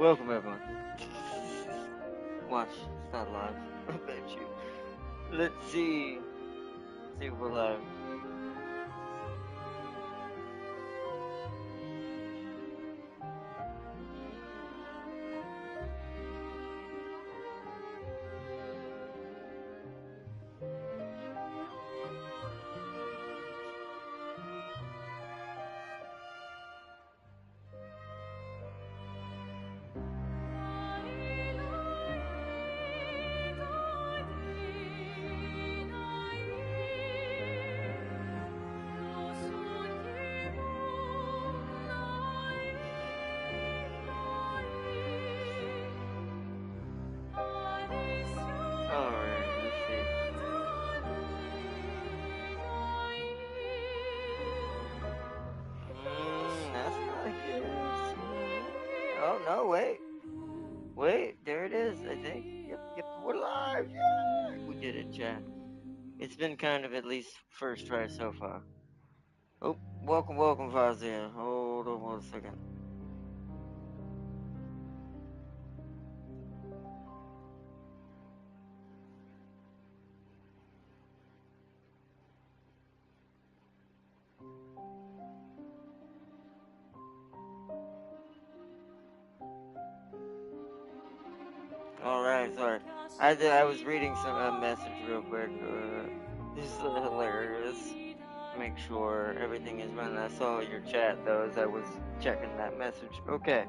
Welcome everyone. Watch, it's not live. I bet you. Let's see. See if we're live. Alright, let's see. That's not good. Oh no, wait. Wait, there it is, I think. Yep, we're live. Yeah! We did it, chat. It's been kind of at least first try so far. Oh, welcome, Fazia. Hold on 1 second. Alright, sorry. I was reading some message real quick. This is hilarious. Make sure everything is running. I saw your chat though as I was checking that message. Okay.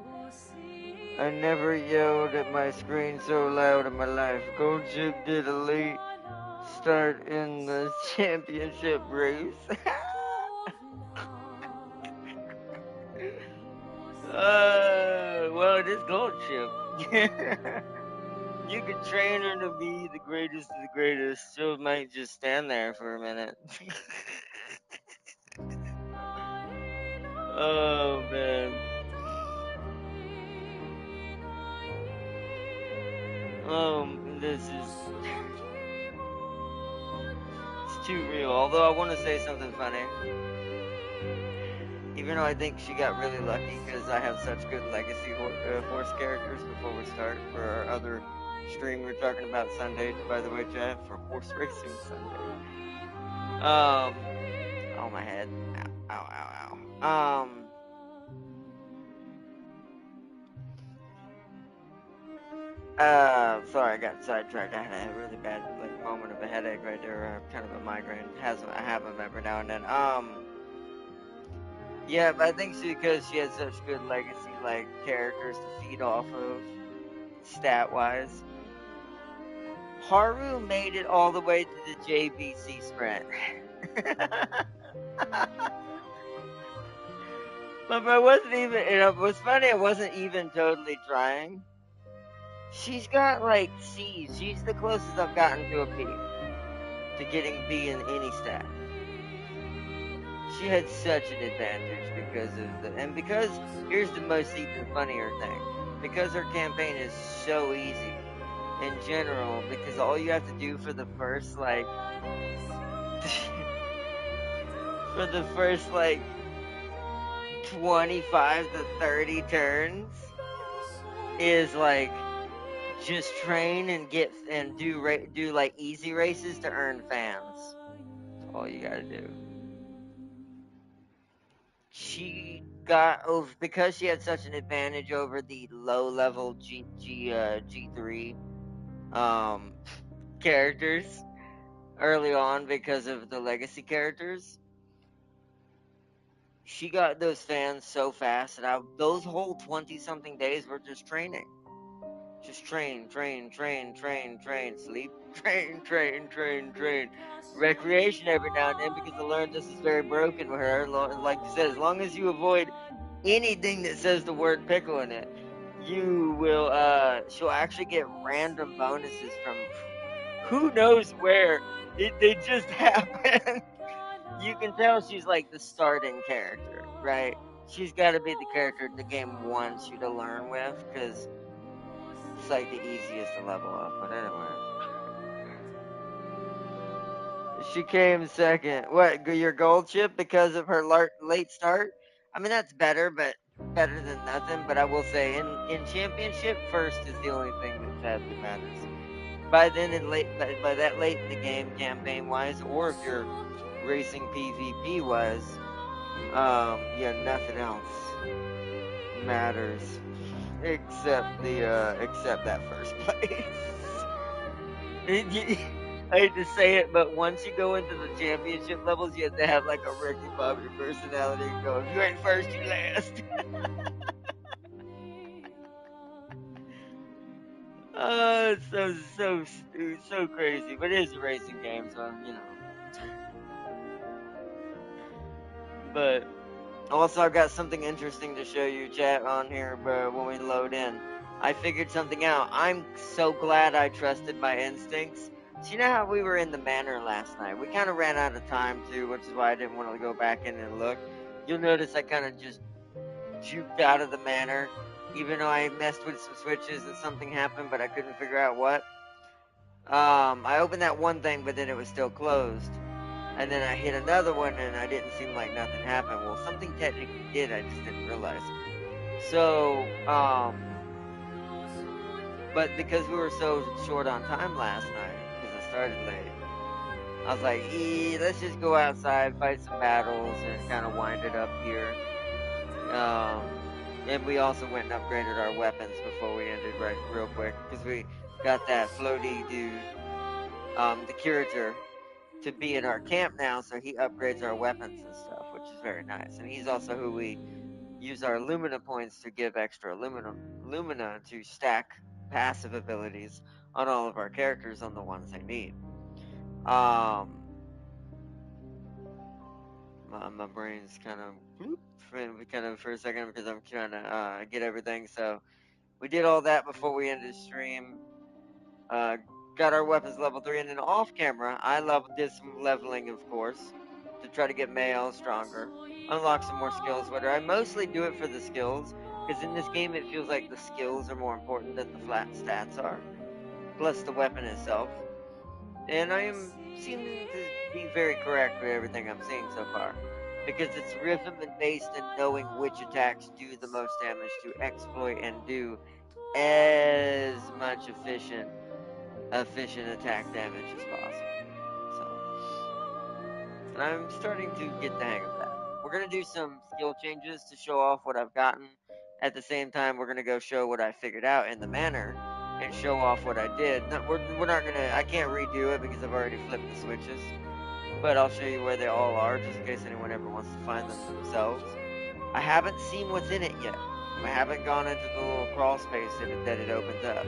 I never yelled at my screen so loud in my life. Gold Chip did elite start in the championship race. Well, it is Gold Chip. You could train her to be the greatest of the greatest. She might just stand there for a minute. Oh man. This is it's too real. Although I want to say something funny. Even though I think she got really lucky because I have such good legacy horse characters before we start for our other stream we're talking about Sunday, by the way, chat, for horse racing Sunday. Oh my head. Ow. Sorry, I got sidetracked. I had a really bad moment of a headache right there, kind of a migraine. I have them every now and then. Yeah, but I think because she has such good legacy characters to feed off of, stat wise. Haru made it all the way to the JBC sprint. But I wasn't even, it was funny, I wasn't even totally trying. She's got C's. She's the closest I've gotten to a P. To getting B in any stat. She had such an advantage because because here's the most even funnier thing. Because her campaign is so easy in general, because all you have to do for the first for the first 25 to 30 turns is just train and do easy races to earn fans. That's all you gotta do. She got over because she had such an advantage over the low level G3 characters early on because of the legacy characters. She got those fans so fast, and those whole 20 something days were just training. Just train, sleep, train. Recreation every now and then because I learned this is very broken with her. Like I said, as long as you avoid anything that says the word pickle in it, you will, she'll actually get random bonuses from who knows where. They just happen. You can tell she's the starting character, right? She's got to be the character the game wants you to learn with because it's the easiest to level up. But anyway, she came second. What? Your gold chip because of her late start? I mean, that's better, but better than nothing. But I will say, in championship, first is the only thing that sadly matters. By then, by that late in the game, campaign wise, or if you're racing PvP wise, yeah, nothing else matters except that first place. I hate to say it, but once you go into the championship levels, you have to have like a Ricky Bobby personality and go, if you ain't first, you last. Oh, it's so crazy, but it is a racing game, so you know. But also, I've got something interesting to show you, chat, on here. But when we load in, I figured something out. I'm so glad I trusted my instincts. So you know how we were in the manor last night? We kind of ran out of time too, which is why I didn't want to go back in and look. You'll notice I kind of just juked out of the manor, even though I messed with some switches and something happened, but I couldn't figure out what. I opened that one thing, but then it was still closed. And then I hit another one, and I didn't seem like nothing happened. Well, something technically did. I just didn't realize. So, but because we were so short on time last night, because I started late, I was like, let's just go outside, fight some battles, and kind of wind it up here. And we also went and upgraded our weapons before we ended right real quick because we got that floaty dude, the curator, to be in our camp now, so he upgrades our weapons and stuff, which is very nice. And he's also who we use our Lumina points to give extra Lumina to stack passive abilities on all of our characters on the ones they need. Um, my brain's kind of for a second because I'm trying to get everything. So we did all that before we ended the stream. Uh, got our weapons level 3, and then off camera, did some leveling, of course, to try to get Mayo stronger, unlock some more skills. Whether I mostly do it for the skills, because in this game it feels like the skills are more important than the flat stats are, plus the weapon itself. And I am seeming to be very correct with everything I'm seeing so far, because it's rhythm and based and knowing which attacks do the most damage to exploit and do as much efficient attack damage as possible. So, and I'm starting to get the hang of that. We're gonna do some skill changes to show off what I've gotten. At the same time, we're gonna go show what I figured out in the manor and show off what I did. We're not gonna. I can't redo it because I've already flipped the switches. But I'll show you where they all are, just in case anyone ever wants to find them themselves. I haven't seen what's in it yet. I haven't gone into the little crawl space that it opens up.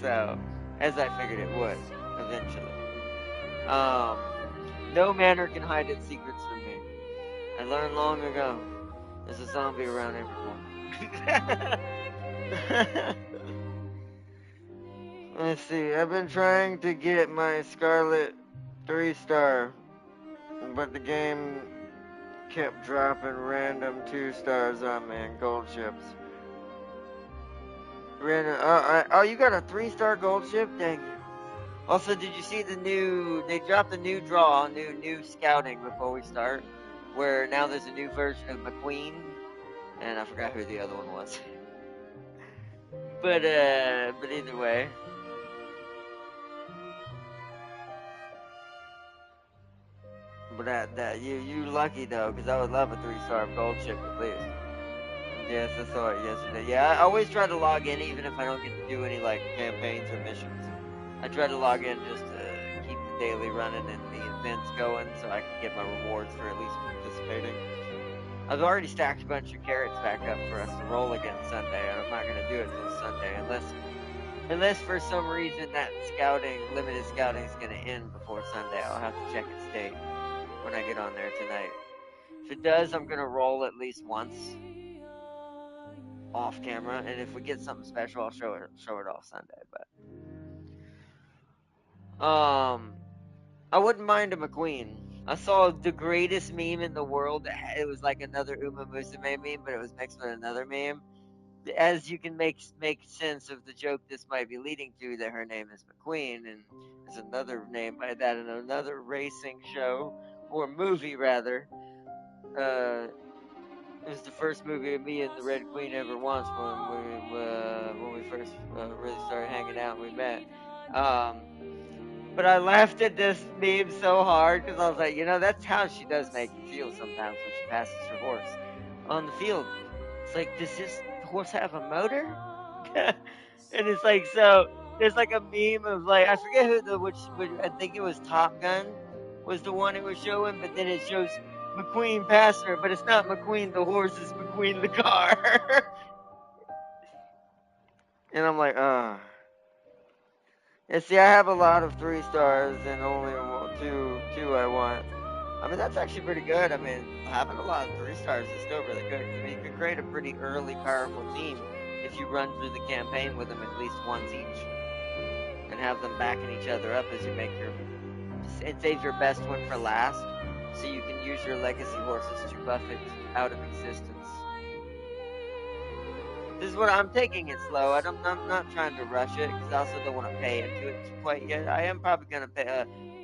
So, as I figured it would, eventually. Um, no manor can hide its secrets from me. I learned long ago. There's a zombie around every corner. Let's see. I've been trying to get my Scarlet 3-star, but the game kept dropping random 2-stars on me and gold ships. Random. Oh, you got a 3-star gold ship? Dang you. Also, did you see the new? They dropped a new draw, new scouting before we start, where now there's a new version of McQueen, and I forgot who the other one was. But either way. But that you lucky though, because I would love a 3-star gold ship at least. Yes, I saw it yesterday. Yeah, I always try to log in even if I don't get to do any like campaigns or missions. I try to log in just to keep the daily running and the events going so I can get my rewards for at least participating. I've already stacked a bunch of carrots back up for us to roll again Sunday, and I'm not gonna do it till Sunday unless for some reason that limited scouting is gonna end before Sunday. I'll have to check its date when I get on there tonight. If it does, I'm gonna roll at least once off camera, and if we get something special, I'll show it off Sunday. But I wouldn't mind a McQueen. I saw the greatest meme in the world. It was like another Uma Musume meme, but it was mixed with another meme. As you can make sense of the joke this might be leading to, that her name is McQueen, and there's another name by that in another racing show or movie rather. Uh, It was the first movie me and the Red Queen ever watched when we first really started hanging out and we met. Um, but I laughed at this meme so hard because I was like, that's how she does make you feel sometimes when she passes her horse on the field. It's like, does this horse have a motor? And it's like, so there's like a meme of like, I forget who which I think it was Top Gun was the one it was showing, but then it shows McQueen passing her, but it's not McQueen the horse, it's McQueen the car. And I'm like, Yeah, see, I have a lot of 3 stars and only two I want. I mean, that's actually pretty good. I mean, having a lot of 3 stars is still really good. 'Cause, I mean, you could create a pretty early, powerful team if you run through the campaign with them at least once each and have them backing each other up as you make and save your best one for last, so you can use your legacy horses to buff it out of existence. This is what I'm taking it slow. I'm not trying to rush it because I also don't want to pay into it quite yet. I am probably gonna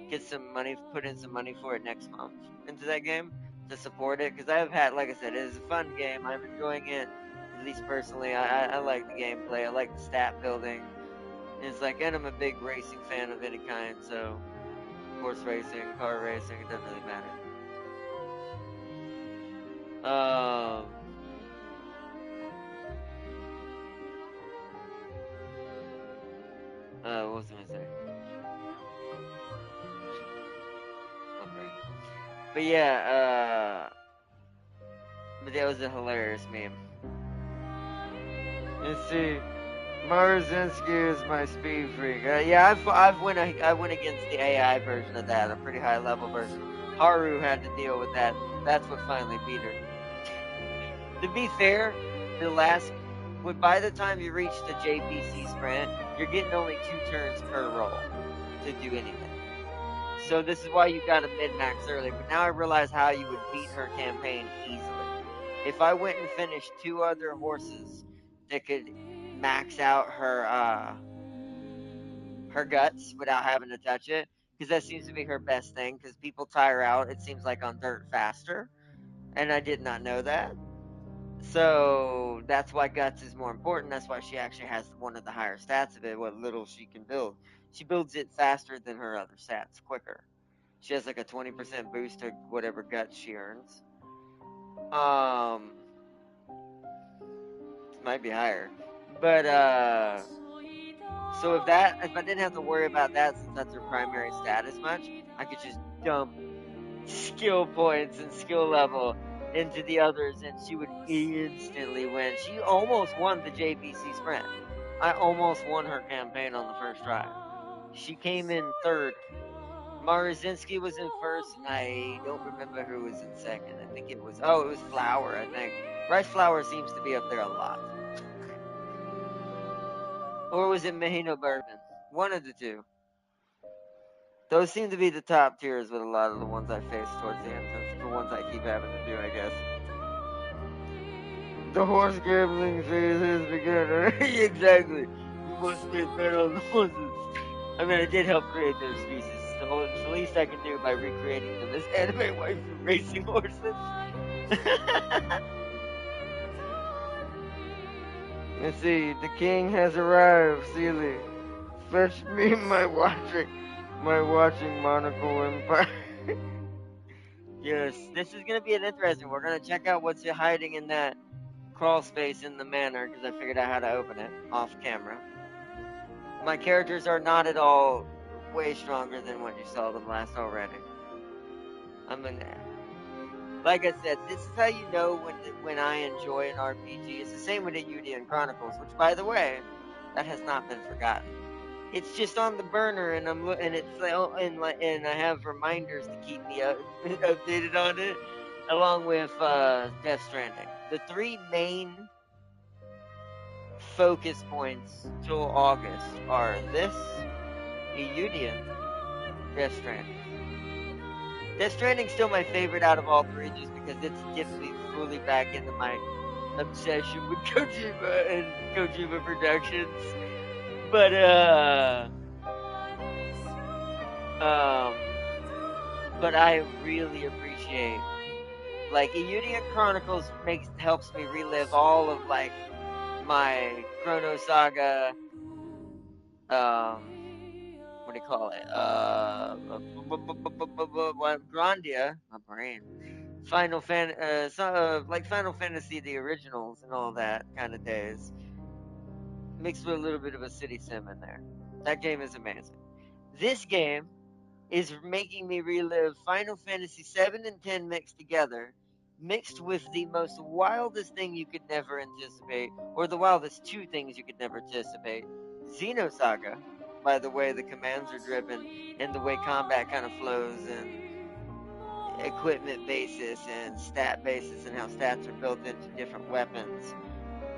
get some money, put in some money for it next month into that game to support it because I've had, like I said, it is a fun game. I'm enjoying it, at least personally. I like the gameplay. I like the stat building. It's like, and I'm a big racing fan of any kind, so horse racing, car racing, it doesn't really matter. What was I gonna say? Okay. But yeah, but that was a hilarious meme. Let's see. Marazinski is my speed freak. Yeah, I went against the AI version of that, a pretty high level version. Haru had to deal with that. That's what finally beat her. To be fair, by the time you reach the JPC sprint, you're getting only 2 turns per roll to do anything. So this is why you got to min-max early. But now I realize how you would beat her campaign easily. If I went and finished 2 other horses that could max out her guts without having to touch it, because that seems to be her best thing. Because people tire out, it seems like, on dirt faster, and I did not know that. So that's why guts is more important. That's why she actually has one of the higher stats of it. What little she can build, she builds it faster than her other stats, quicker. She has like a 20% boost to whatever guts she earns. It might be higher, but so if I didn't have to worry about that since that's her primary stat as much, I could just dump skill points and skill level into the others, and she would instantly win. She almost won the JPC sprint. I almost won her campaign on the first try. She came in third. Marazinski was in first, and I don't remember who was in second. I think it was Flower, I think. Rice Flower seems to be up there a lot. Or was it Mahino Bourbon? One of the two. Those seem to be the top tiers with a lot of the ones I face towards the end. The ones I keep having to do, I guess. The horse gambling phase has begun. Exactly. We must get better on the horses. I mean, I did help create their species. It's the least I can do by recreating them as anime waifu racing horses. Let's see. The king has arrived, Sealy. Fetch me my watching monocle empire. Yes, this is gonna be an interesting. We're gonna check out what's hiding in that crawl space in the manor because I figured out how to open it off camera. My characters are not at all way stronger than what you saw them last already. Like I said, this is how you know when I enjoy an RPG. It's the same with the Udian Chronicles, which, by the way, that has not been forgotten. It's just on the burner, and and I have reminders to keep me updated on it, along with Death Stranding. The 3 main focus points till August are this, Eudian, Death Stranding. Death Stranding's still my favorite out of all 3 just because it's dipped me fully back into my obsession with Kojima and Kojima Productions. But I really appreciate Like Euydian Chronicles helps me relive all of like my Chrono Saga, what do you call it? Grandia, my brain. Like Final Fantasy, the originals and all that kind of days, mixed with a little bit of a city sim in there. That game is amazing. This game is making me relive Final Fantasy 7 and 10 mixed together, mixed with the most wildest thing you could never anticipate, or the wildest two things you could never anticipate. Xenosaga, by the way the commands are driven and the way combat kind of flows and equipment basis and stat basis and how stats are built into different weapons.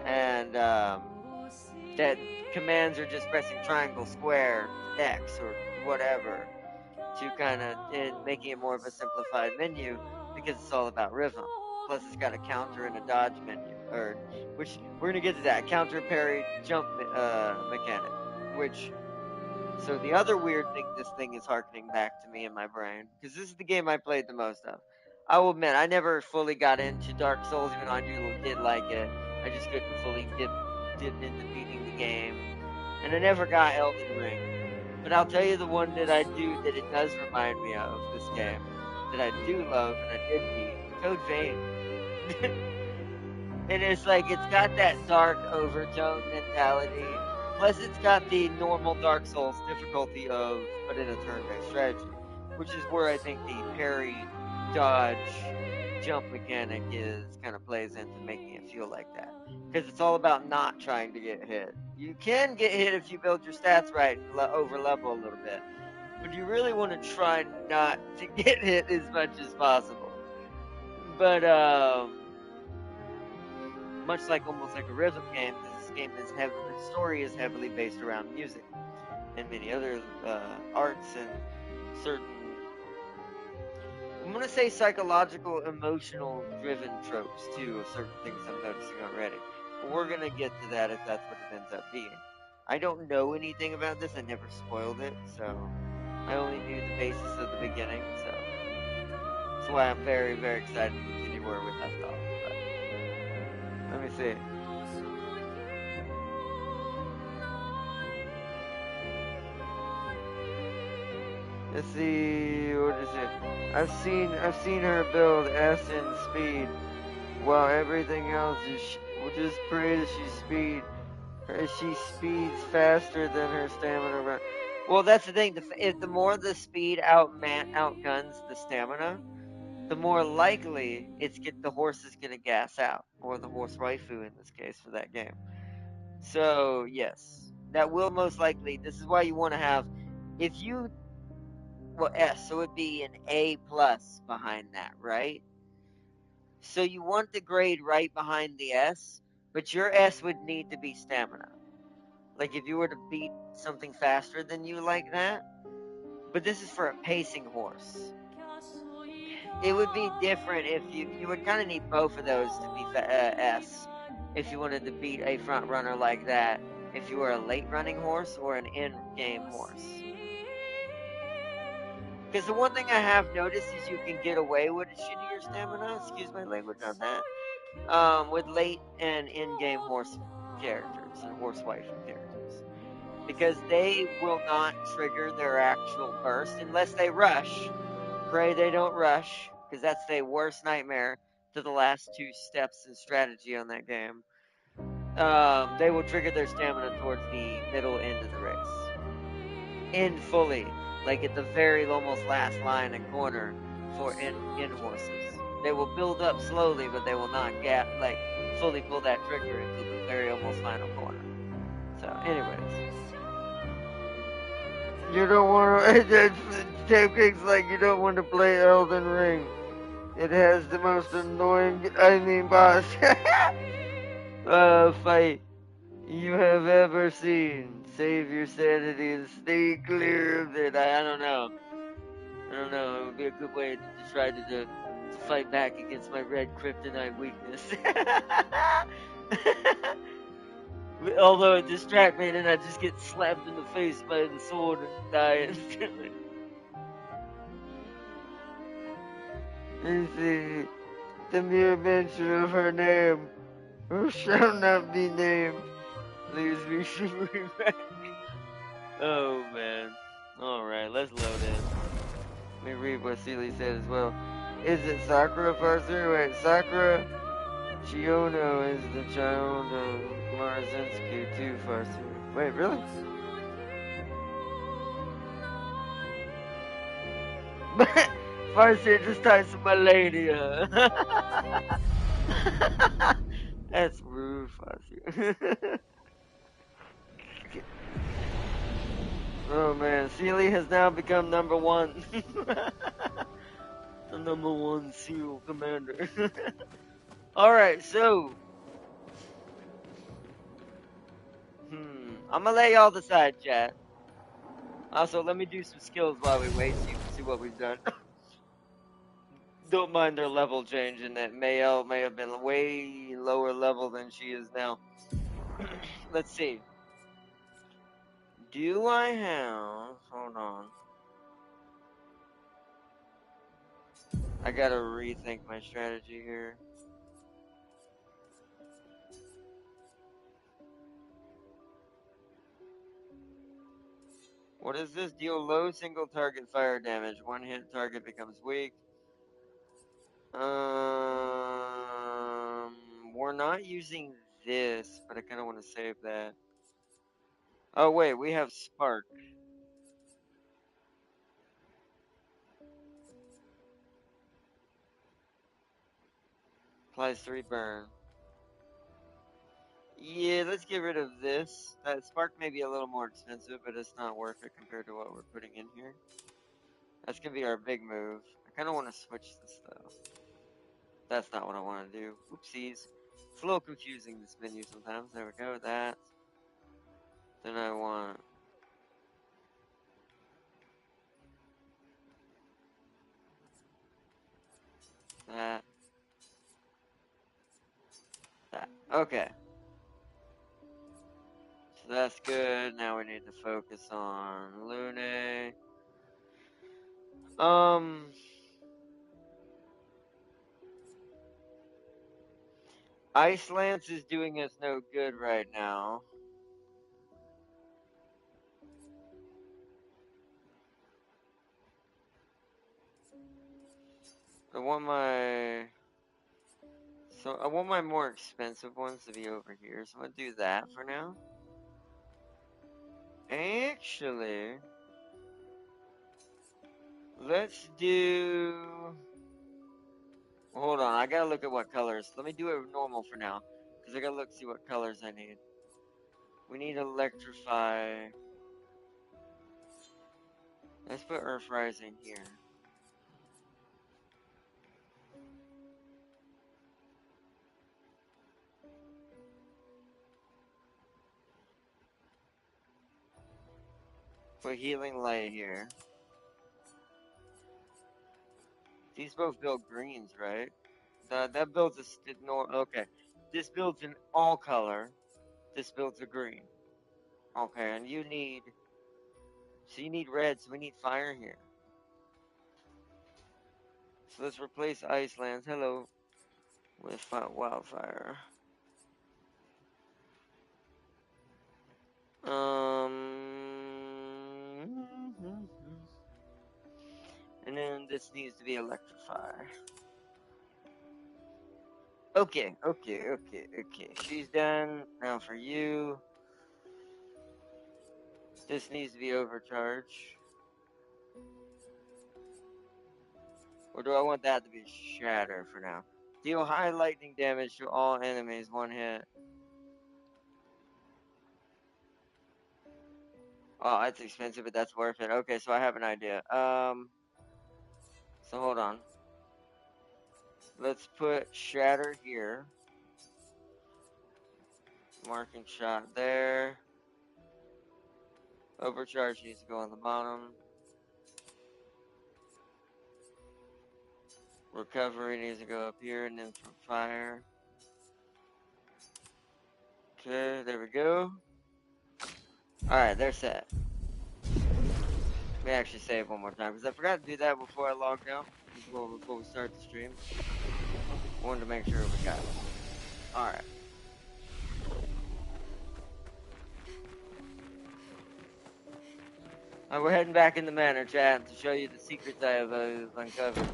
And that commands are just pressing triangle, square, X, or whatever to kind of in making it more of a simplified menu because it's all about rhythm. Plus, it's got a counter and a dodge menu, or which we're gonna get to that counter parry jump mechanic. Which so the other weird thing this thing is harkening back to me in my brain because this is the game I played the most of. I will admit I never fully got into Dark Souls, even though I did like it. I just couldn't fully dip into beating the game, and I never got Elden Ring. But I'll tell you the one that it does remind me of this game that I do love and I did beat Code Vein. And it's like it's got that dark overtone mentality. Plus, it's got the normal Dark Souls difficulty of, but in a turn-based strategy, which is where I think the parry, dodge, jump mechanic is kind of plays into making it feel like that. Because it's all about not trying to get hit. You can get hit if you build your stats right and over level a little bit, but you really want to try not to get hit as much as possible. But much like almost like a rhythm game, because this game is the story is heavily based around music and many other arts and certain, I'm gonna say psychological, emotional driven tropes too of certain things I'm noticing already. But we're gonna get to that if that's what it ends up being. I don't know anything about this. I never spoiled it, so I only knew the basis of the beginning. So that's why I'm very, very excited to continue where we left off. But let me see. Let's see, what is it? I've seen her build S in speed, while everything else is. We'll just pray that she speeds faster than her stamina run. Well, that's the thing. The more the speed outguns the stamina, the more likely the horse is gonna gas out, or the horse waifu in this case for that game. So yes, that will most likely. This is why you want to have, if you well S, so it'd be an A+ behind that, right? So you want the grade right behind the S, but your S would need to be stamina. Like if you were to beat something faster than you like that, but this is for a pacing horse. It would be different if you would kind of need both of those to be S if you wanted to beat a front runner like that. If you were a late running horse or an in-game horse. Because the one thing I have noticed is you can get away with a shittier stamina, excuse my language on that, with late and in-game horse characters and horse waifu characters. Because they will not trigger their actual burst unless they rush. Pray they don't rush, because that's the worst nightmare to the last two steps in strategy on that game. They will trigger their stamina towards the middle end of the race. In fully, like at the very almost last line and corner for in horses. They will build up slowly, but they will not fully pull that trigger until the very almost final corner. So, anyways. You don't want to. Tapcake's like you don't want to play Elden Ring. It has the most annoying, boss fight you have ever seen. Save your sanity and stay clear of it. I don't know. It would be a good way to try to fight back against my red kryptonite weakness. Although it distracts me and I just get slapped in the face by the sword and die instantly. The mere mention of her name, who shall not be named, leaves me shivering back. Oh man. Alright, let's load in. Let me read what Seely said as well. Is it Sakura Farsu? Wait, Sakura Chiono is the child of Marazinski too, Farsu. Wait, really? Farsu just types Melania. That's rude, Farsu. Oh man, Seely has now become number one. The number one SEAL commander. Alright, so. I'm gonna lay y'all decide, chat. Also, let me do some skills while we wait so you can see what we've done. Don't mind their level change in that Mayel may have been way lower level than she is now. Let's see. Do I have. Hold on. I gotta rethink my strategy here. What is this? Deal low single target fire damage. One hit target becomes weak. We're not using this, but I kind of want to save that. Oh wait, we have Spark. Applies 3 burn. Yeah, let's get rid of this. That Spark may be a little more expensive, but it's not worth it compared to what we're putting in here. That's gonna be our big move. I kind of want to switch this though. That's not what I want to do. Oopsies. It's a little confusing, this menu sometimes. There we go, that. Then I want that. That. Okay. So that's good. Now we need to focus on Lune. Ice Lance is doing us no good right now. I want my more expensive ones to be over here, so I'm gonna do that for now. Actually, let's do. Hold on, I gotta look at what colors. Let me do it normal for now, because I gotta look see what colors I need. We need Electrify. Let's put Earth Rising here. Put Healing Light here. These both build greens, right? That builds a okay. This builds an all color. This builds a green. Okay, and you need. So you need red. So we need fire here. So let's replace Icelands. Hello, with wildfire. And then this needs to be electrify. Okay. She's done. Now for you. This needs to be overcharged. Or do I want that to be shatter for now? Deal high lightning damage to all enemies, one hit. Oh, that's expensive, but that's worth it. Okay, so I have an idea. So hold on. Let's put shatter here. Marking shot there. Overcharge needs to go on the bottom. Recovery needs to go up here, and then from fire. Okay, there we go. Alright, they're set. Let me actually save one more time, because I forgot to do that before I logged out. Before we start the stream. Wanted to make sure we got it. Alright. Alright, we're heading back in the manor, chat, to show you the secrets I have uncovered.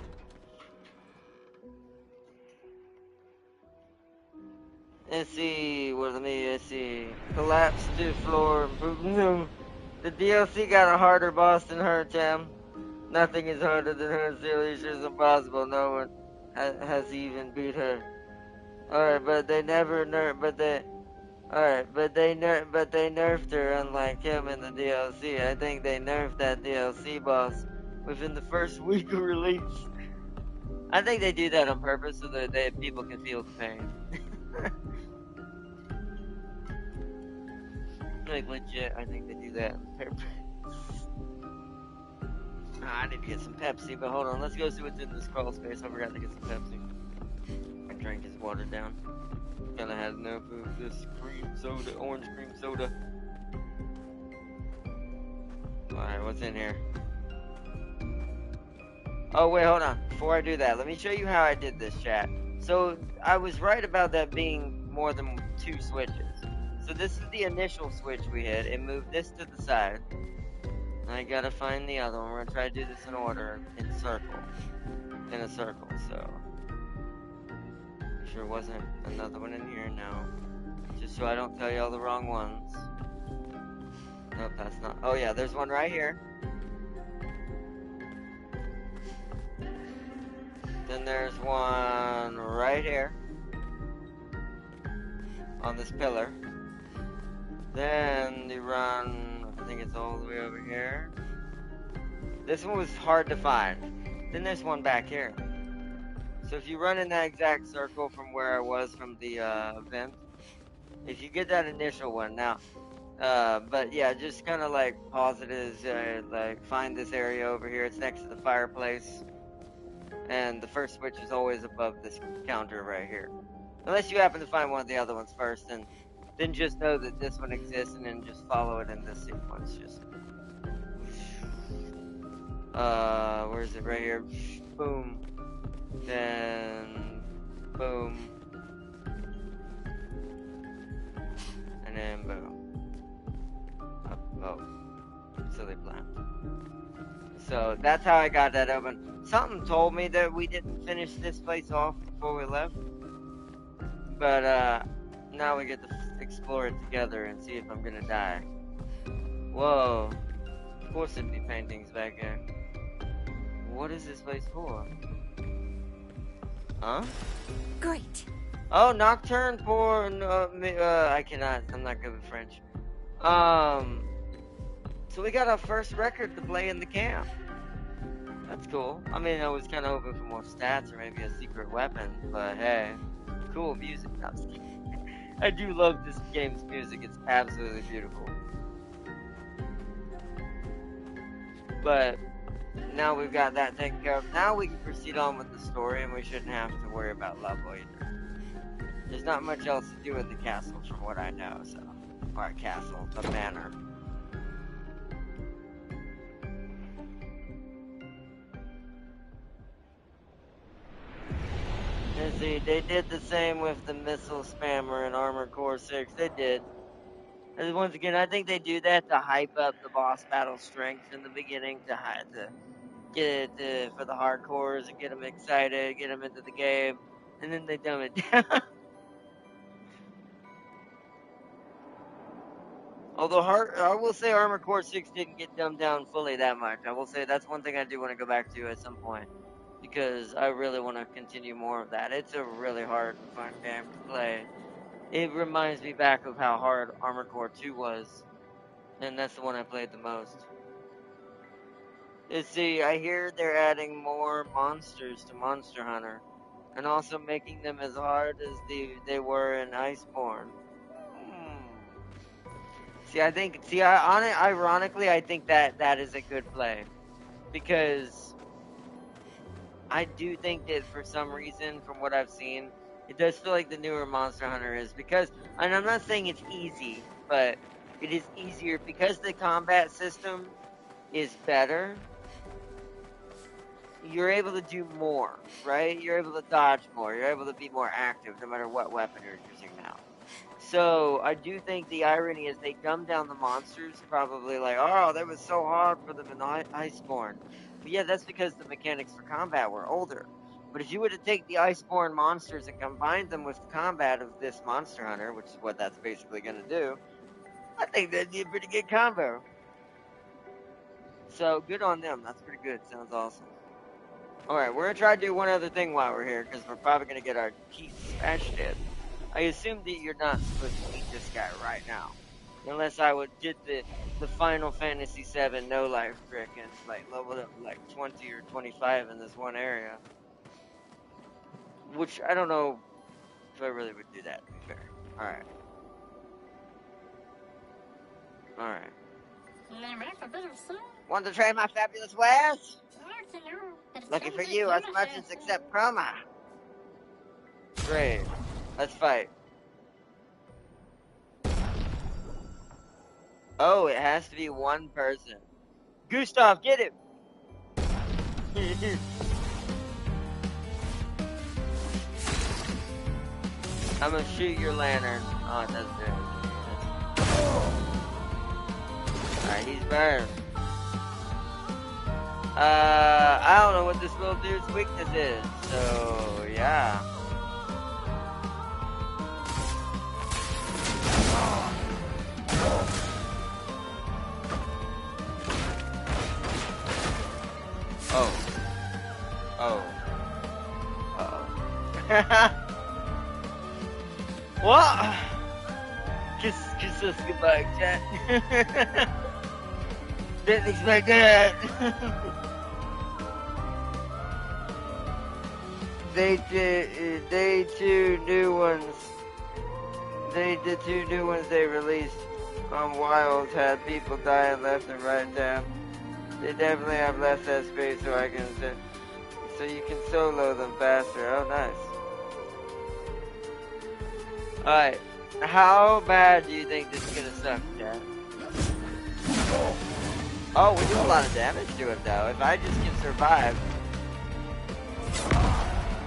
Let's see, let's see. Collapse to floor, improvement. The DLC got a harder boss than her, Tim. Nothing is harder than her, seriously, she's impossible. No one has even beat her. Alright, but they never but they nerfed her unlike him in the DLC. I think they nerfed that DLC boss within the first week of release. I think they do that on purpose so that people can feel the pain. Like legit, I think they do that on purpose. I need to get some Pepsi, but hold on, let's go see what's in this crawl space. I forgot to get some Pepsi. My drink is watered down. Kinda had enough of this cream soda, orange cream soda. Alright, what's in here? Oh, wait, hold on. Before I do that, let me show you how I did this, chat. So, I was right about that being more than 2 switches. So this is the initial switch we hit. It moved this to the side. I gotta find the other one. We're gonna try to do this in order, in a circle, so. Sure wasn't another one in here, no. Just so I don't tell you all the wrong ones. Nope, that's not. Oh yeah, there's one right here. Then there's one right here. On this pillar. Then you run, I think it's all the way over here. This one was hard to find. Then there's one back here. So if you run in that exact circle from where I was from the event, if you get that initial one now, but yeah, just kind of like pause it as like find this area over here. It's next to the fireplace, and the first switch is always above this counter right here. Unless you happen to find one of the other ones first, and then just know that this one exists, and then just follow it in this sequence. Just where is it? Right here. Boom. Then boom. And then boom. Oh, silly plan. So that's how I got that open. Something told me that we didn't finish this place off before we left. But now we get to explore it together and see if I'm gonna die. Whoa. Of course there'd be paintings back here. What is this place for? Huh? Great. Oh, Nocturne pour. I cannot. I'm not good with French. So we got our first record to play in the camp. That's cool. I mean, I was kind of hoping for more stats or maybe a secret weapon, but hey, cool music. No, I'm just kidding. I do love this game's music. It's absolutely beautiful. But now we've got that taken care of. Now we can proceed on with the story, and we shouldn't have to worry about level either. There's not much else to do with the castle, from what I know. So, or a castle, a manor. And see, they did the same with the missile spammer in Armored Core 6. They did. And once again, I think they do that to hype up the boss battle strength in the beginning, to get it for the hardcores and get them excited, get them into the game, and then they dumb it down. Although I will say Armored Core 6 didn't get dumbed down fully that much. I will say that's one thing I do want to go back to at some point, because I really want to continue more of that. It's a really hard and fun game to play. It reminds me back of how hard Armored Core 2 was, and that's the one I played the most. Let's see, I hear they're adding more monsters to Monster Hunter, and also making them as hard as they were in Iceborne. Ironically, I think that is a good play, because I do think that for some reason, from what I've seen, it does feel like the newer Monster Hunter is, because, and I'm not saying it's easy, but it is easier because the combat system is better. you're able to do more, right? You're able to dodge more. You're able to be more active no matter what weapon you're using now. So I do think the irony is they dumbed down the monsters, probably like, oh, that was so hard for them in Iceborne. But yeah, that's because the mechanics for combat were older. But if you were to take the Iceborne monsters and combine them with the combat of this Monster Hunter, which is what that's basically going to do, I think that'd be a pretty good combo. So good on them. That's pretty good. Sounds awesome. All right, we're gonna try to do one other thing while we're here because we're probably gonna get our teeth smashed in. I assume that you're not supposed to meet this guy right now, unless I would did the Final Fantasy VII no life trick and like leveled up to like 20 or 25 in this one area, which I don't know if I really would do that. To be fair. All right, all right. Want to try my fabulous wares? Looking for you as merchants accept Chroma. Great. Let's fight. Oh, it has to be one person. Gustav, get it! I'm gonna shoot your lantern. Oh, it doesn't do anything. Alright, he's burned. I don't know what this little dude's weakness is, so yeah. Oh. Oh. Uh-oh. What? Kiss us goodbye, chat. Didn't expect that. They two new ones. The two new ones they released on Wild had people dying left and right down. They definitely have less that space so you can solo them faster. Oh, nice. Alright, how bad do you think this is gonna suck, Chad? Oh, we do a lot of damage to him though. If I just can survive.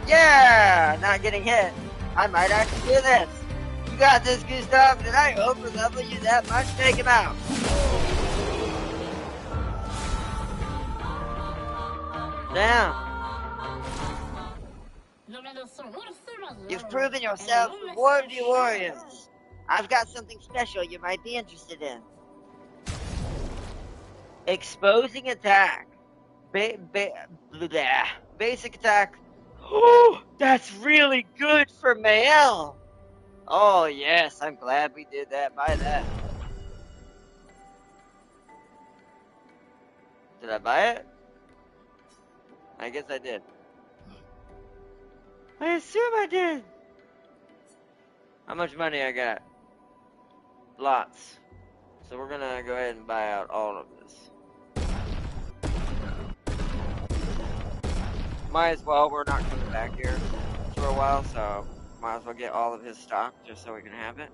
Yeah! Not getting hit. I might actually do this. You got this, Gustav. Did I over-level you that much? Take him out. Damn. You've proven yourself worthy warriors. I've got something special you might be interested in. Exposing attack. Basic attack. Oh, that's really good for Mael. Oh, yes, I'm glad we did that. Buy that. Did I buy it? I guess I did. I assume I did. How much money I got? Lots. So we're gonna go ahead and buy out all of this. Might as well, we're not coming back here for a while, so might as well get all of his stock just so we can have it.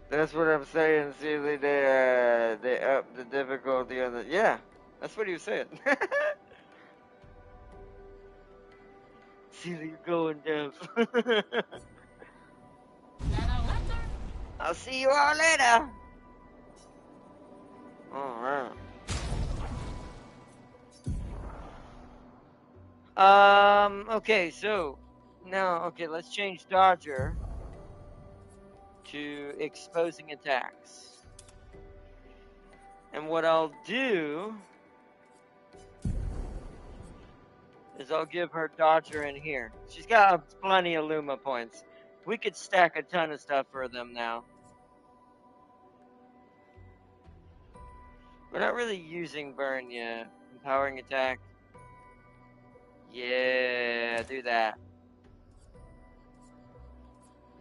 That's what I'm saying, Sealy. They upped the difficulty on the. Yeah, that's what he was saying. Sealy, you're going deaf. I'll see you all later. Alright. Okay, so now, okay, let's change Dodger to exposing attacks. And what I'll do is I'll give her Dodger in here. She's got plenty of Luma points. We could stack a ton of stuff for them now. We're not really using Burn yet. Empowering attack. Yeah, do that.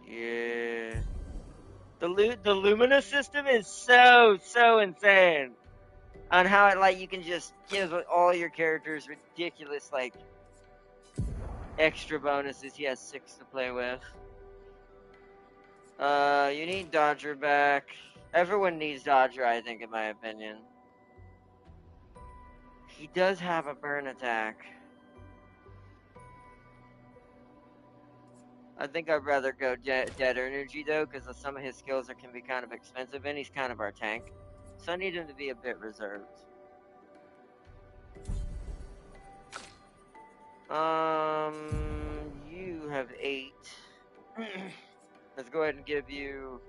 Yeah. The Lumina system is so insane. On how it, like, you can just give all your characters ridiculous, like, extra bonuses. He has 6 to play with. You need Dodger back. Everyone needs Dodger, I think, in my opinion. He does have a burn attack. I think I'd rather go dead energy though, because some of his skills can be kind of expensive, and he's kind of our tank. So I need him to be a bit reserved. You have 8. Let's go ahead and give you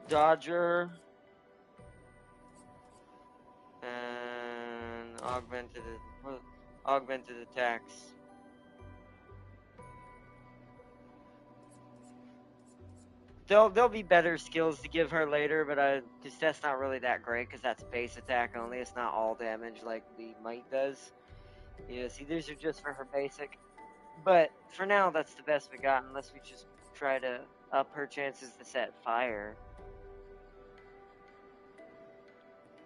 Dodger and augmented attacks. There'll be better skills to give her later, but because that's not really that great, because that's base attack only. It's not all damage like the might does. Yeah, see, these are just for her basic. But for now, that's the best we got, unless we just try to up her chances to set fire.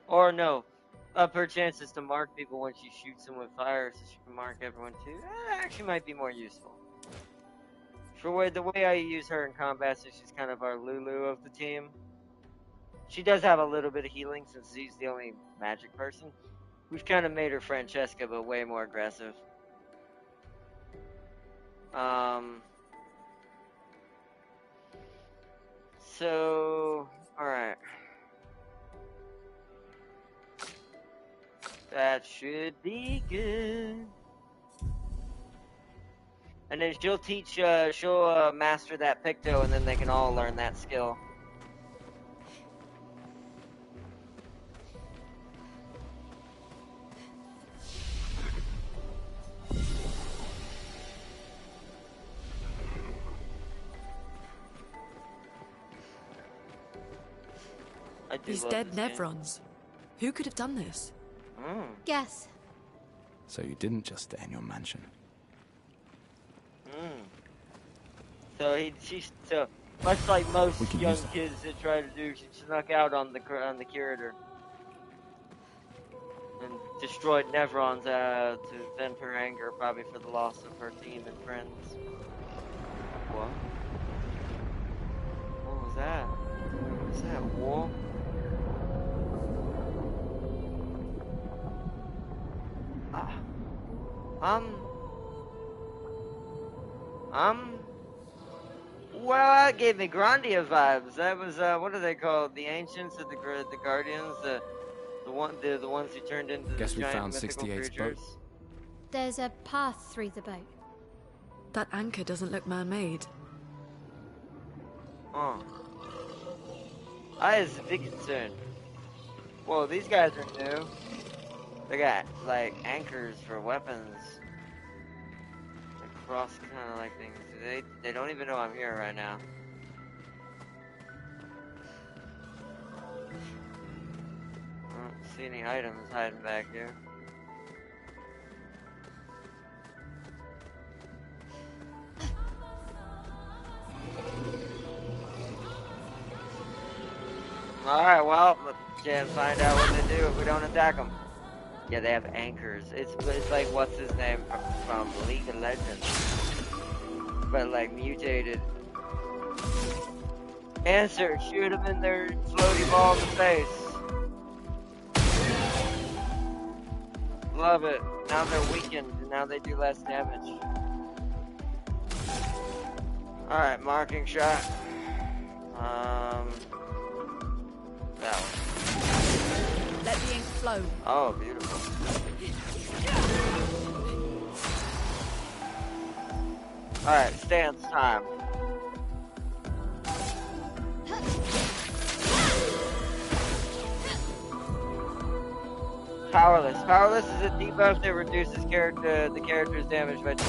Or no, up her chances to mark people when she shoots them with fire, so she can mark everyone too. That actually might be more useful. For the way I use her in combat, so she's kind of our Lulu of the team. She does have a little bit of healing since she's the only magic person. We've kind of made her Francesca, but way more aggressive. So, alright. That should be good. And then she'll master that Picto, and then they can all learn that skill. These dead Nevrons. Who could have done this? Guess. So you didn't just stay in your mansion. So much like most young kids that try to do, she snuck out on the curator and destroyed Nevrons to vent her anger, probably for the loss of her team and friends. What? What was that? What was that? War? Well, that gave me Grandia vibes. That was, what are they called? The Ancients of the Guardians? The ones who turned into the giant found mythical 68's creatures. boat. There's a path through the boat. That anchor doesn't look man-made. Oh. That is a big concern. Whoa, these guys are new. They got, like, anchors for weapons. Cross kind of like things. They don't even know I'm here right now. I don't see any items hiding back here. Alright, well, can't find out what they do if we don't attack them. Yeah, they have anchors. It's like, what's his name from League of Legends. But like mutated. Answer, shoot him in their floaty ball in the face. Love it. Now they're weakened and now they do less damage. Alright, marking shot. That one. Let the ink flow. Oh, beautiful. Alright, stance time. Powerless. Powerless is a debuff that reduces the character's damage by 20%.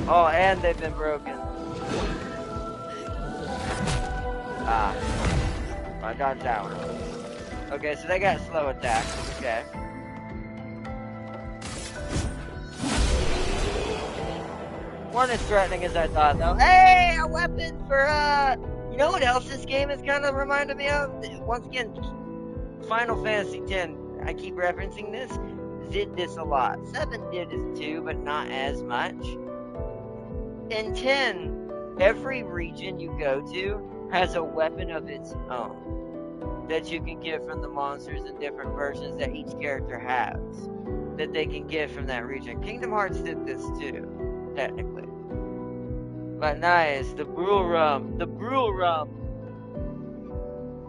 Oh, and they've been broken. Ah. I dodged that one. Okay, so they got slow attack. Okay. Weren't as threatening as I thought, though. Hey, a weapon for, you know what else this game is kind of reminded me of? Once again, Final Fantasy X. I keep referencing this. Did this a lot. 7 did this too, but not as much. In 10, every region you go to has a weapon of its own that you can get from the monsters in different versions that each character has that they can get from that region. Kingdom Hearts did this too, technically. But nice, the Brule Rum. The Brule Rum.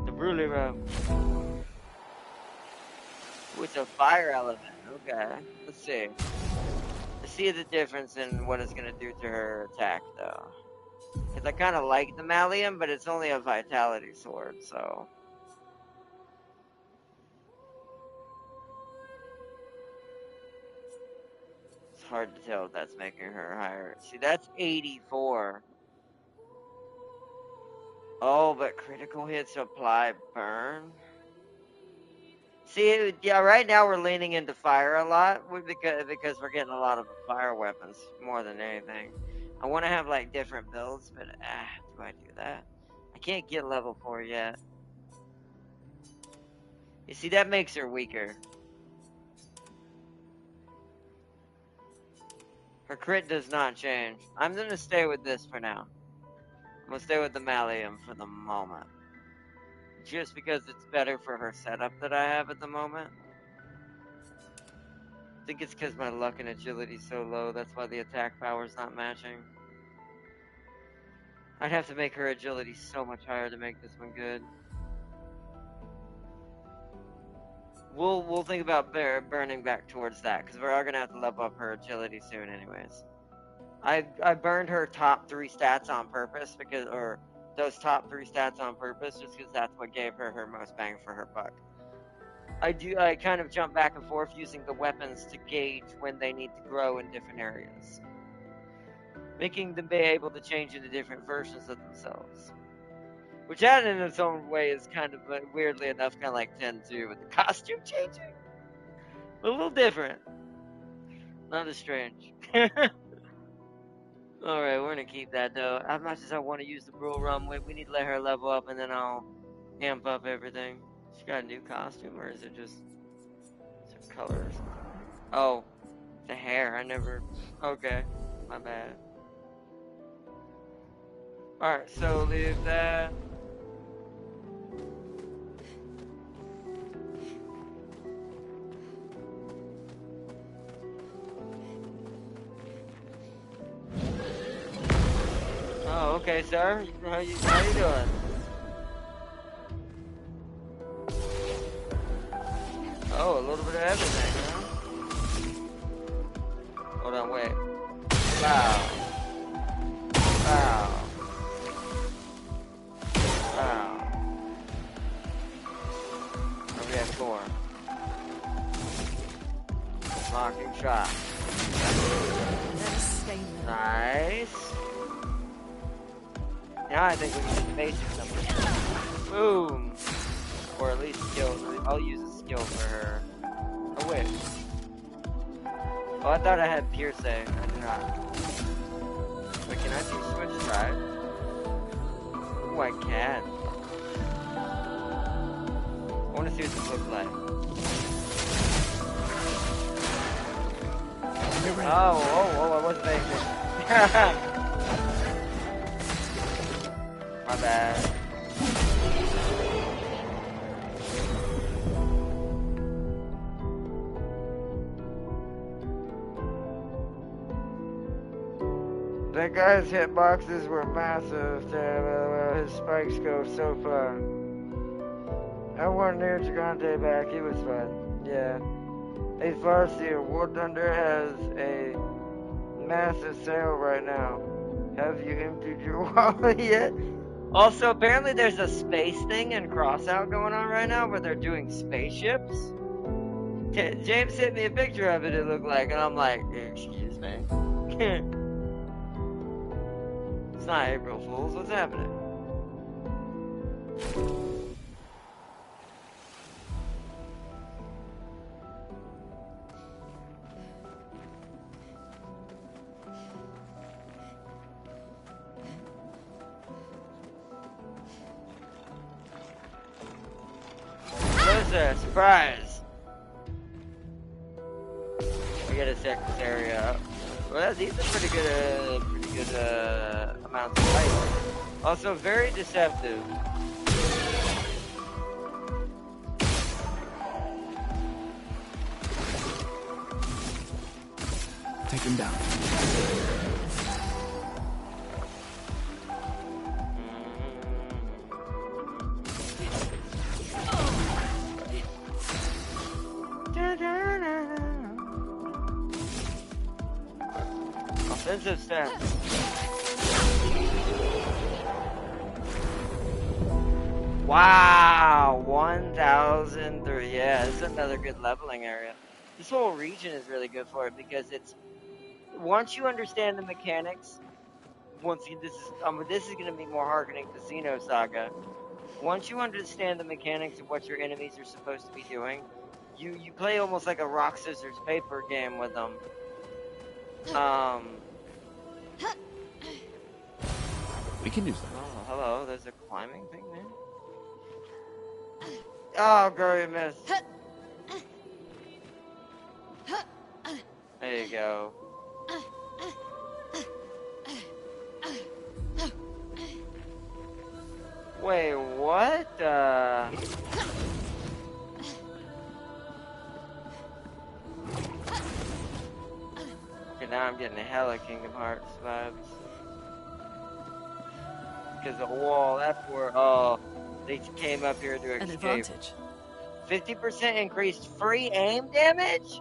The Brule Rum. With a fire element. Okay, let's see. Let's see the difference in what it's going to do to her attack, though. Because I kind of like the Malium, but it's only a Vitality Sword, so... It's hard to tell if that's making her higher. See, that's 84. Oh, but critical hits apply burn? See, yeah, right now we're leaning into fire a lot because we're getting a lot of fire weapons more than anything. I want to have like different builds, but do I do that? I can't get level 4 yet. You see, that makes her weaker. Her crit does not change. I'm going to stay with this for now. I'm going to stay with the Malium for the moment. Just because it's better for her setup that I have at the moment. I think it's because my luck and agility is so low. That's why the attack power is not matching. I'd have to make her agility so much higher to make this one good. We'll think about burning back towards that because we are gonna have to level up her agility soon, anyways. I burned her top 3 stats on purpose or those top 3 stats on purpose just because that's what gave her most bang for her buck. I kind of jump back and forth using the weapons to gauge when they need to grow in different areas, making them be able to change into different versions of themselves. Which that in its own way is kind of, weirdly enough, kind of like 10-2 with the costume changing. A little different. Not as strange. Alright, we're gonna keep that though. As much as I want to use the Brule Rum, we need to let her level up and then I'll amp up everything. She got a new costume, or is it just color or something? Oh, the hair. I never... Okay, my bad. Alright, so leave that. Oh, okay, sir. How you doing? Oh, a little bit of everything, huh? Hold on, wait. Wow. Wow. Wow. Oh, we have 4. Marking shot. Nice. Now I think we can do basic something. Boom. Or at least skill. I'll use a skill for her. Oh wait. Oh, I thought I had piercing. I do not. Wait, can I do switch stride? Oh, I can. I want to see what this looks like. Oh, I wasn't paying attention. My bad. That guy's hitboxes were massive. His spikes go so far. I want Near Gigante back. He was fun. Yeah. Hey, Farseer, War Thunder has a massive sale right now. Have you emptied your wallet yet? Also, apparently there's a space thing in Crossout going on right now where they're doing spaceships. James sent me a picture of it, it looked like, and I'm like, excuse me? It's not April Fools, what's happening? Surprise! We get a Secretariat. Well, these are pretty good amounts of life. Also, very deceptive. Take him down. Offensive stance. Wow, 1,003. Yeah, this is another good leveling area. This whole region is really good for it because it's once you understand the mechanics. This is going to be more harkening to Xenosaga. Once you understand the mechanics of what your enemies are supposed to be doing, you play almost like a rock scissors paper game with them. We can use that. Oh, hello. There's a climbing thing there. Oh, girl, you missed. There you go. Wait, what? Okay, now I'm getting hella Kingdom Hearts vibes. Because the wall, they came up here to escape. An advantage. 50% increased free aim damage?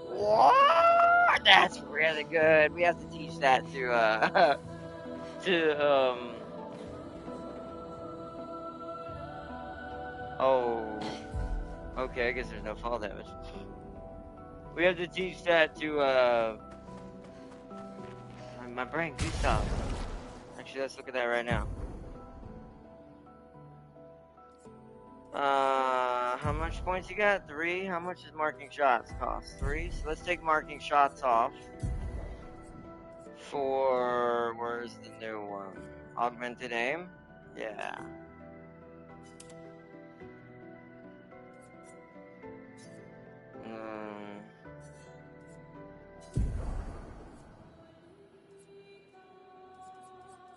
What? That's really good. We have to teach that oh, okay, I guess there's no fall damage. We have to teach that to, my brain, please stop. Actually, let's look at that right now. How much points you got? 3? How much does marking shots cost? 3? So let's take marking shots off. Where's the new one? Augmented aim? Yeah.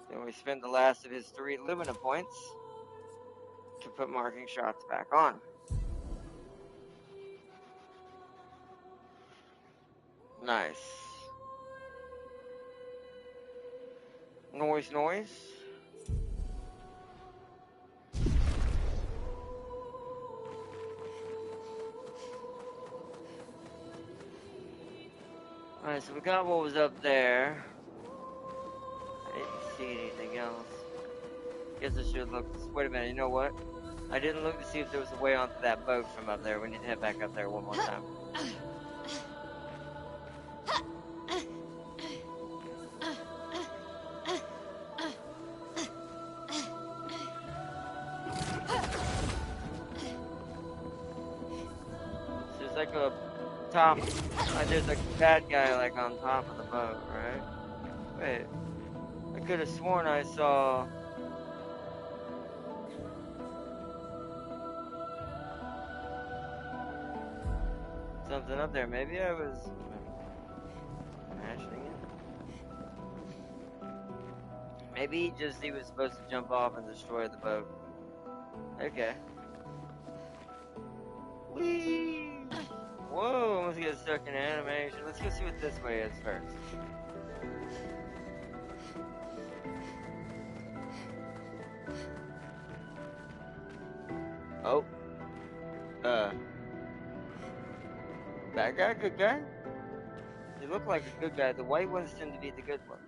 Then we spent the last of his 3 Lumina points to put marking shots back on. Nice. Noise. Alright, so we got what was up there. I didn't see anything else. Guess I should look. Wait a minute, you know what? I didn't look to see if there was a way onto that boat from up there. We need to head back up there one more time. There's like a top. There's a bad guy like on top of the boat, right? Wait. I could have sworn I saw. Something up there. Maybe I was imagining it. Maybe he was supposed to jump off and destroy the boat. Okay. Whee! Whoa, almost get stuck in animation. Let's go see what this way is first. Oh. Bad guy, good guy? They look like a good guy. The white ones tend to be the good ones.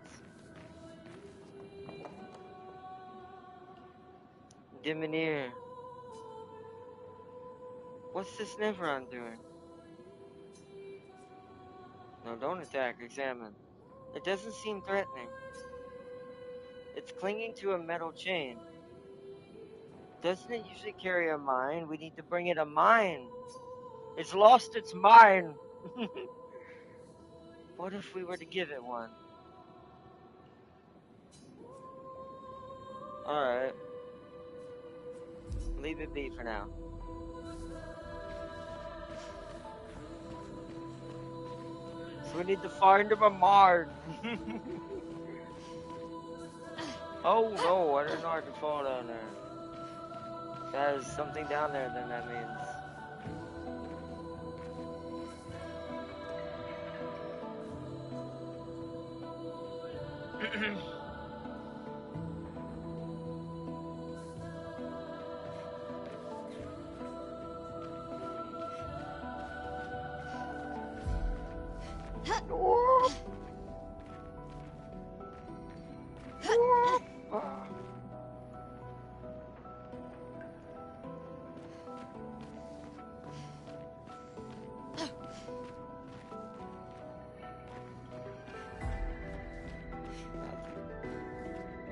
Dimineer. What's this Neveron doing? No, don't attack. Examine. It doesn't seem threatening. It's clinging to a metal chain. Doesn't it usually carry a mine? We need to bring it a mine. It's lost its mine. What if we were to give it one? Alright. Leave it be for now. So we need to find him a mine. Oh no, I didn't know I could fall down there. If there's something down there, then that means...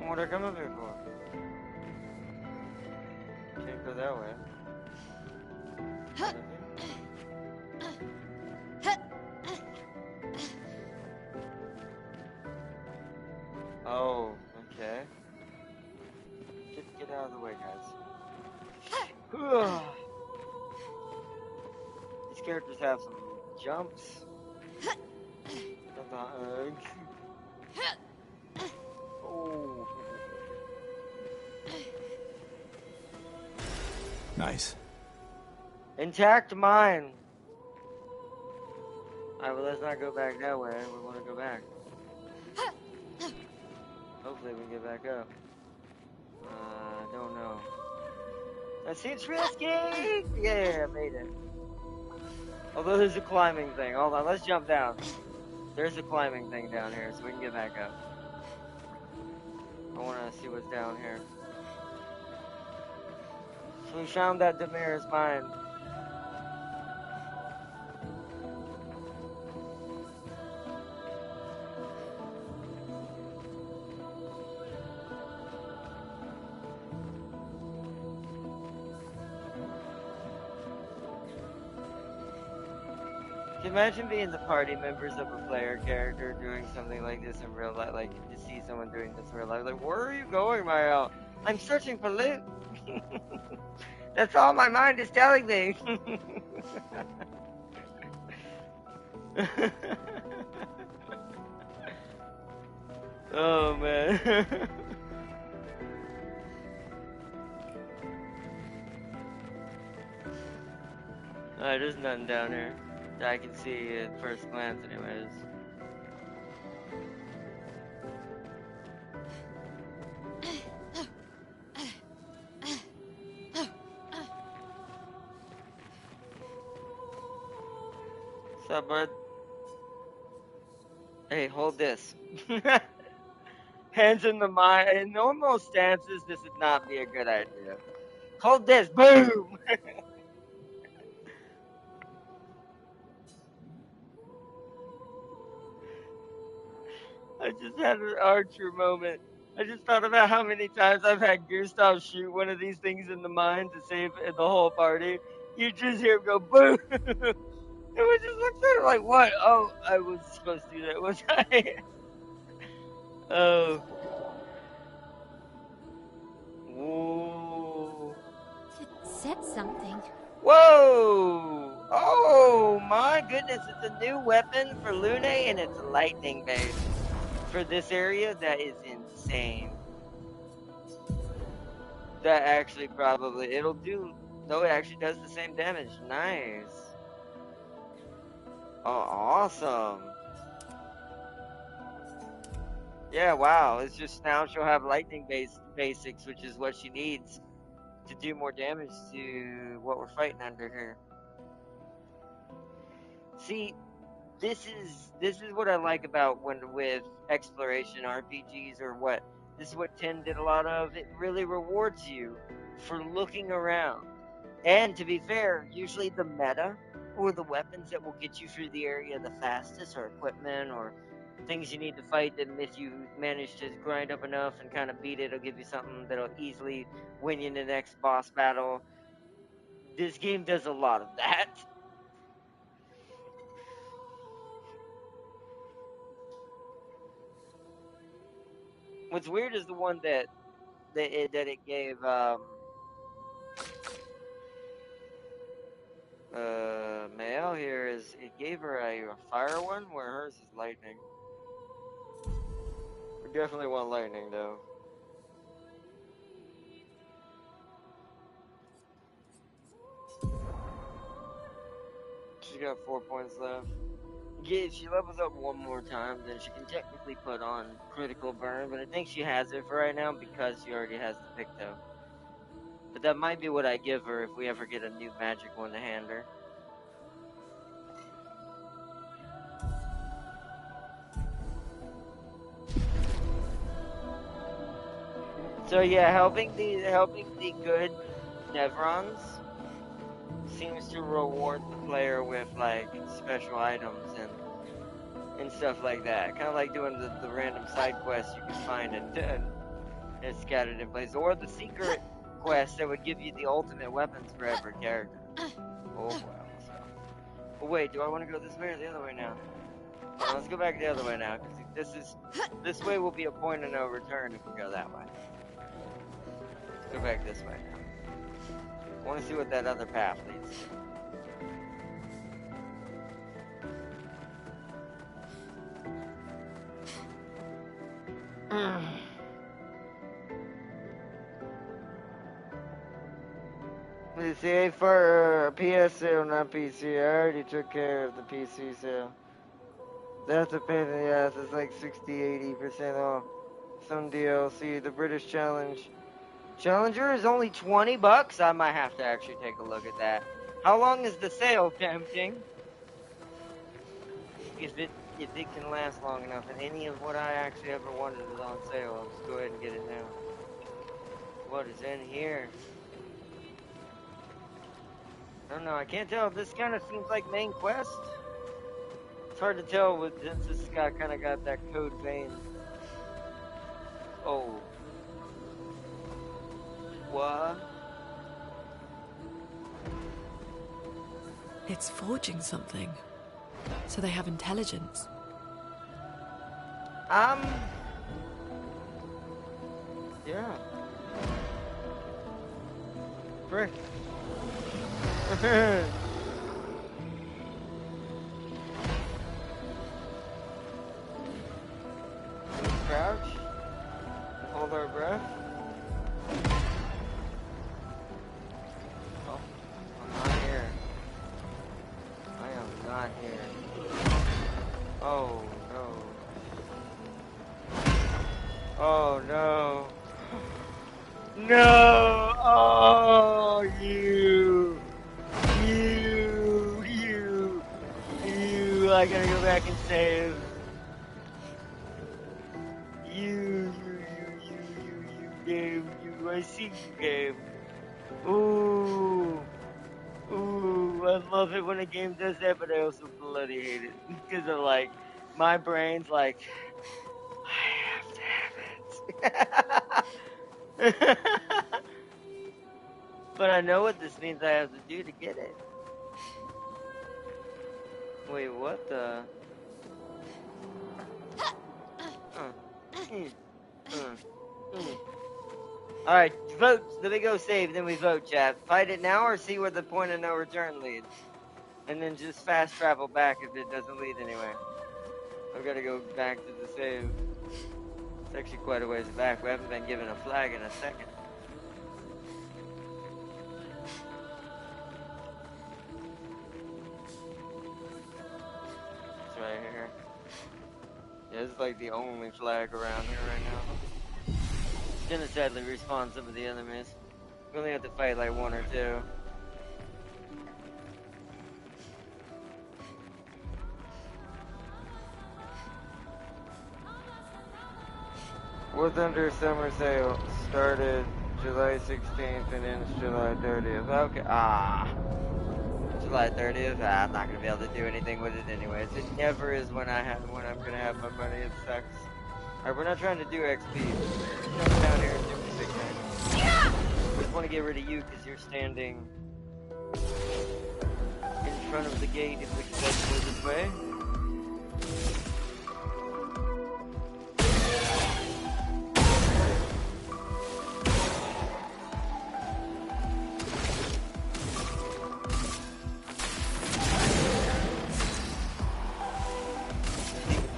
What are I come up here for? Can't go that way. Oh, okay. Get out of the way, guys. These characters have some jumps. Oh. Nice. Intact mine. Alright, well, let's not go back that way. We want to go back. Hopefully we can get back up. I don't know. That seems risky! Yeah, I made it. Although there's a climbing thing. Hold on, let's jump down. There's a climbing thing down here, so we can get back up. I want to see what's down here. So we found that Demir's mine. Imagine being the party members of a player character doing something like this in real life, like to see someone doing this in real life. Like, where are you going, Mario? I'm searching for loot. That's all my mind is telling me. Oh man. Alright, there's nothing down here that I can see at first glance anyways. What's up, bud? Hey, hold this. Hands in the mind. In normal stances, this would not be a good idea. Hold this. Boom! I just had an Archer moment. I just thought about how many times I've had Gustav shoot one of these things in the mind to save the whole party. You just hear him go boom! And we just looked at it like, what? Oh, I was supposed to do that, was I? Oh. Whoa. It said something. Whoa! Oh my goodness, it's a new weapon for Lune and it's lightning based. For this area, that is insane. That actually probably, it'll do, no, it actually does the same damage. Nice. Oh, awesome. Yeah, wow. It's just now she'll have lightning based basics, which is what she needs to do more damage to what we're fighting under here. See, this is what I like about when with exploration RPGs or what this is what 10 did a lot of. It really rewards you for looking around. And to be fair, usually the meta or the weapons that will get you through the area the fastest or equipment or things you need to fight that if you manage to grind up enough and kind of beat it, it'll give you something that'll easily win you in the next boss battle. This game does a lot of that. What's weird is the one that it gave Mael here is it gave her a fire one where hers is lightning. We definitely want lightning though. She's got 4 points left. she levels up one more time, then she can technically put on critical burn, but I think she has it for right now because she already has the Picto. But that might be what I give her if we ever get a new magic one to hand her. So yeah, helping the good Nevrons seems to reward the player with like special items and stuff like that. Kind of like doing the random side quests you can find and scattered in place, or the secret quest that would give you the ultimate weapons for every character. Oh wow. So. Well, wait, do I want to go this way or the other way now? Well, let's go back the other way now, because this way will be a point of no return if we go that way. Let's go back this way now. I want to see what that other path leads to. Let's see, for PS sale, not PC. I already took care of the PC sale. That's a pain in the ass. It's like 60-80% off. Some DLC, the British Challenge. Challenger is only $20? I might have to actually take a look at that. How long is the sale, Tempting? If it can last long enough, and any of what I actually ever wanted is on sale, I'll just go ahead and get it now. What is in here? I don't know, I can't tell. This kind of seems like main quest. It's hard to tell since this guy kind of got that code vein. Oh. What? It's forging something. So they have intelligence. Yeah. Frick. Crouch. Hold our breath. Oh, I'm not here. I am not here. Oh no. Oh no. No! Oh, you! I gotta go back and save. You, game. I see you, game. Ooh, I love it when a game does that, but I also bloody hate it. Because of, like, my brain's like, I have to have it. But I know what this means I have to do to get it. Wait, what the? Alright, vote. Let me go save, then we vote, chat. Fight it now or see where the point of no return leads. And then just fast travel back if it doesn't lead anywhere. I've got to go back to the save. It's actually quite a ways back. We haven't been given a flag in a second. It's right here. Yeah, this is like the only flag around here right now. It's gonna sadly respawn some of the enemies. We only have to fight like one or two. War Thunder Summer Sale started July 16th and ends July 30th. Okay, July 30th. I'm not gonna be able to do anything with it anyways. It never is when I'm gonna have my money. It sucks. Alright, we're not trying to do XP. Come down here and do the big thing. I just want to get rid of you because you're standing in front of the gate if we decide to go this way.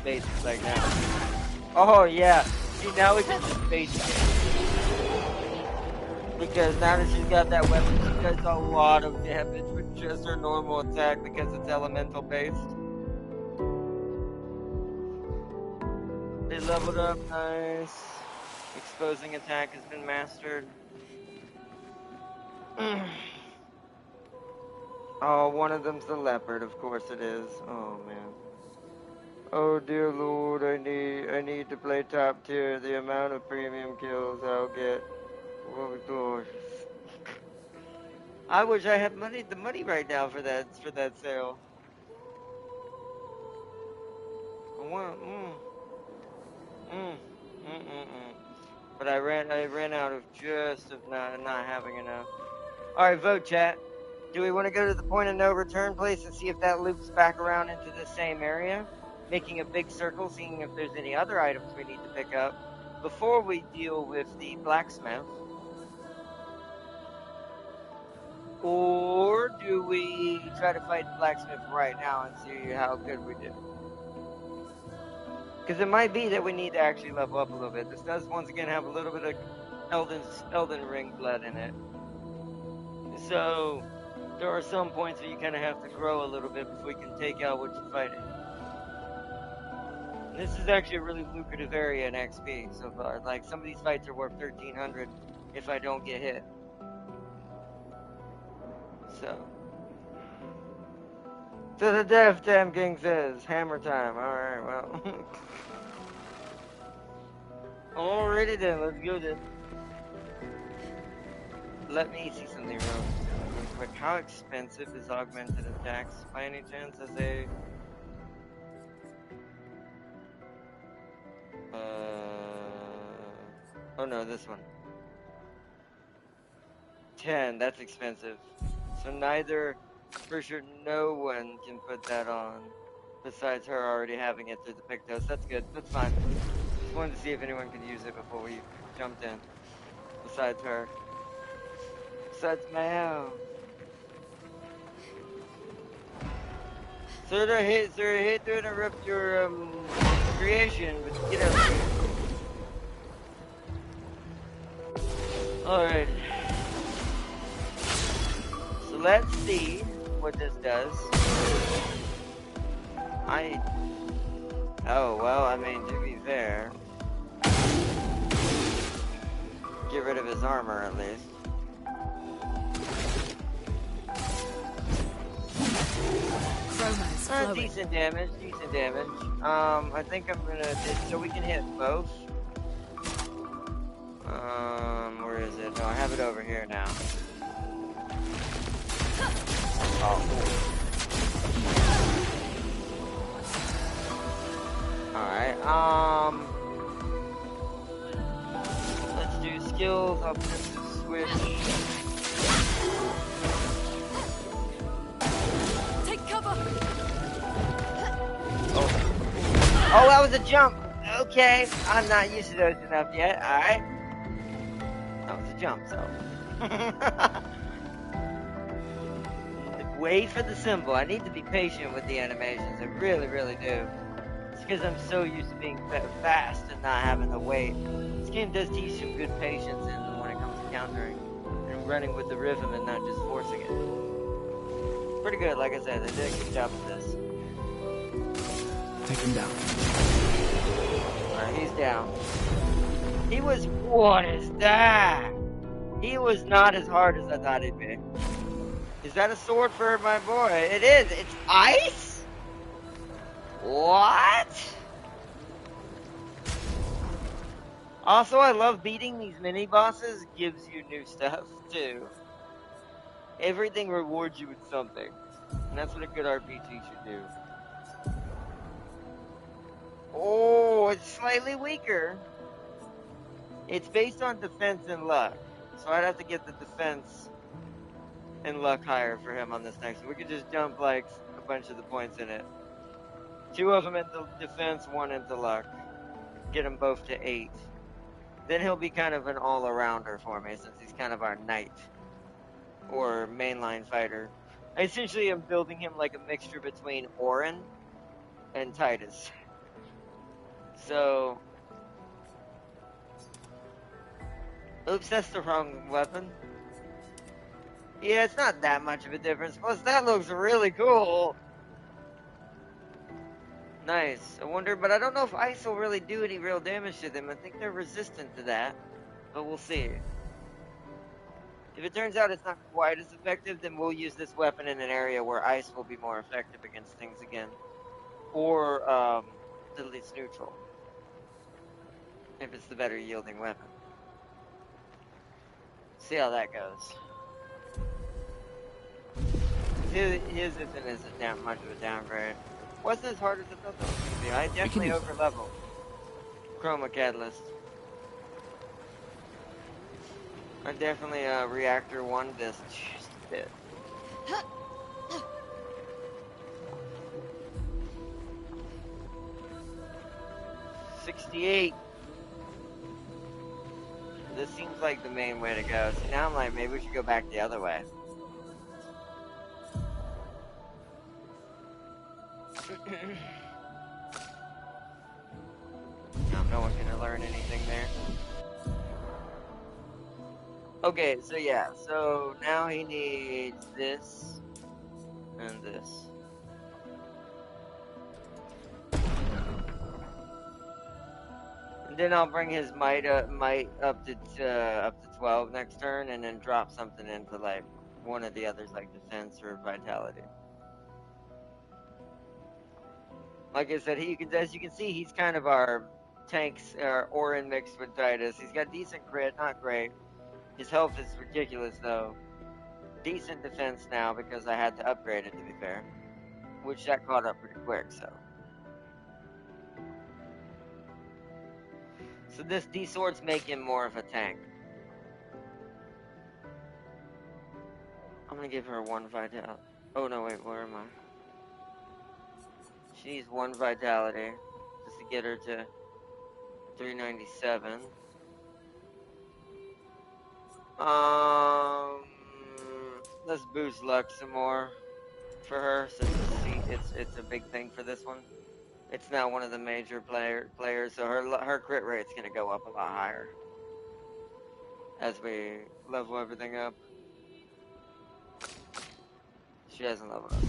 Basics like now. Oh yeah. See, now we can just basic it. Because now that she's got that weapon, she does a lot of damage with just her normal attack because it's elemental based. They leveled up, nice. Exposing attack has been mastered. Oh, one of them's the leopard, of course it is. Oh man. Oh dear lord, I need to play top tier. The amount of premium kills I'll get will be glorious. I wish I had the money right now for that sale. I want, mm, mm, mm, mm. But I ran out of not having enough. All right, vote chat. Do we want to go to the point of no return place and see if that loops back around into the same area, making a big circle, seeing if there's any other items we need to pick up before we deal with the blacksmith? Or do we try to fight the blacksmith right now and see how good we do? Because it might be that we need to actually level up a little bit. This does once again have a little bit of Elden Ring blood in it. So there are some points where you kind of have to grow a little bit before you can take out what you're fighting. And this is actually a really lucrative area in XP so far. Like, some of these fights are worth 1,300 if I don't get hit. So the Death Damn King says, hammer time. Alright, well. Alrighty then, let's go then. Let me see something real quick. How expensive is augmented attacks by any chance as a... oh no, this one. 10, that's expensive. So neither, for sure, no one can put that on besides her already having it through the Pictos. That's good, that's fine. Just wanted to see if anyone could use it before we jumped in. Besides her. Besides Mao. So I hate to interrupt your creation, but get out here. Alright. So let's see what this does. Oh, well, I mean, to be fair, get rid of his armor at least. Decent damage, decent damage. I think I'm gonna, so we can hit both. Where is it? No, I have it over here now. Oh. Alright, let's do skills, offensive switch. Take cover! Oh, that was a jump! Okay, I'm not used to those enough yet, alright. That was a jump, so. Wait for the symbol. I need to be patient with the animations. I really, really do. It's because I'm so used to being fast and not having to wait. This game does teach some good patience when it comes to countering and running with the rhythm and not just forcing it. Pretty good, like I said. They did a good job of this. Take him down. Alright, he's down. He was... What is that? He was not as hard as I thought he'd be. Is that a sword for my boy? It is. It's ice? What? Also, I love beating these mini bosses. Gives you new stuff too. Everything rewards you with something, and that's what a good RPG should do. Oh, it's slightly weaker. It's based on defense and luck, so I'd have to get the defense and luck higher for him on this next one. We could just dump like a bunch of the points in it. 2 of them into defense, 1 into luck. Get them both to 8. Then he'll be kind of an all-arounder for me, since he's kind of our knight. Or mainline fighter. I essentially am building him like a mixture between Orin and Titus. So... Oops, that's the wrong weapon. Yeah, it's not that much of a difference. Plus, that looks really cool. Nice. I wonder, but I don't know if ice will really do any real damage to them. I think they're resistant to that, but we'll see. If it turns out it's not quite as effective, then we'll use this weapon in an area where ice will be more effective against things again. Or, at least neutral. If it's the better yielding weapon. See how that goes. His isn't that much of a downgrade. Wasn't as hard as I thought that was going to be. I definitely over-leveled. Chroma Catalyst. I definitely reactor one this just a bit. $68. This seems like the main way to go. See, now I'm like, maybe we should go back the other way. No one's gonna learn anything there. Okay, so yeah, so now he needs this and this. And then I'll bring his might up to 12 next turn, and then drop something into like one of the others, like defense or vitality. Like I said, as you can see, he's kind of our tanks, Orin mixed with Titus. He's got decent crit, not great. His health is ridiculous though. Decent defense now because I had to upgrade it, to be fair. Which that caught up pretty quick, so. So these swords make him more of a tank. I'm gonna give her 1 vitality. Oh no, wait, where am I? She needs 1 vitality just to get her to 397. Let's boost luck some more for her since it's a big thing for this one. It's now one of the major players, so her crit rate's gonna go up a lot higher as we level everything up. She hasn't leveled up.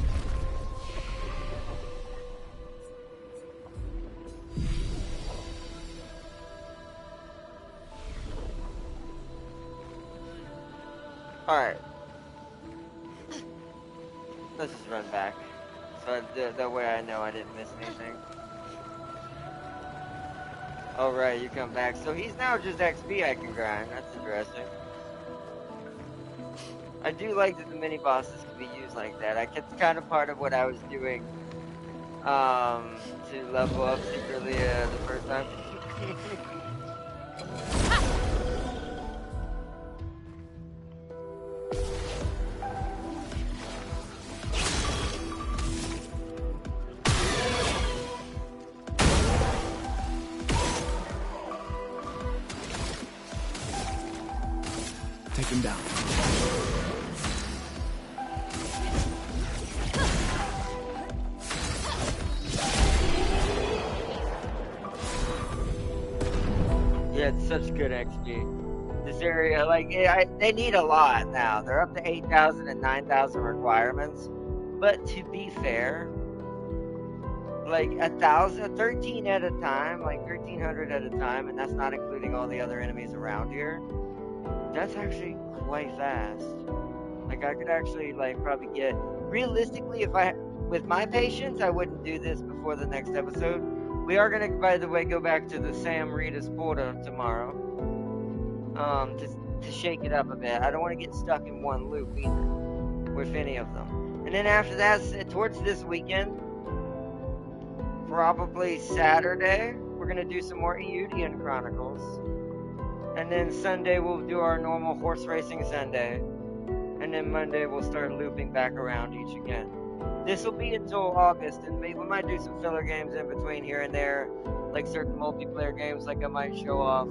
Alright. Let's just run back. So that way I know I didn't miss anything. Alright, you come back. So he's now just XP I can grind. That's interesting. I do like that the mini bosses can be used like that. It's kind of part of what I was doing to level up secretly the first time. Take him down. Yeah, it's such good XP. This area, like, they need a lot now. They're up to 8,000 and 9,000 requirements. But to be fair, like 13 at a time, like 1,300 at a time, and that's not including all the other enemies around here. That's actually quite fast. Like I could actually like probably get, realistically, with my patience, I wouldn't do this before the next episode. We are gonna, by the way, go back to the Sam Rita's Porta tomorrow. To shake it up a bit. I don't want to get stuck in one loop either, with any of them. And then after that, towards this weekend, probably Saturday, we're gonna do some more Eudian Chronicles. And then Sunday we'll do our normal horse racing Sunday. And then Monday we'll start looping back around each again. This will be until August, and maybe we might do some filler games in between here and there, like certain multiplayer games. Like I might show off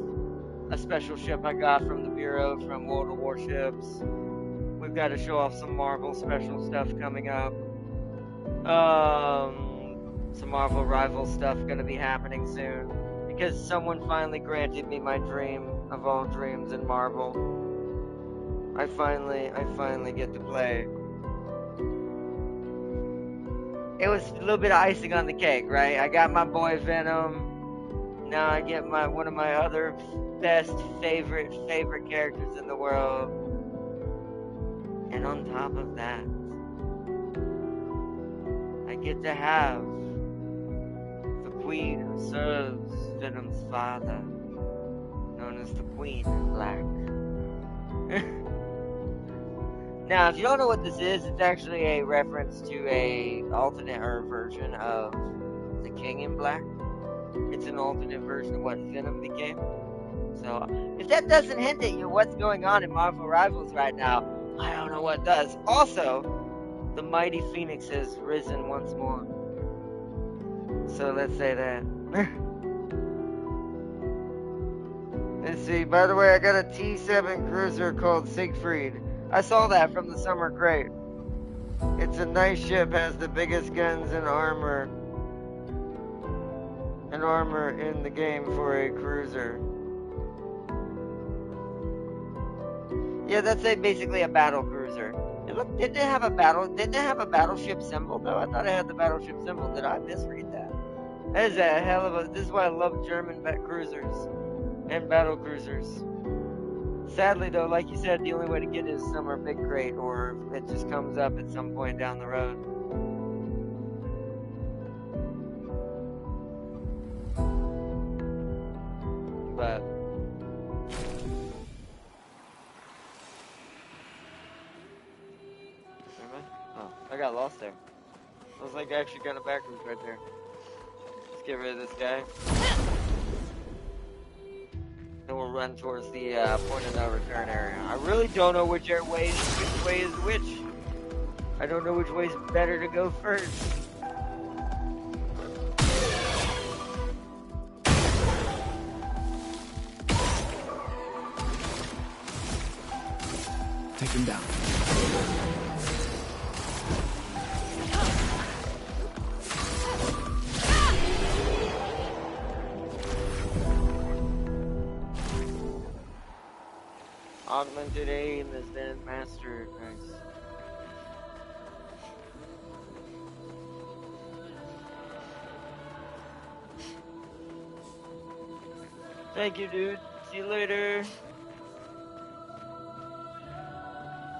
a special ship I got from the Bureau from World of Warships. We've got to show off some Marvel special stuff coming up. Some Marvel Rival stuff gonna be happening soon, because someone finally granted me my dream of all dreams in Marvel. I finally get to play it was a little bit of icing on the cake, right? I got my boy Venom. Now I get one of my other best favorite characters in the world. And on top of that, I get to have the queen who serves Venom's father, known as the Queen in Black. Now, if you don't know what this is, it's actually a reference to a alternate version of the King in Black. It's an alternate version of what Venom became. So, if that doesn't hint at you what's going on in Marvel Rivals right now, I don't know what does. Also, the mighty Phoenix has risen once more. So let's say that. Let's see, by the way, I got a T7 cruiser called Siegfried. I saw that from the summer crate. It's a nice ship, has the biggest guns and armor in the game for a cruiser. Yeah, that's basically a battle cruiser. Didn't it have a battleship symbol though? I thought it had the battleship symbol. Did I misread that? That is a hell of a. This is why I love German cruisers and battle cruisers. Sadly though, like you said, the only way to get it is summer big crate, or it just comes up at some point down the road. But oh, I got lost there. I was like actually kind of backwards right there. Let's get rid of this guy. And we'll run towards the point of no return area. I really don't know which way is which. I don't know which way is better to go first. Take him down. Augmented aim is then mastered. Nice. Thank you, dude. See you later.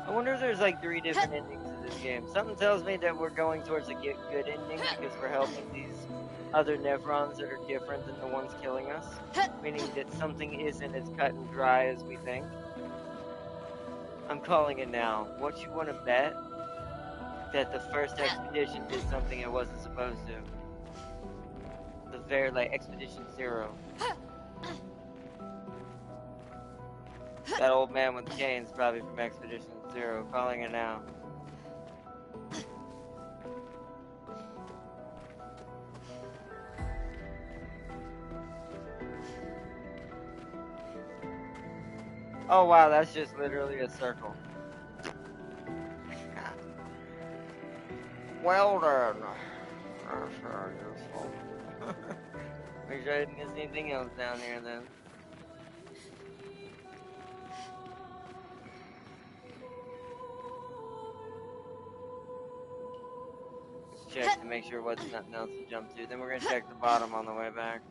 I wonder if there's like 3 different endings to this game. Something tells me that we're going towards a good ending because we're helping these other Nevrons that are different than the ones killing us. Meaning that something isn't as cut and dry as we think. I'm calling it now. What you want to bet? That the first expedition did something it wasn't supposed to. The very, like, Expedition 0. That old man with the cane's probably from Expedition 0. Calling it now. Oh wow, that's just literally a circle. Well done. That's very useful. Make sure I didn't miss anything else down here then. Let's check to make sure what's nothing else to jump to. Then we're gonna check the bottom on the way back.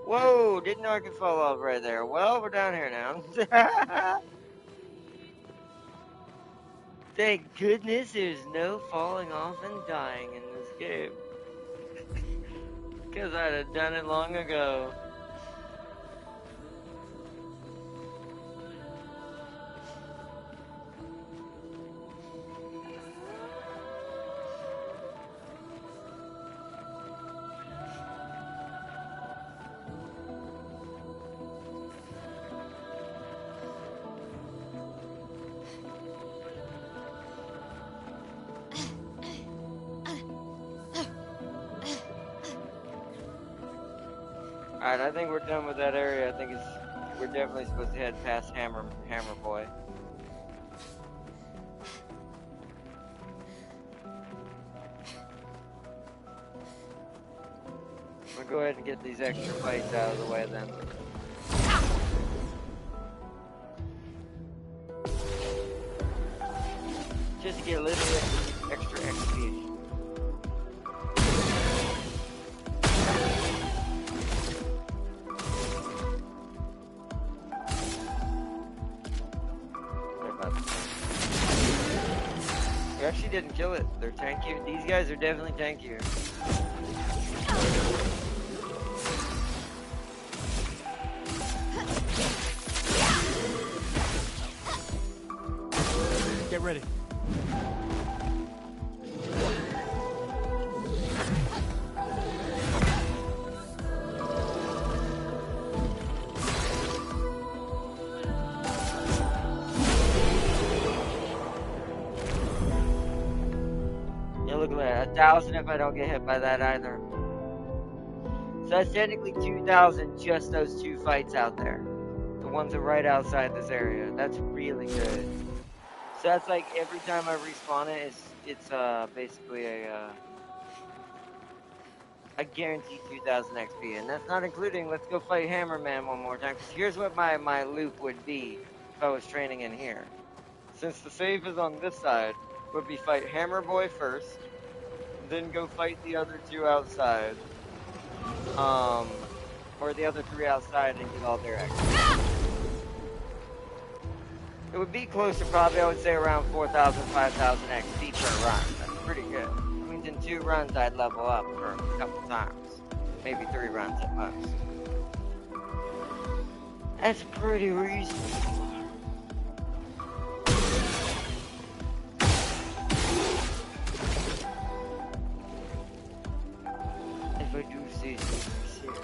Whoa, didn't know I could fall off right there. Well, we're down here now. Thank goodness there's no falling off and dying in this game. Because I'd have done it long ago. Alright, I think we're done with that area. I think we're definitely supposed to head past Hammer Boy. We'll go ahead and get these extra fights out of the way then. get literally extra XP. We actually didn't kill it. They're tankier. These guys are definitely tankier. Get ready. Yeah, look at that. 1,000 if I don't get hit by that either. So that's technically 2,000 just those two fights out there. The ones that are right outside this area. That's really good. So that's like every time I respawn it, it's basically a guaranteed 2,000 XP, and that's not including. Let's go fight Hammerman one more time. Because here's what my loop would be if I was training in here. Since the save is on this side, would be fight Hammer Boy first, then go fight the other two outside, or the other three outside and get all their XP. It would be close to probably, I would say, around 4,000, 5,000 XP per run. That's pretty good. That means in 2 runs I'd level up for a couple times. Maybe 3 runs at most. That's pretty reasonable. If I do say so myself.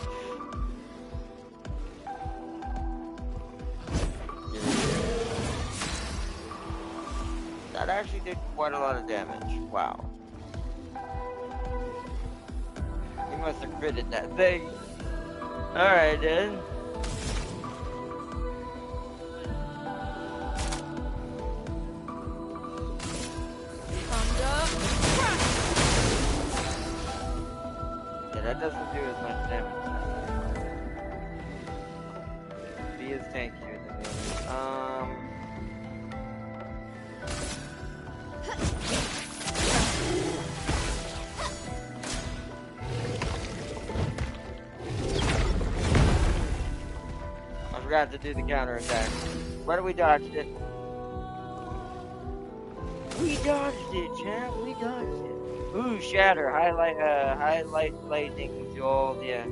That actually did quite a lot of damage. Wow. You must have critted that thing. Alright then. Yeah, that doesn't do as much damage. He is tankier than the others. I forgot to do the counter attack. Why did we dodge it? We dodged it, champ. We dodged it. Ooh, shatter. Highlight lightning jolt. Yeah.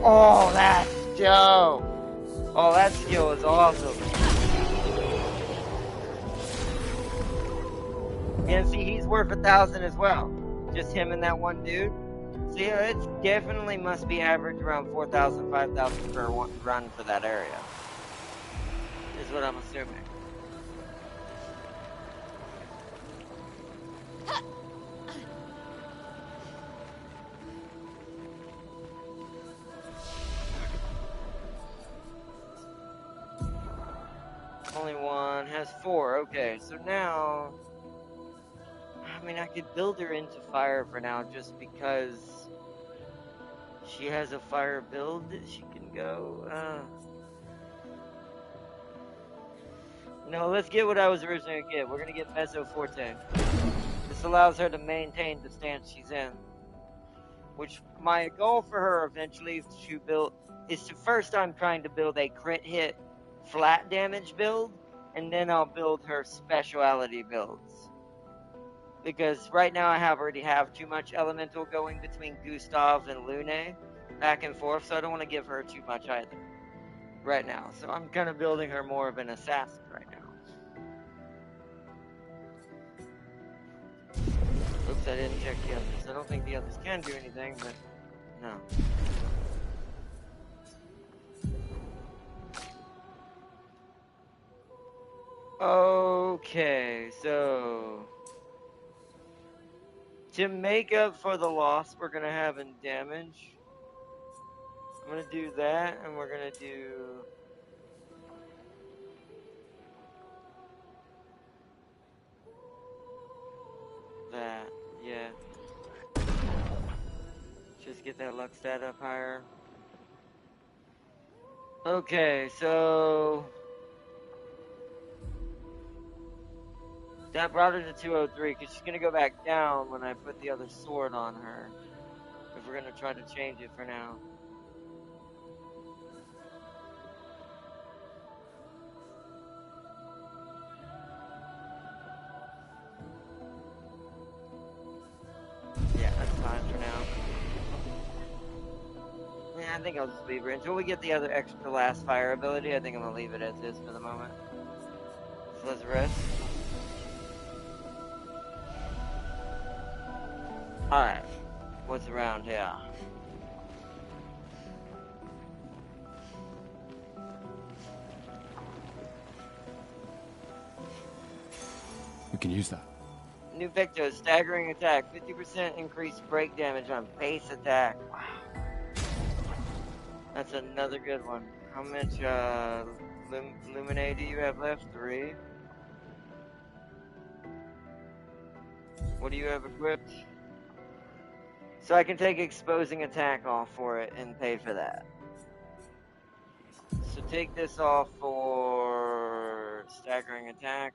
Oh, that's dope. Oh, that skill is awesome. And see, he's worth 1,000 as well. Just him and that one dude. See, it definitely must be average around 4,000, 5,000 per run for that area. Is what I'm assuming. Only one has 4. Okay, so now, I mean, I could build her into fire for now, just because she has a fire build that she can go. No, let's get what I was originally gonna get. We're gonna get Mezzo Forte. This allows her to maintain the stance she's in. Which my goal for her eventually is to first I'm trying to build a crit hit flat damage build, and then I'll build her speciality builds. Because right now I already have too much elemental going between Gustav and Lune back and forth, so I don't want to give her too much either right now. So I'm kind of building her more of an assassin right now. Oops, I didn't check the others. I don't think the others can do anything, but no. Okay, so to make up for the loss we're gonna have in damage, I'm gonna do that, and we're gonna do that. Yeah. Just get that luck stat up higher. Okay, so That brought her to 203 because she's gonna go back down when I put the other sword on her. If we're gonna try to change it for now. Yeah, that's fine for now. Yeah, I think I'll just leave her until we get the other extra last fire ability. I think I'm gonna leave it as is for the moment. So let's rest. Alright. What's around here? We can use that. New Victor, staggering attack. 50% increased break damage on base attack. Wow. That's another good one. How much Lumine do you have left? 3. What do you have equipped? So I can take exposing attack off for it and pay for that. So take this off for staggering attack.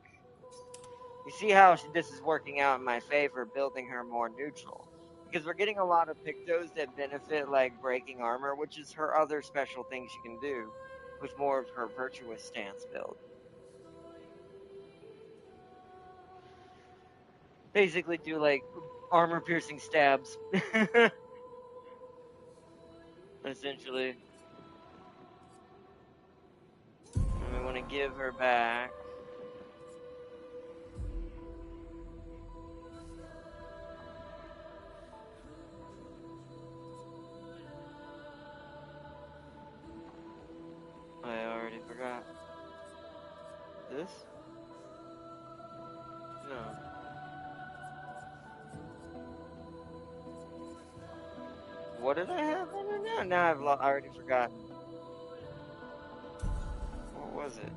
You see how this is working out in my favor, building her more neutral. Because we're getting a lot of Pictos that benefit like breaking armor, which is her other special thing she can do with more of her virtuous stance build. Basically do like armor piercing stabs. Essentially. And we want to give her back. I already forgot. This? No. What did I have on her now? Now I've already forgotten. What was it?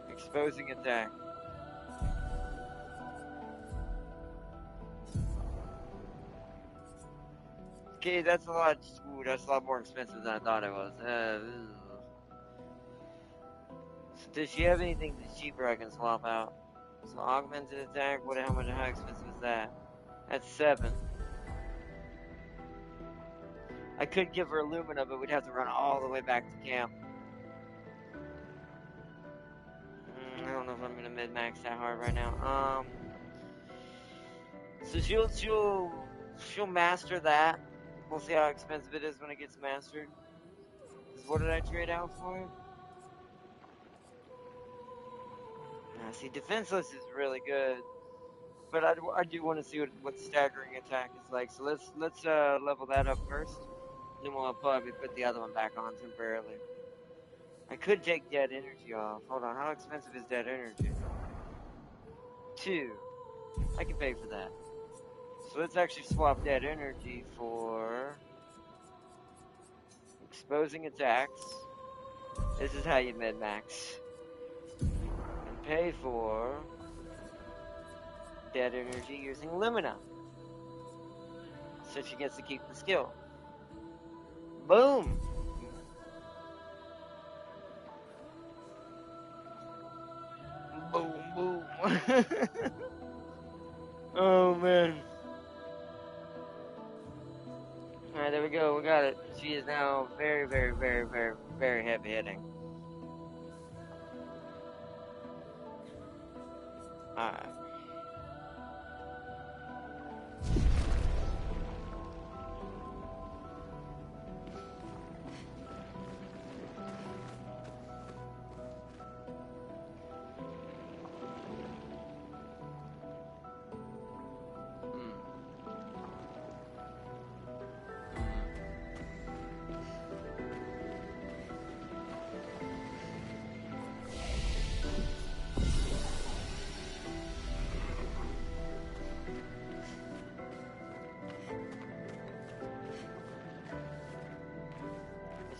Exposing attack. Okay, that's a lot. Ooh, that's a lot more expensive than I thought it was. So does she have anything that's cheaper I can swap out? So augmented attack. What? How much? How expensive is that? That's 7. I could give her Illumina, but we'd have to run all the way back to camp. I don't know if I'm gonna mid max that hard right now. So she'll master that. We'll see how expensive it is when it gets mastered. What did I trade out for it? See, defenseless is really good, but I do want to see what staggering attack is like. So let's level that up first. Then we'll probably put the other one back on temporarily. I could take dead energy off. Hold on, how expensive is dead energy? 2. I can pay for that. So let's actually swap dead energy for exposing attacks. This is how you mid-max. And pay for dead energy using Lumina. So she gets to keep the skill. Boom! Boom, boom. Oh, man. Alright, there we go. We got it. She is now very, very, very, very, very heavy hitting. Alright.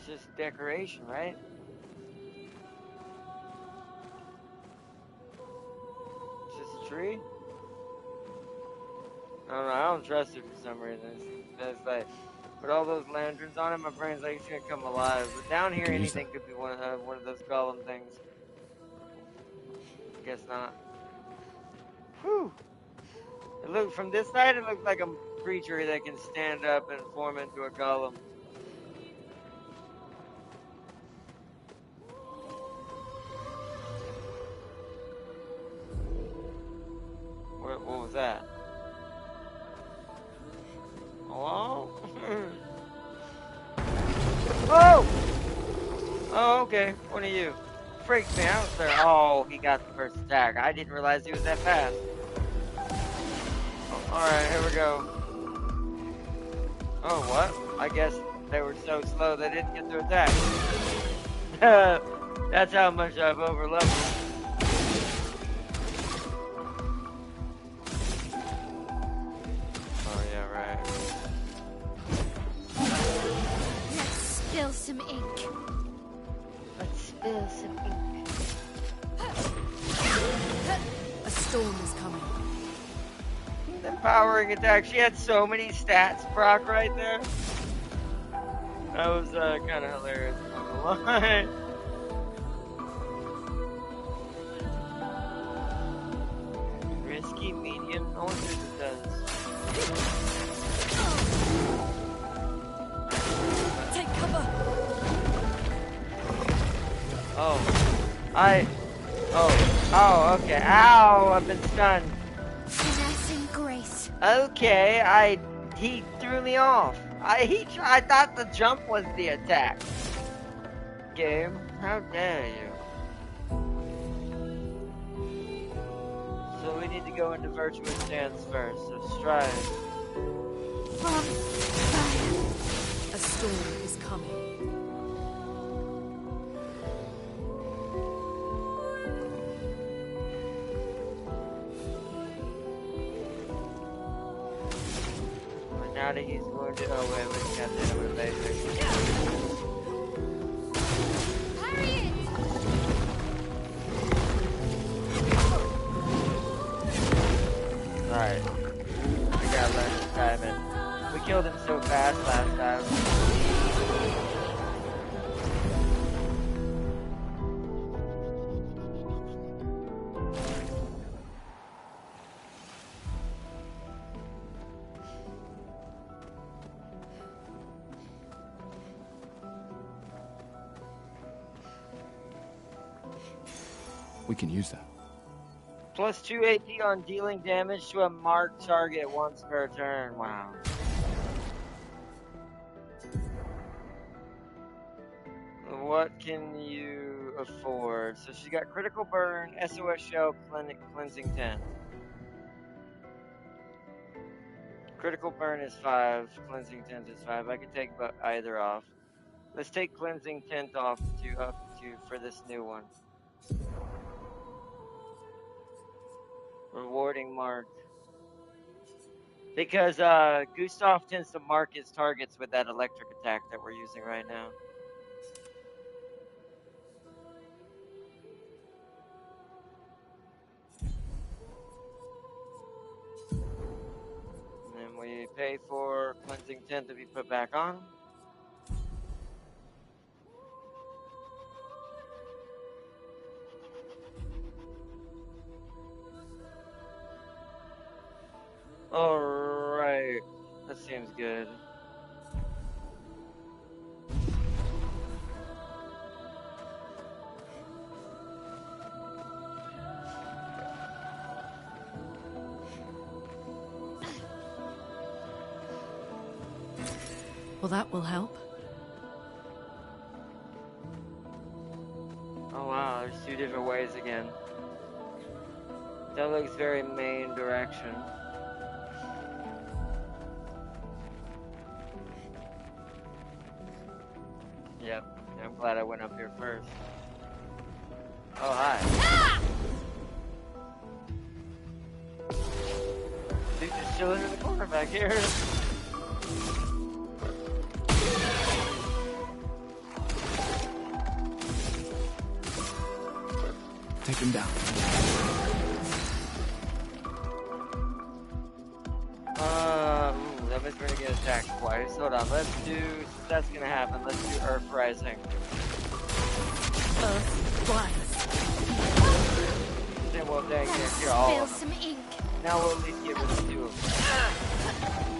It's just decoration, right? It's just a tree? I don't know, I don't trust it for some reason. It's like, With all those lanterns on it, my brain's like it's gonna come alive. But down We here, can use anything that. could be one of those golem things. Guess not. Whew. It looked from this side. It looks like a creature that can stand up and form into a golem. What was that? Hello? Oh! Oh, okay. One of you. Freaks me out, sir. Oh, he got the first attack. I didn't realize he was that fast. Oh, alright, here we go. Oh, what? I guess they were so slow they didn't get to attack. That's how much I've overleveled. Oh, yeah, right. Let's spill some ink. Let's spill some ink. A storm is coming. Empowering attack. She had so many stats proc right there. That was kind of hilarious. I'm not gonna lie. Risky, medium, no one does. Take cover. Oh, oh, okay. Ow, I've been stunned. Finesse and grace. Okay, he threw me off. I thought the jump was the attack. Game, how dare you? So we need to go into virtuous stance first. So stride. From fire. A storm is coming. Now that he's wounded, oh wait, we got to hit him with basic. Harriet! Alright. We gotta learn this timing. We killed him so fast last time. We can use that. Plus 2 AP on dealing damage to a marked target once per turn. Wow. What can you afford? So she got critical burn, SOS shell, cleansing 10. Critical burn is 5, cleansing 10 is 5. I could take either off. Let's take cleansing 10 off for this new one. Rewarding mark. Because Gustav tends to mark his targets with that electric attack that we're using right now. And then we pay for cleansing 10 to be put back on. Alright, that seems good. Well, that will help. Oh wow, there's 2 different ways again. That looks very main direction. Yep, I'm glad I went up here first. Oh, hi. Ah! Dude, just chilling in the corner back here. Take him down. That must we're gonna get attacked twice. Hold on, let's do. That's gonna happen. Let's do Earth Rising. Earth rise. Then we'll dang near Let's kill all spill of them. some ink. Now we'll at least get rid of 2 of them.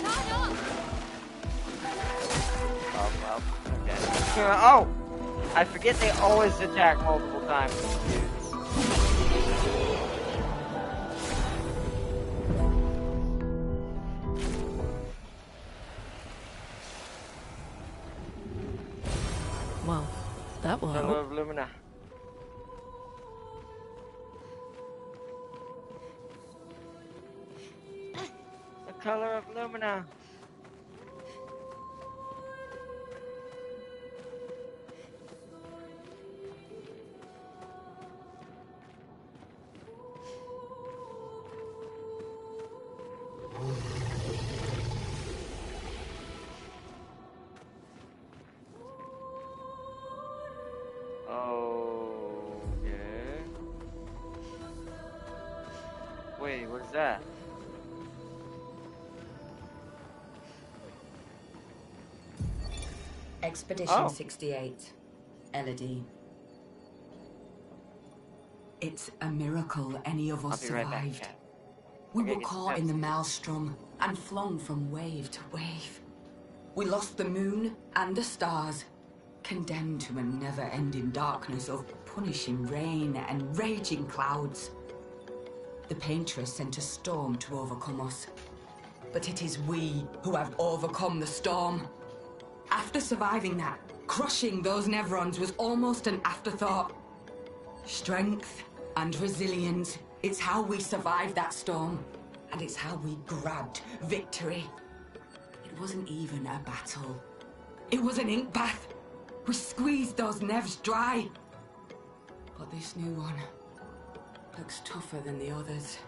Not up. Oh, well, okay. Oh! I forget they always attack multiple times, dudes. Well, that will Color help. of Lumina. The color of Lumina. Okay. Wait, what is that? Expedition Oh. 68. Elodie. It's a miracle any of us I'll be right back, survived. chat. We Okay, were get some caught in the Pepsi. maelstrom and flung from wave to wave. We lost the moon and the stars, condemned to a never-ending darkness of punishing rain and raging clouds. The Paintress sent a storm to overcome us. But it is we who have overcome the storm. After surviving that, crushing those Nevrons was almost an afterthought. Strength and resilience, it's how we survived that storm. And it's how we grabbed victory. It wasn't even a battle. It was an ink bath. We squeezed those Nevs dry. But this new one looks tougher than the others.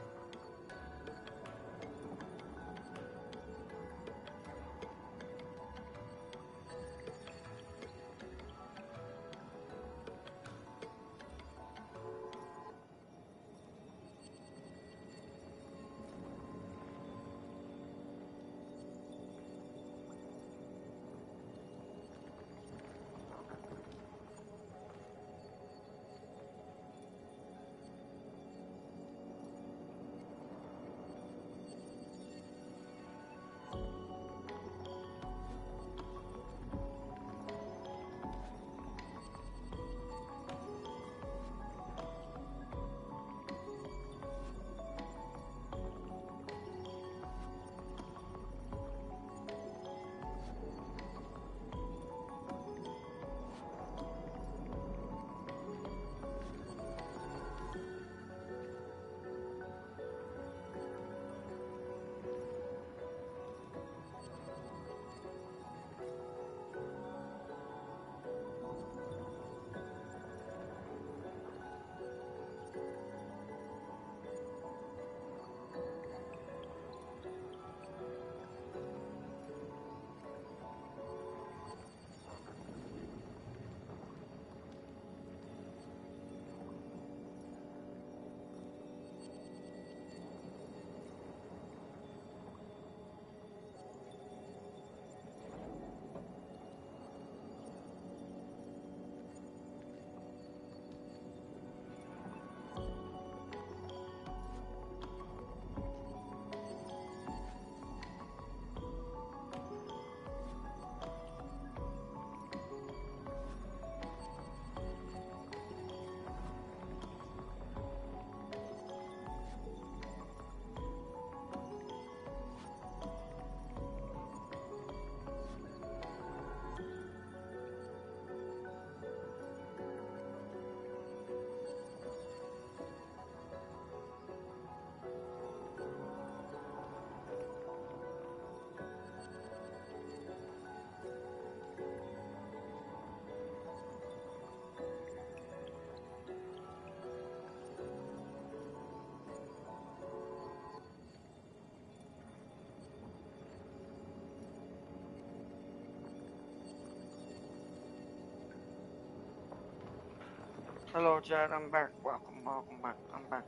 Hello, chat. I'm back. Welcome back. I'm back.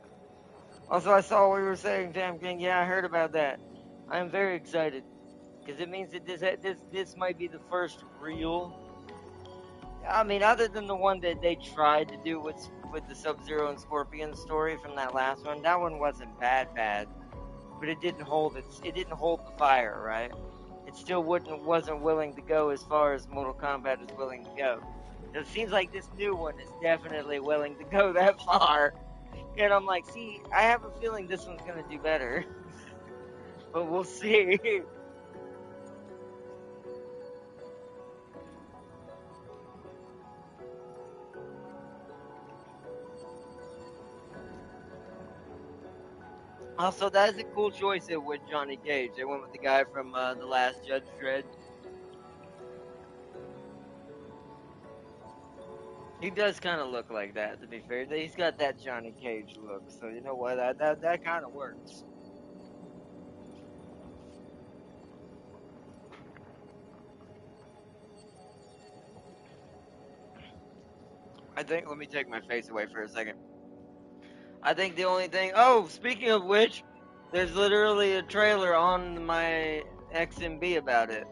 Also, I saw what you were saying, Damn King. Yeah, I heard about that. I am very excited. Because it means that this might be the first real. I mean, other than the one that they tried to do with the Sub-Zero and Scorpion story from that last one, that one wasn't bad, but it didn't hold it didn't hold the fire, right? It still wasn't willing to go as far as Mortal Kombat is willing to go. It seems like this new one is definitely willing to go that far. And I'm like, see, I have a feeling this one's gonna do better. But we'll see. Also, that is a cool choice with Johnny Cage. They went with the guy from The Last Judge Dredd. He does kind of look like that, to be fair. He's got that Johnny Cage look, so you know what? That kind of works. I think. Let me take my face away for a second. I think the only thing. Oh, speaking of which, there's literally a trailer on my XMB about it.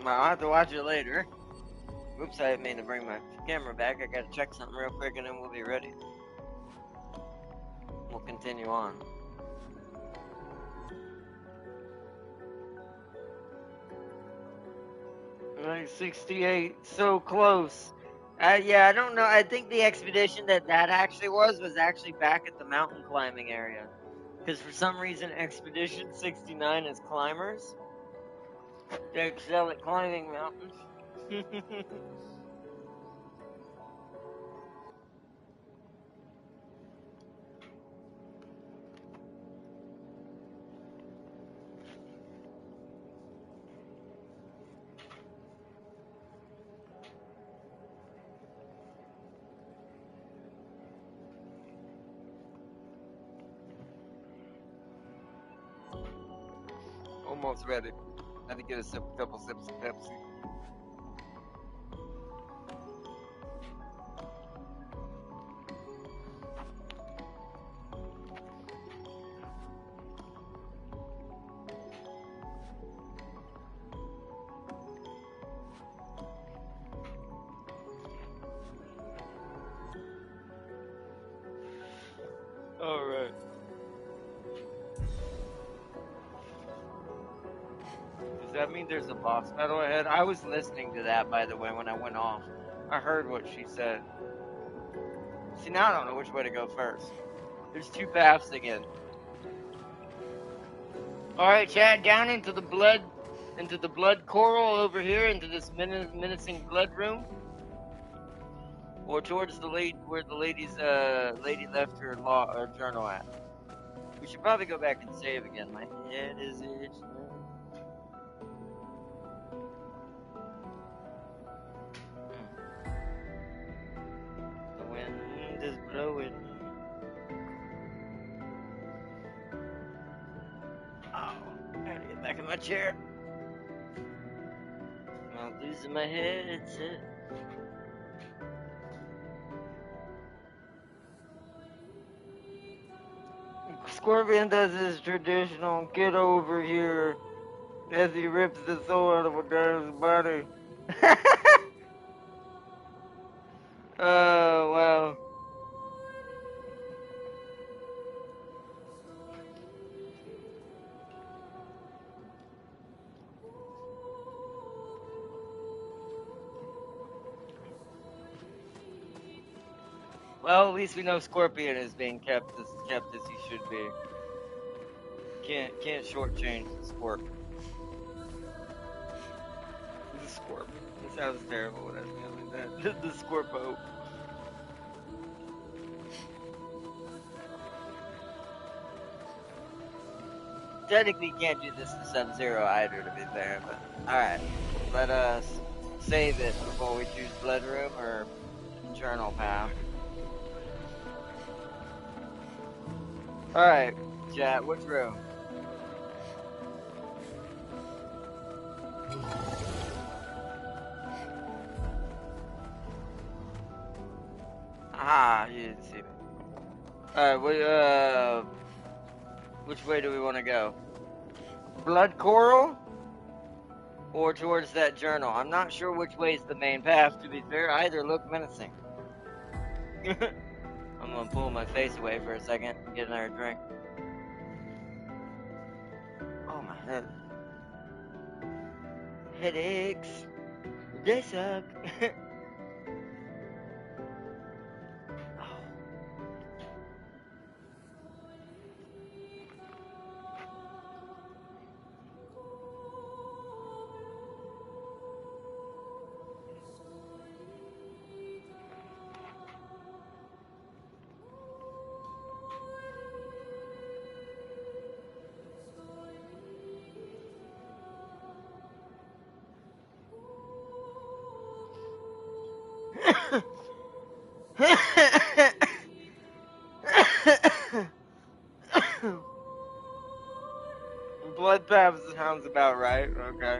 I'll have to watch it later. Oops, I didn't mean to bring my camera back. I gotta check something real quick and then we'll be ready. We'll continue on. Like 68, so close. Yeah, I don't know. I think the expedition that actually was actually back at the mountain climbing area. Because for some reason, Expedition 69 is climbers. They excel at climbing mountains. Almost ready. I had to get a couple sips of Pepsi. All right. Does that mean there's a boss battle ahead? I was listening to that, by the way, when I went off. I heard what she said. See, now I don't know which way to go first. There's two paths again. Alright, chat, down into the blood coral over here, into this menacing blood room. Or towards the where the lady left her journal at. We should probably go back and save again. My head is itching. The wind is blowing. Oh, I gotta get back in my chair. I'm losing my headset. Scorpion does his traditional get over here as he rips the soul out of a guy's body. Oh, wow. Well, at least we know Scorpion is being kept as he should be. Can't shortchange the Scorp. The Scorp. It sounds terrible when I say it like that. The Scorpo. Technically, you can't do this to Sub-Zero either, to be fair, but alright. Let us save it before we choose Blood Room or Journal Path. Alright, chat, which room? Ah, you didn't see me. Which way do we want to go? Blood Coral? Or towards that journal? I'm not sure which way is the main path, to be fair. Either look menacing. I'm gonna pull my face away for a second and get another drink. Oh, my head. Headaches. They suck. Blood path sounds about right. Okay.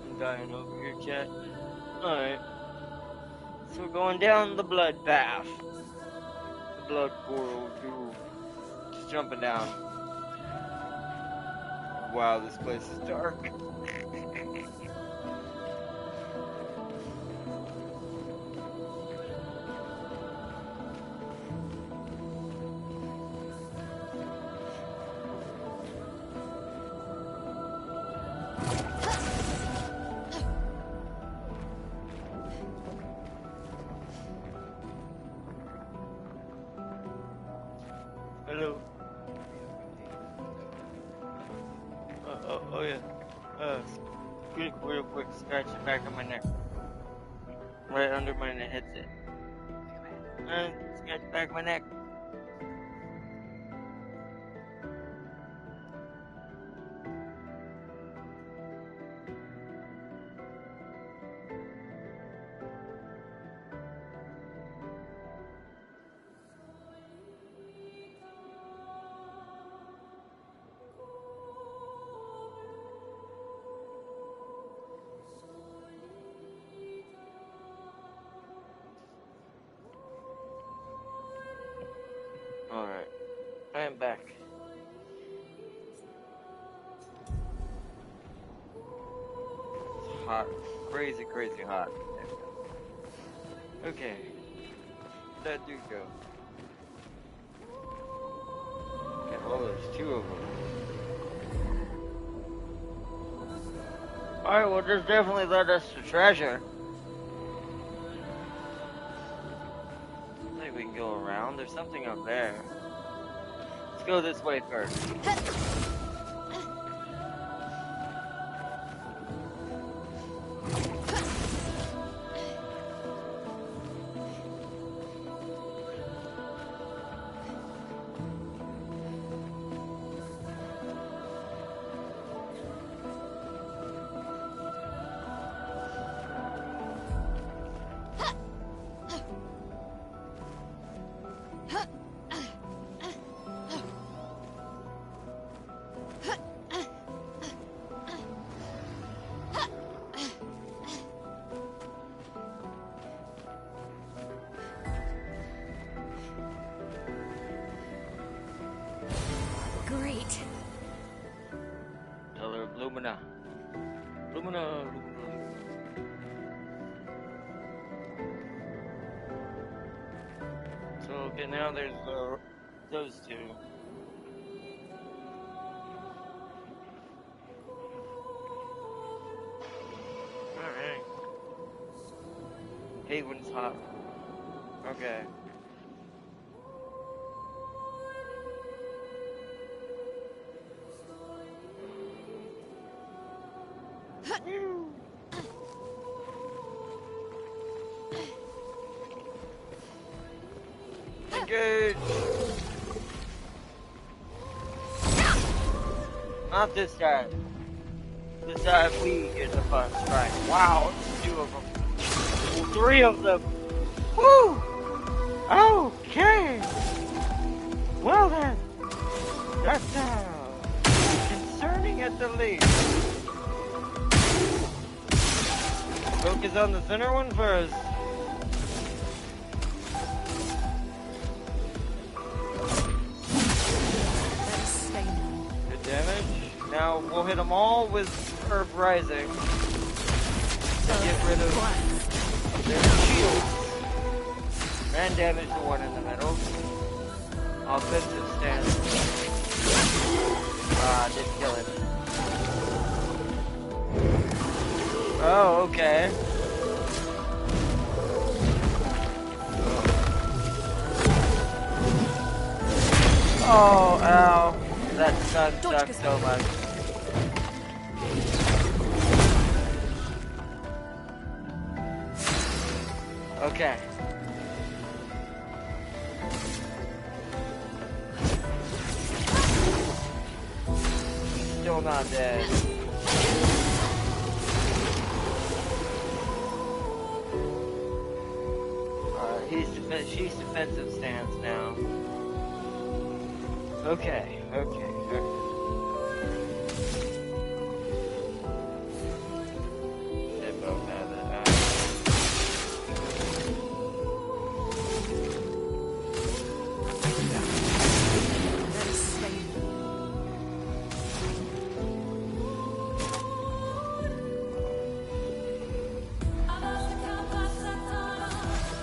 I'm dying over here, chat. Alright. So we're going down the blood path. The blood coral, too. Just jumping down. Wow, this place is dark. Hello. Oh yeah. Real quick, scratch the back of my neck. Right under my headset. Scratch the back of my neck. Alright. I am back. It's hot. Crazy, crazy hot. Okay. Where'd that dude go? Okay, well, there's two of them. Alright, well, this definitely led us to treasure. I think we can go around. There's something up there. Let's go this way first. Great. Color of Lumina. Lumina. So, okay, now there's those two. Alright. Haven's hot. Okay. Engage! Not this time. This time we get the first strike. Wow, two of them. Three of them. Woo! Okay. Well then, that's concerning at the least. Focus on the center one first. Good damage. Now we'll hit them all with Earth Rising. To get rid of their shields. And damage the one in the middle. Offensive stance. Ah, didn't kill him. Oh, okay. Oh, ow. That sucked so much. Okay. Still not dead. She's defensive stance now. Okay. They both have it.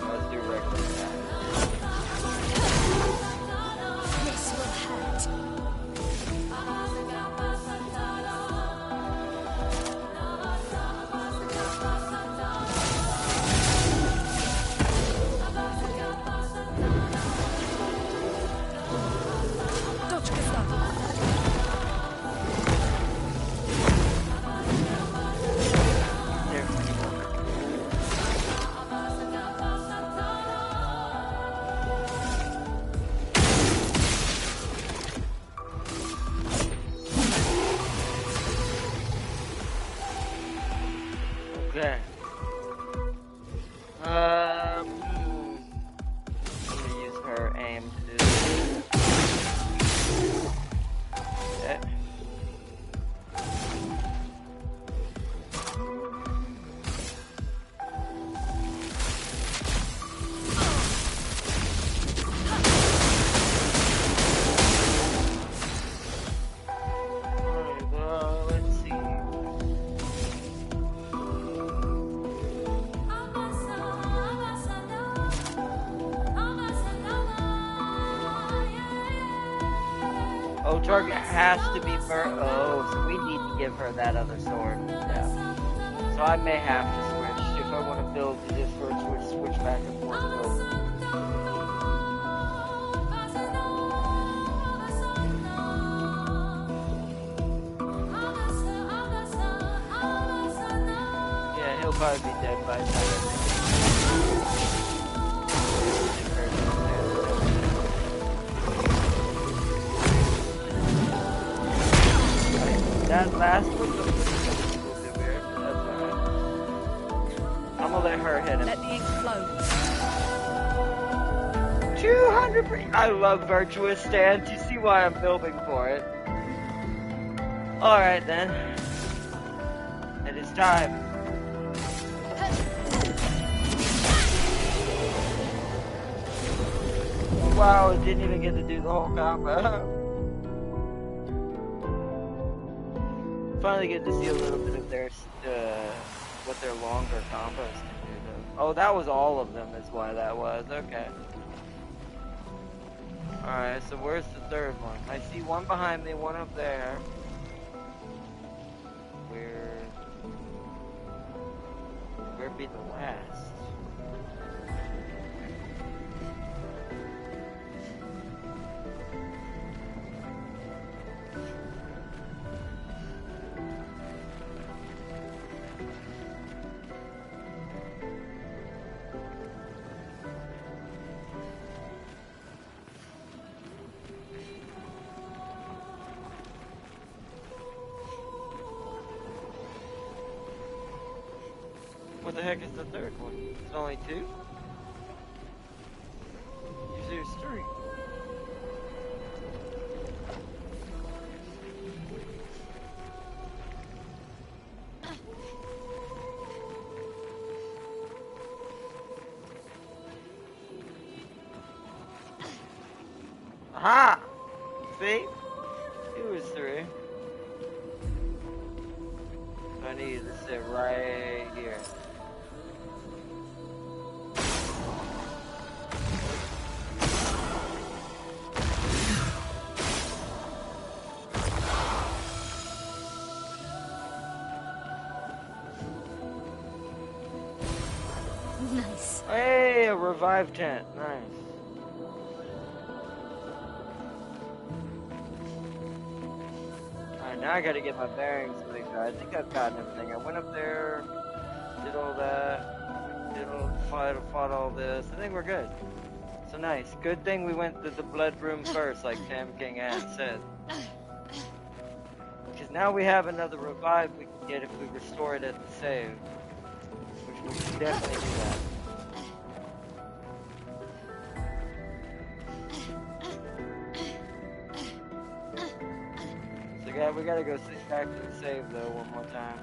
Let's do regular attack. This will hurt. Okay. I'm gonna use her aim to do this. Okay. Alright, well, let's see. Oh, target has to be oh, so we need to give her that other sword. Yeah. So I may have to switch if I want to build this first switch back and forth build. Yeah, he'll probably be dead by the time. That last one was a little bit weird, but that's alright. I'm gonna let her hit him. Let the ink flow. 200%. I love virtuous stance. You see why I'm building for it. Alright then. It is time. Wow, it didn't even get to do the whole combo. Finally get to see a little bit of their what their longer combos can do though. Oh, that was all of them is why that was. Okay. Alright, so where's the third one? I see one behind me, one up there. Where'd be the last? What the heck is the third one? It's only two? Usually there's three. See? It was 3. I need to sit right here. Nice. Hey, a revive tent. Nice. Alright, now I gotta get my bearings to make sure. I think I've gotten everything. I went up there, did all that, fought all this. I think we're good. So nice. Good thing we went to the blood room first, like Tam King Ann said. Because now we have another revive we can get if we restore it at the save. Which we should definitely do that. So we gotta go back to the save though one more time.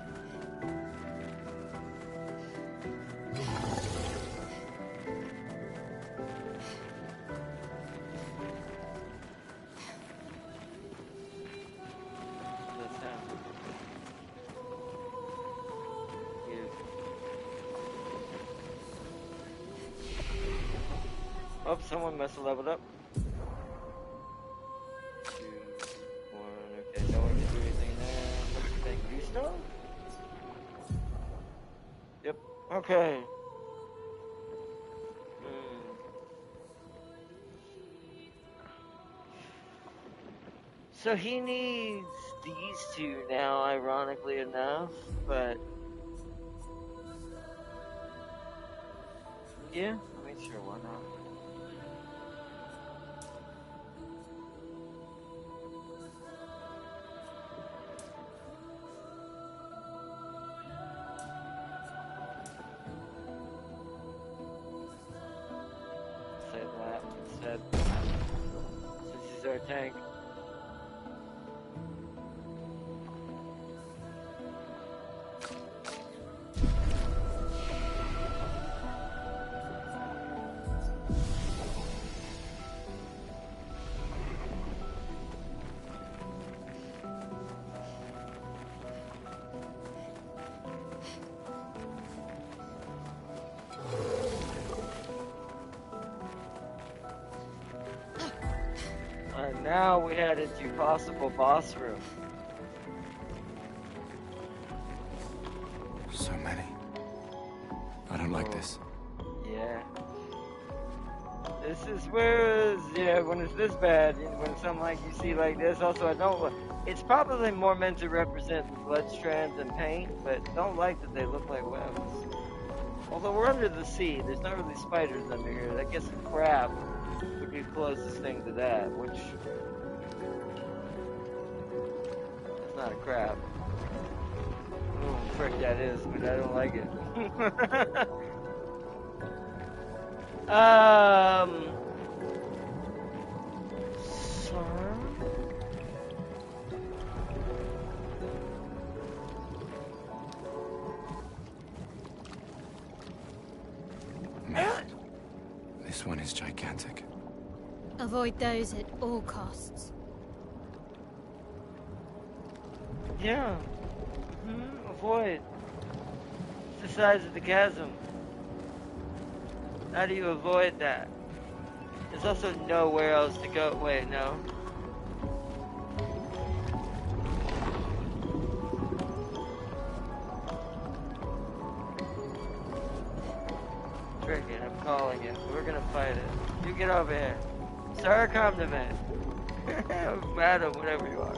Oh, someone must have leveled up. 2, 1, okay, no one can do anything there. Thank you, Snow? Yep, okay. So he needs these 2 now, ironically enough, but... yeah, I mean, sure, why not? Say that instead. Since he's our tank. Now we head into possible boss room. So many. I don't like this. Yeah. This is where, when it's this bad, when something like you see like this, also I don't, it's probably more meant to represent the blood strands and paint, but don't like that they look like webs. Although we're under the sea, there's not really spiders under here. I guess a crab would be the closest thing to that, which... it's not a crab. Oh, frick that is, but I don't like it. Sorry? Man, this one is gigantic. Avoid those at all costs. Yeah. Avoid. It's the size of the chasm. How do you avoid that? There's also nowhere else to go. Wait, no. Frickin', I'm calling it. We're gonna fight it. You get over here. Sir, come to me. Madam, whatever you are.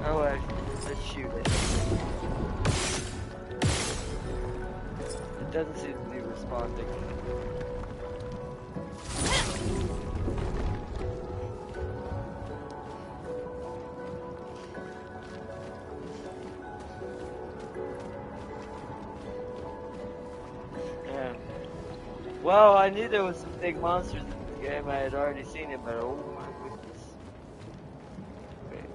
Oh, let's shoot it. It doesn't seem to be responding. Yeah. Well, I knew there was some big monsters in this game. I had already seen it, but oh my goodness. Wait,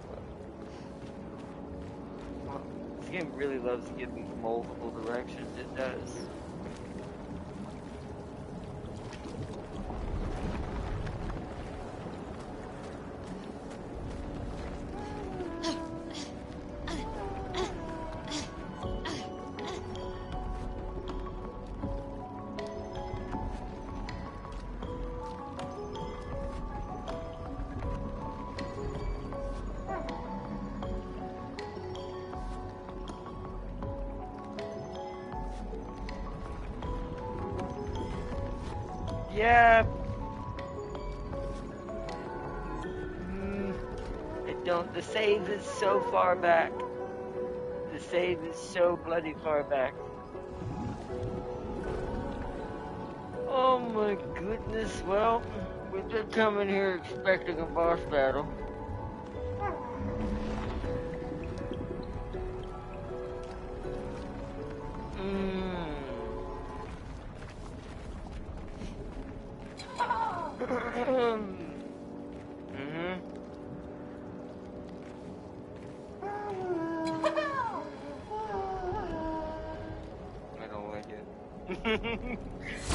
well, this game really loves to give me multiple directions. It does. Yeah. It don't. The save is so far back. The save is so bloody far back. Oh my goodness. Well, we did come in here expecting a boss battle. I don't like it.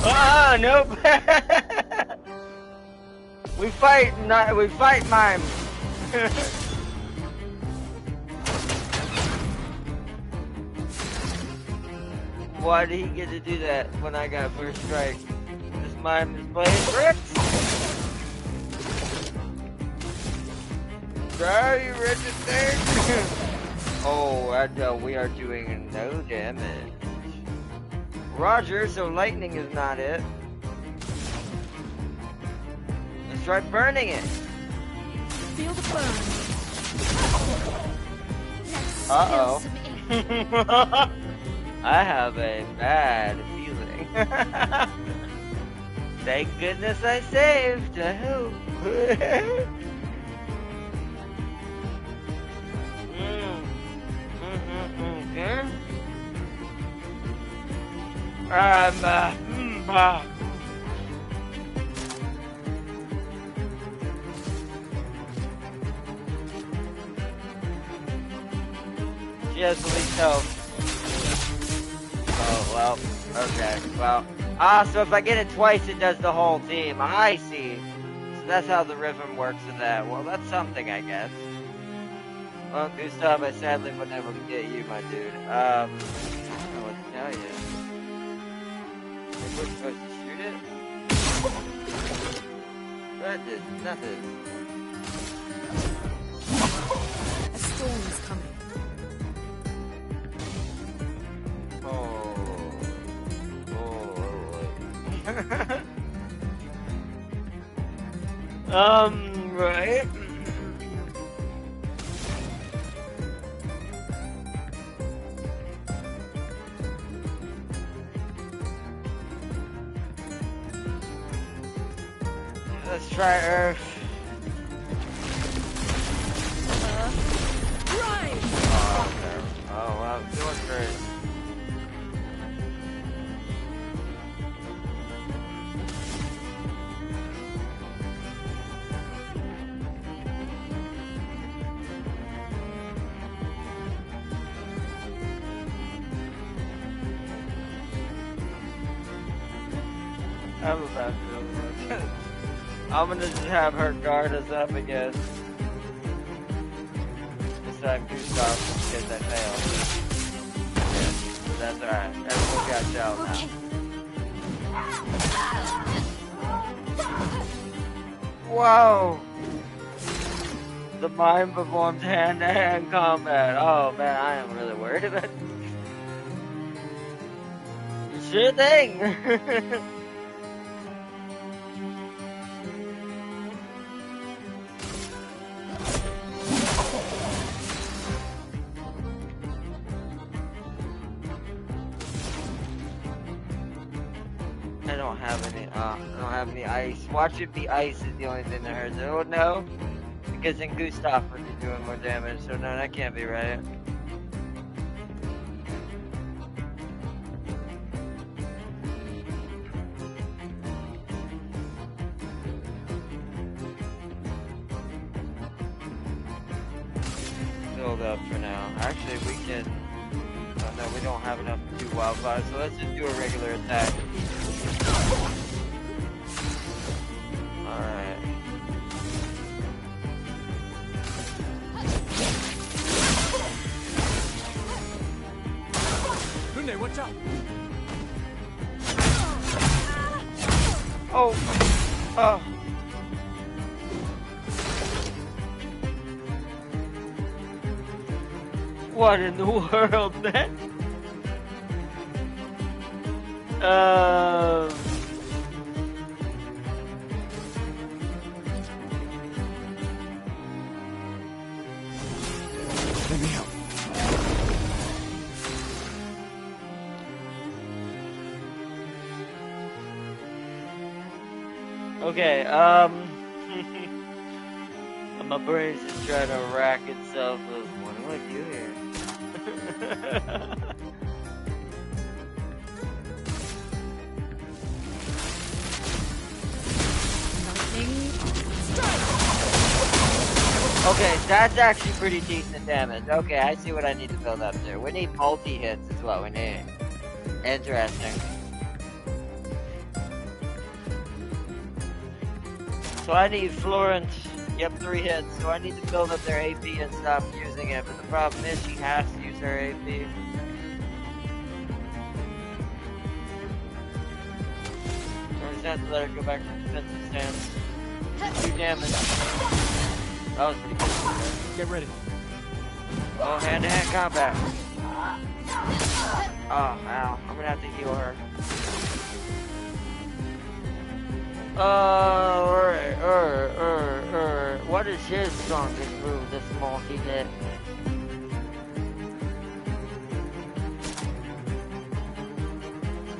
Ah, nope. we fight mime. Why did he get to do that when I got first strike? This mime is playing tricks. Are you registered? Oh, we are doing no damage. Roger, so lightning is not it. Let's try burning it. Feel the burn. Uh-oh. I have a bad feeling. Thank goodness I saved. I hope. Okay. She has the least health. Oh, well, okay, well. So if I get it twice, it does the whole team. I see. So that's how the rhythm works with that. Well, that's something, I guess. Well, Gustav, I sadly wasn't able to get you, my dude. I don't know what to tell you. We're supposed to shoot it? That did nothing. A storm is coming. Right. Let's try Earth. Right. Oh, okay. Oh, wow, doing great. I'm about to. I'm gonna just have her guard us up again. This time Gustav because I failed. Yeah, that's alright. Everyone got shell now. Whoa! The mime performs hand-to-hand combat. Oh man, I am really worried about it. Sure thing! I don't have any ice. Watch it be ice is the only thing that hurts. Oh no, because then Gustav would be doing more damage. So no, that can't be right. Build up for now. Actually, we can. Oh no, we don't have enough to do wildfire. So let's just do a regular attack. Alright. Lunde, watch out! Oh! Oh! What in the world, man? Let me help. Okay, my brain's just trying to rack itself with, what do I do here? Okay, that's actually pretty decent damage. Okay, I see what I need to build up to. We need multi-hits is what we need. Interesting. So I need Florence. Yep, 3 hits. So I need to build up their AP and stop using it. But the problem is she has to use her AP. So I just have to let her go back to defensive stance. 2 damage. That was pretty good. Get ready. Oh, hand-to-hand combat. Oh, ow. I'm gonna have to heal her. What is his strongest move, this multi-hit?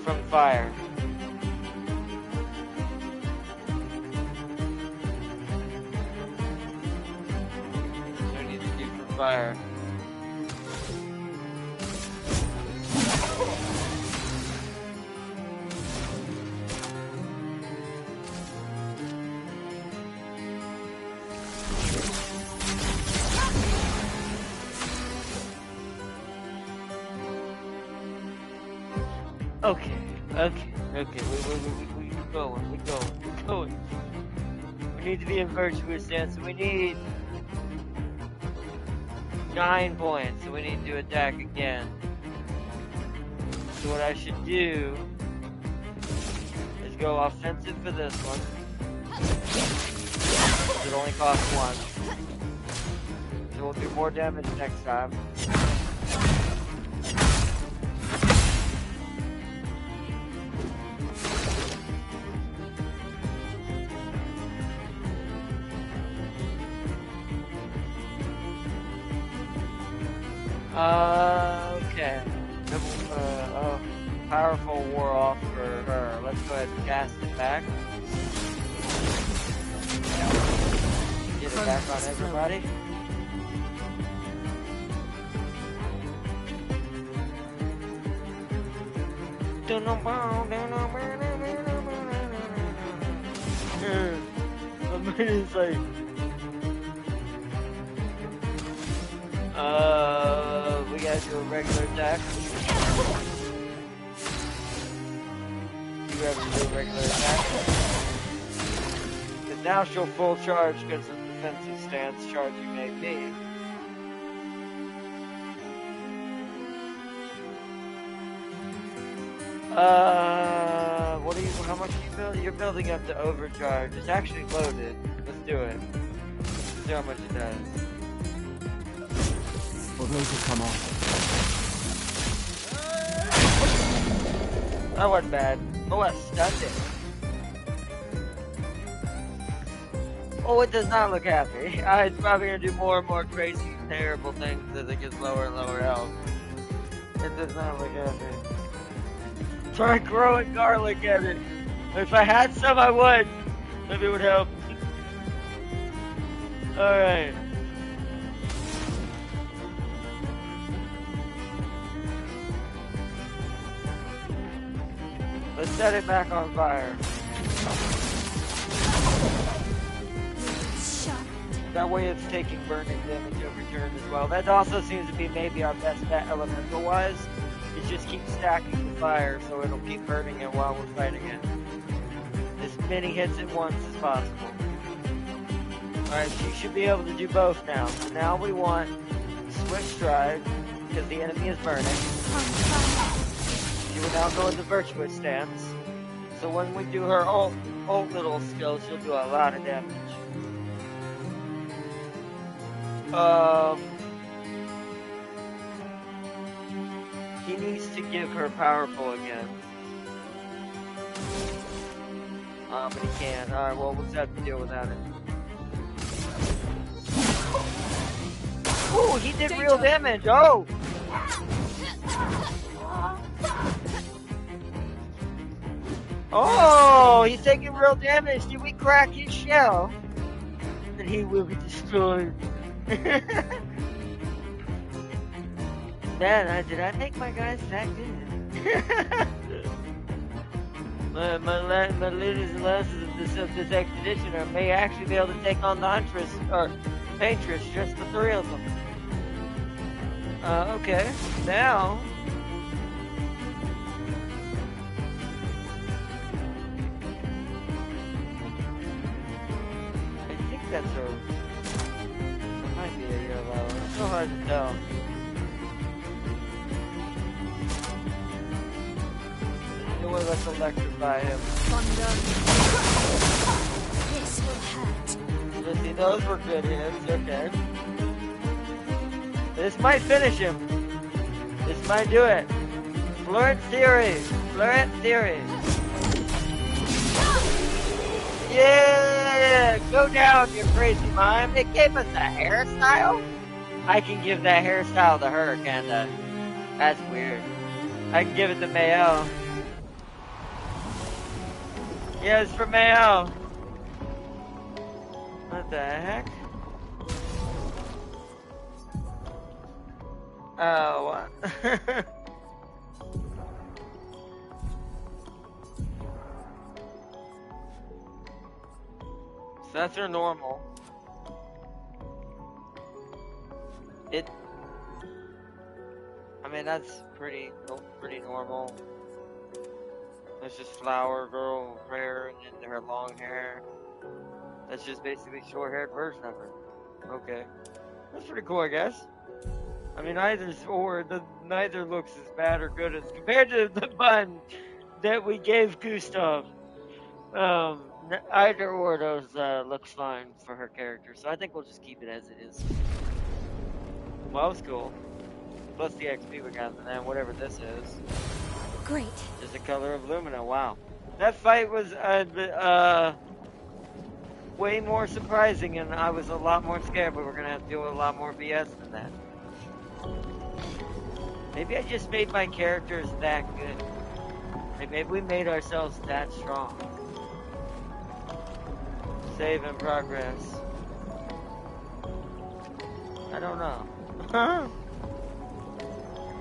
From fire. So I need to do from fire. Okay. We're going. We need to be in virtuous stance, so we need 9 points, so we need to attack again. So what I should do is go offensive for this one. It only costs 1. So we'll do more damage next time. Okay. Powerful wore off for her. Let's go ahead and cast it back. Get it back on everybody. It's like, we gotta do a regular attack. You have to do a regular attack. Because now she'll full charge because of the defensive stance charging AP. How much are you building? You're building up to overcharge. It's actually loaded. Let's do it. Let's see how much it does. Well, those will come off. That wasn't bad. Oh, I stunned it. Oh, it does not look happy. It's probably gonna do more and more crazy, terrible things as it gets lower and lower health. It does not look happy. Try growing garlic at it. If I had some, I would. Maybe it would help. Alright. Let's set it back on fire. That way it's taking burning damage every turn as well. That also seems to be maybe our best bet elemental-wise. It just keeps stacking the fire so it'll keep burning it while we're fighting it. As many hits at once as possible. Alright, she should be able to do both now. So now we want Swift Stride, because the enemy is burning. She will now go into Virtuous Stance. So when we do her ult little skill, she'll do a lot of damage. He needs to give her powerful again. But he can't. Alright, well, we'll just have to deal without it. Ooh, he did real damage. Oh! Oh, he's taking real damage. Did we crack his shell? Then he will be destroyed. Man, did I make my guys that good? my leaders and lessons of this expedition may actually be able to take on the Huntress, or Paintress, just the three of them. Okay. Now... I think that's her... It might be a yellow. It's so hard to tell. No way, let's electrify him. Thunder. This will hurt. Let's see, those were good hits, okay. This might finish him. This might do it. Flirt theory. Flirt theory. Yeah! Go down, you crazy mime. It gave us a hairstyle? I can give that hairstyle to her, kinda. That's weird. I can give it to Mayo. Yeah, it's for Mayo. What the heck? Oh, what? So that's her normal. I mean, that's pretty normal. That's just Flower Girl Prayer and then her long hair. That's just basically short-haired version of her. Okay. That's pretty cool, I guess. I mean, neither looks as bad or good as compared to the bun that we gave Gustav. Either or those looks fine for her character, so I think we'll just keep it as it is. Well, that was cool. Plus the XP we got from that, whatever this is. Great. Just the color of Lumina. Wow, that fight was way more surprising, and I was a lot more scared. But we're gonna have to deal with a lot more BS than that. Maybe I just made my characters that good. Like maybe we made ourselves that strong. Save in progress. I don't know.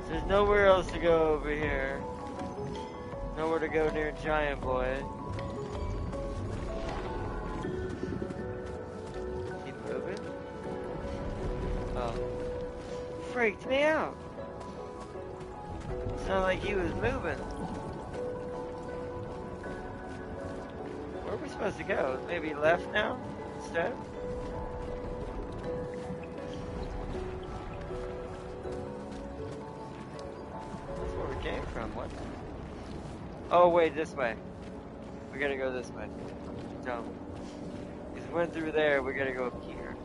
There's nowhere else to go over here. Nowhere to go near Giant Boy. Keep moving. Oh. Freaked me out. Sounded like he was moving. Where are we supposed to go? Maybe left now instead? That's where we came from, what? Oh wait, this way. We gotta go this way. No. Because we went through there, we gotta go up here.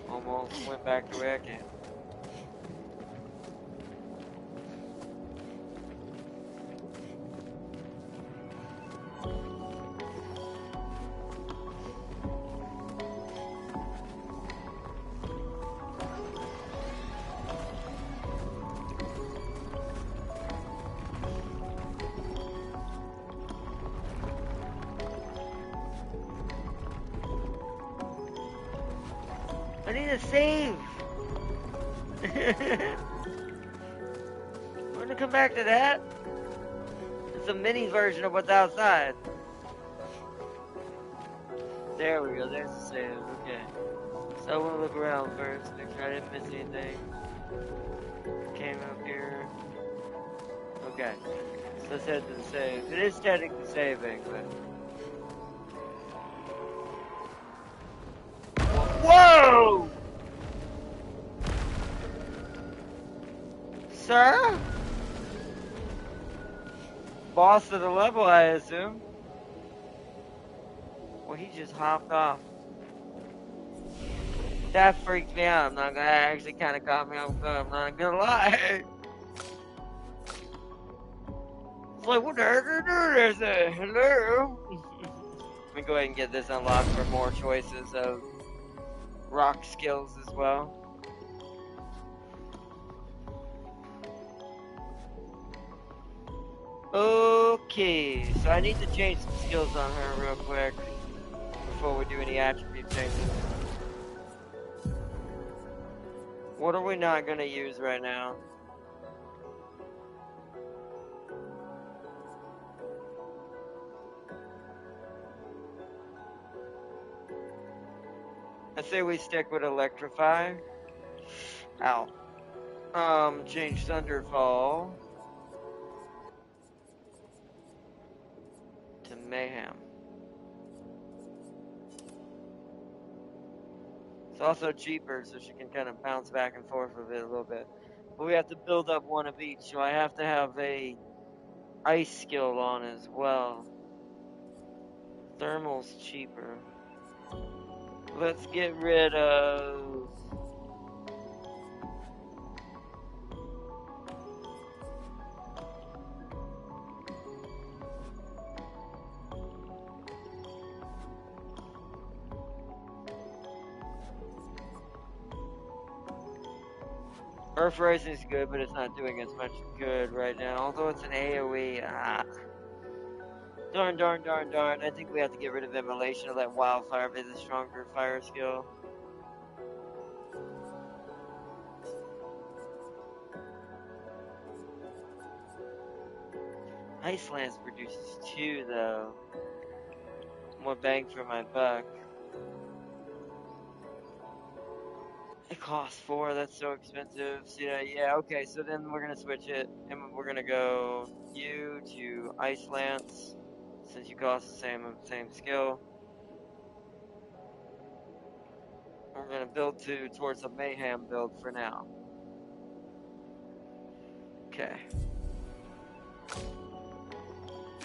Almost went back the way I came. I need a save! We're gonna come back to that. It's a mini version of what's outside. There we go, there's the save, okay. So I wanna look around first, make sure I didn't miss anything. Came up here. Okay, so let's head to the save. It is technically saving, but... Whoa! Sir? Boss of the level, I assume. Well, he just hopped off. That freaked me out. That actually kind of caught me off guard. I'm not gonna lie. It's like, what the heck are you doing? Hello? Let me go ahead and get this unlocked for more choices of rock skills as well. Okay, so I need to change some skills on her real quick before we do any attribute changes. What are we not going to use right now? I say we stick with electrify. Ow. Change Thunderfall to Mayhem. It's also cheaper, so she can kind of bounce back and forth with it a little bit. But we have to build up one of each, so I have to have a ice skill on as well. Thermal's cheaper. Let's get rid of... Earth Rising is good, but it's not doing as much good right now. Although it's an AoE. Darn. I think we have to get rid of Immolation and let Wildfire be the stronger fire skill. Ice Lance produces 2 though. More bang for my buck. It costs 4, that's so expensive. So yeah, okay, so then we're gonna switch it, and we're gonna go you to Ice Lance, since you cost the same skill. We're gonna build towards a Mayhem build for now. Okay.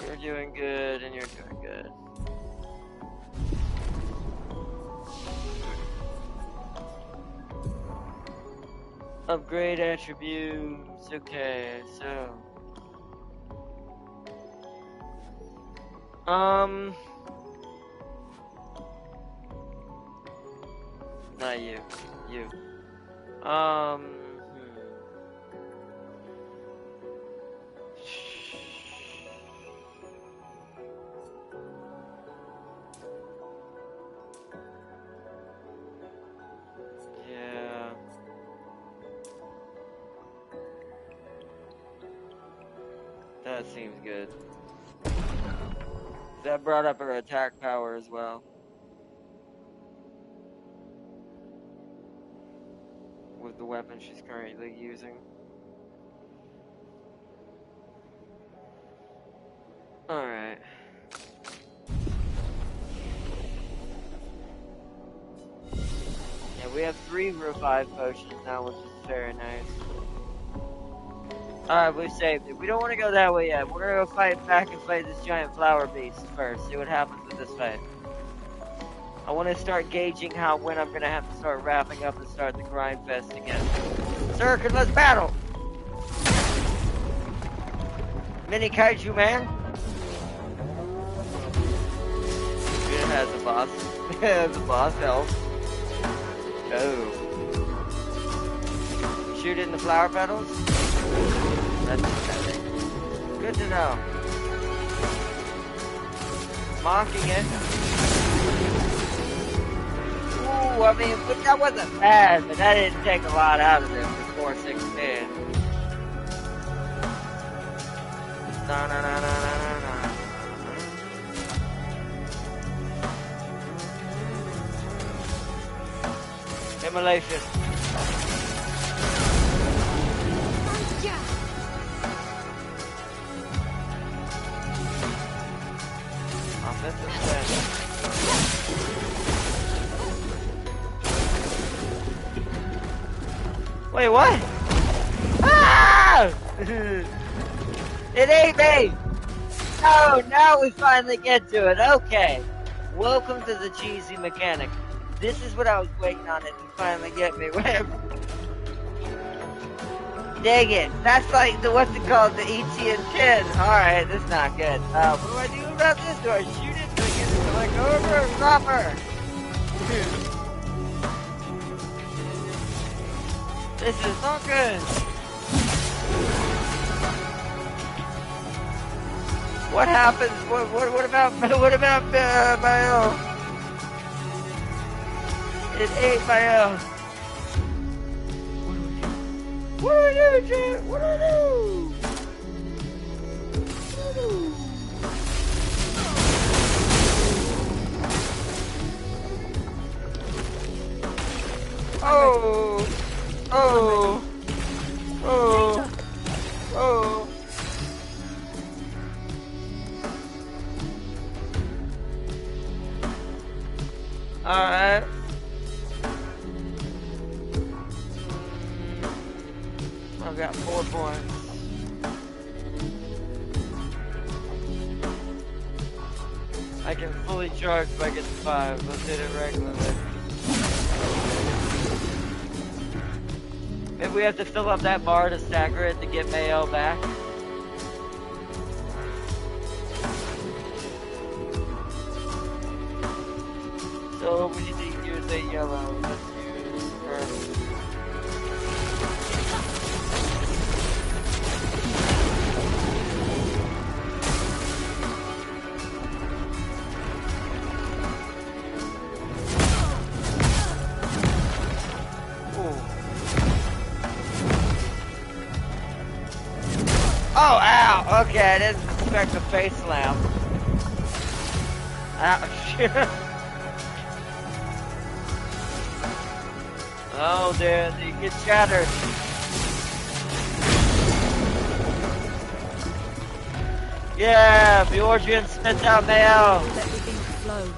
You're doing good, and you're doing good. Upgrade attributes. Okay, so not you. Yeah. That seems good. That brought up her attack power as well. With the weapon she's currently using. Alright. Yeah, we have 3 revive potions now, which is very nice. Alright, we saved it. We don't want to go that way yet. We're gonna go fight back and fight this giant flower beast first. See what happens with this fight. I want to start gauging when I'm gonna have to start wrapping up and start the grind fest again. Circuit, let's battle! Mini Kaiju man! It has a boss. It has a boss health. Oh. Shoot it in the flower petals? That's pathetic. Good to know. Mocking it. Ooh, I mean, but that wasn't bad, but that didn't take a lot out of it for 416. Immolation. Offensive stand. Wait, what? Ah! It ain't me! Oh, now we finally get to it. Okay. Welcome to the cheesy mechanic. This is what I was waiting on it to finally get me with. Dang it. That's like the, what's it called? The ET10. Alright, this is not good. What do I do about this? Do I shoot it? Do I get it to let go of her or stop her? This is not good. What happens? What about Mayo? It ate Mayo. What do I do, Jim? What do I do? Oh! Oh! Oh! Oh! Alright. I've got 4 points. I can fully charge if I get to 5. Let's hit it regularly. Maybe we have to fill up that bar to stagger it to get Mayo back. So we need to use a yellow. Let's use purple. Oh, ow! Okay, I didn't expect a face slam. Ouch. Oh, dude, you get shattered. Yeah, Bjorgian spits out Mayo. Let the ink flow.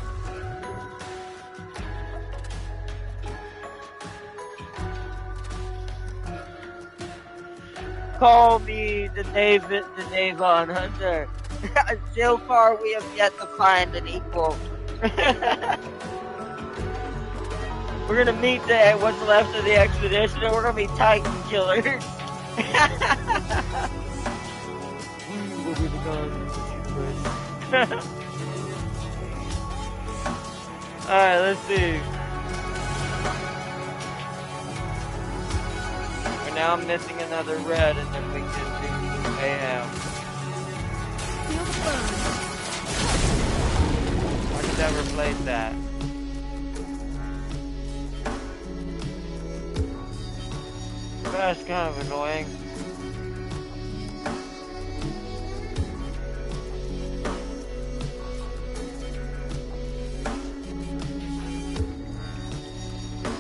Call me the Navon Hunter. So far, we have yet to find an equal. We're gonna meet what's left of the expedition, and we're gonna be Titan killers. We'll be the guns. Alright, let's see. For now, I'm missing another red, and then we can do mayhem. Feel the burn. Why did that replace that? That's kind of annoying.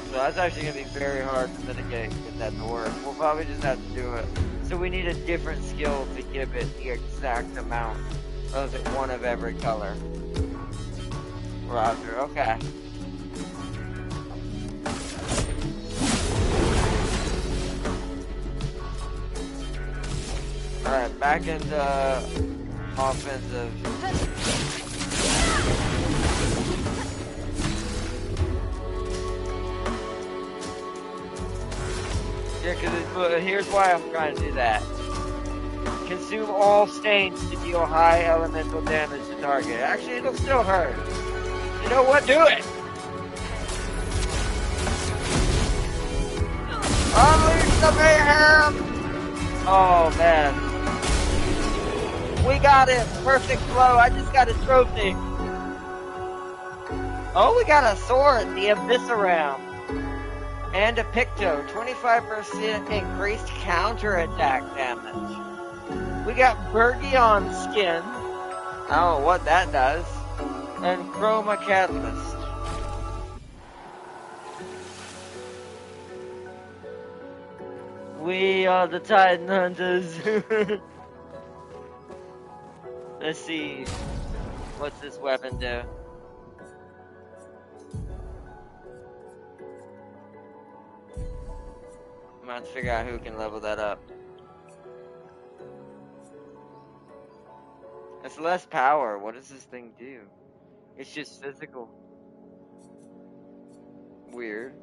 So that's actually going to be very hard to mitigate, get that to work. We'll probably just have to do it. So we need a different skill to give it the exact amount of one of every color. Roger, okay. Alright, back into offensive. Yeah, because here's why I'm trying to do that. Consume all stains to deal high elemental damage to target. Actually, it'll still hurt. You know what? Do it! Unleash the mayhem! Oh, man. We got it! Perfect flow. I just got a trophy. Oh, we got a sword, the Evisceram. And a Picto, 25% increased counterattack damage. We got Bergion skin. I don't know what that does. And Chroma Catalyst. We are the Titan Hunters. Let's see. What's this weapon do? I'm gonna have to figure out who can level that up. It's less power. What does this thing do? It's just physical. Weird.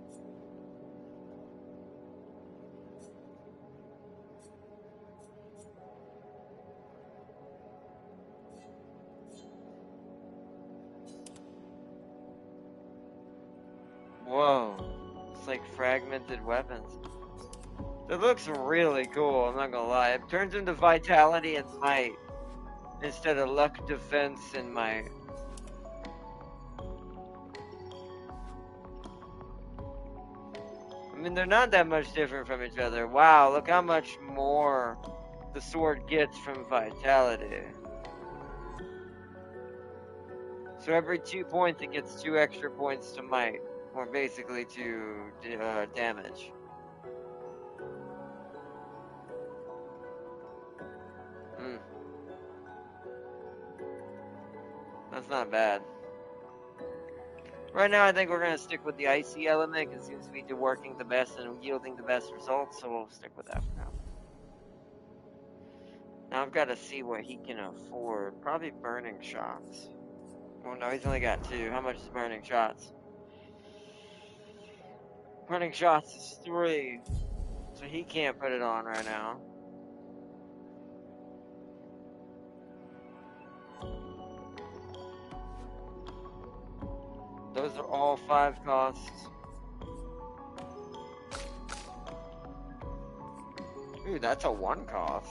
Whoa. It's like fragmented weapons. It looks really cool, I'm not gonna lie. It turns into vitality and might instead of luck, defense, and might. I mean, they're not that much different from each other. Wow, look how much more the sword gets from vitality. So every 2 points, it gets 2 extra points to might, or basically to damage. That's not bad. Right now, I think we're going to stick with the icy element. It seems to be working the best and yielding the best results, so we'll stick with that for now. Now I've got to see what he can afford. Probably burning shots. Oh no, he's only got 2. How much is burning shots? Burning shots is 3. So he can't put it on right now. Those are all 5 costs. Ooh, that's a 1 cost.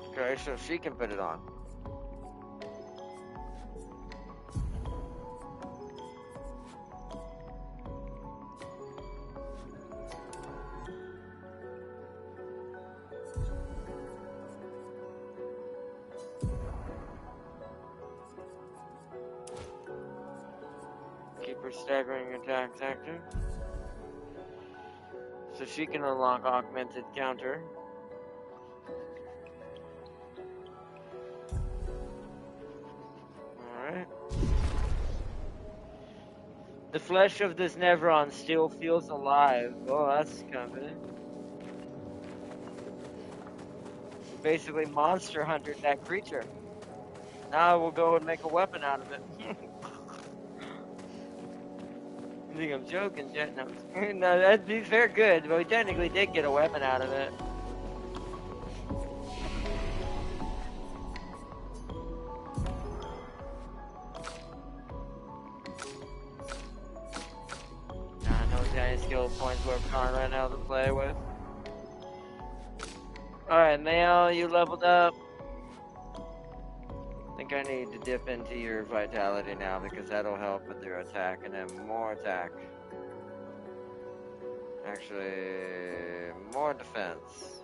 Okay, so she can put it on. Keep her staggering attacks active. So she can unlock augmented counter. Alright. The flesh of this Nevron still feels alive. Oh, that's company. Basically monster hunted that creature. Now we'll go and make a weapon out of it. You think I'm joking, Jet? No, no, that'd be fair good, but we technically did get a weapon out of it. No giant skill points we're on right now to play with. Alright, Mayo, you leveled up. I think I need to dip into your vitality now because that'll help with your attack and then more attack. Actually, more defense.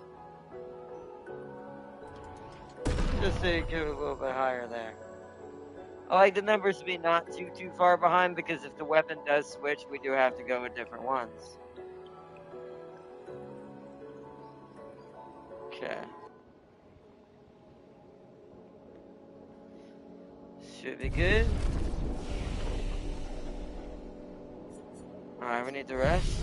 Just so you get a little bit higher there. I like the numbers to be not too far behind because if the weapon does switch, we do have to go with different ones. Okay. Should be good. Alright, we need to rest.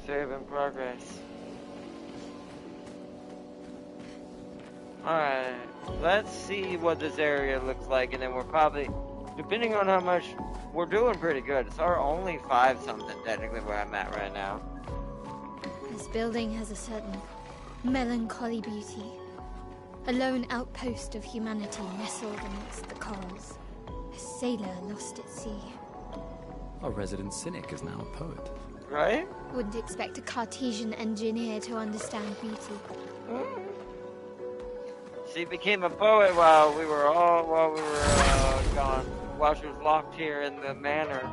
Save in progress. Alright, let's see what this area looks like, and then we're probably, depending on how much, we're doing pretty good. It's our only 5 something, technically, where I'm at right now. This building has a certain melancholy beauty. A lone outpost of humanity nestled amongst the corals. A sailor lost at sea. Our resident cynic is now a poet. Right? Wouldn't expect a Cartesian engineer to understand beauty. She became a poet while we were gone. While she was locked here in the manor.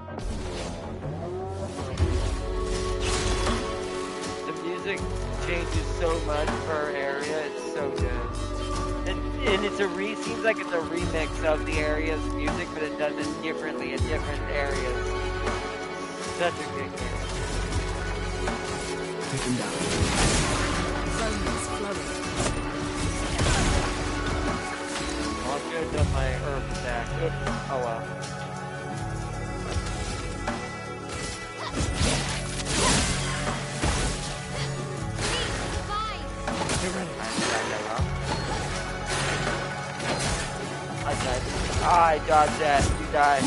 The music changes so much per area. It's so good. And it's seems like it's a remix of the area's music, but it does it differently in different areas. Such a good game. Take him down. Well, I should have done my earth attack. Oops. Oh well. Get ready. I died. I dodged that. You died.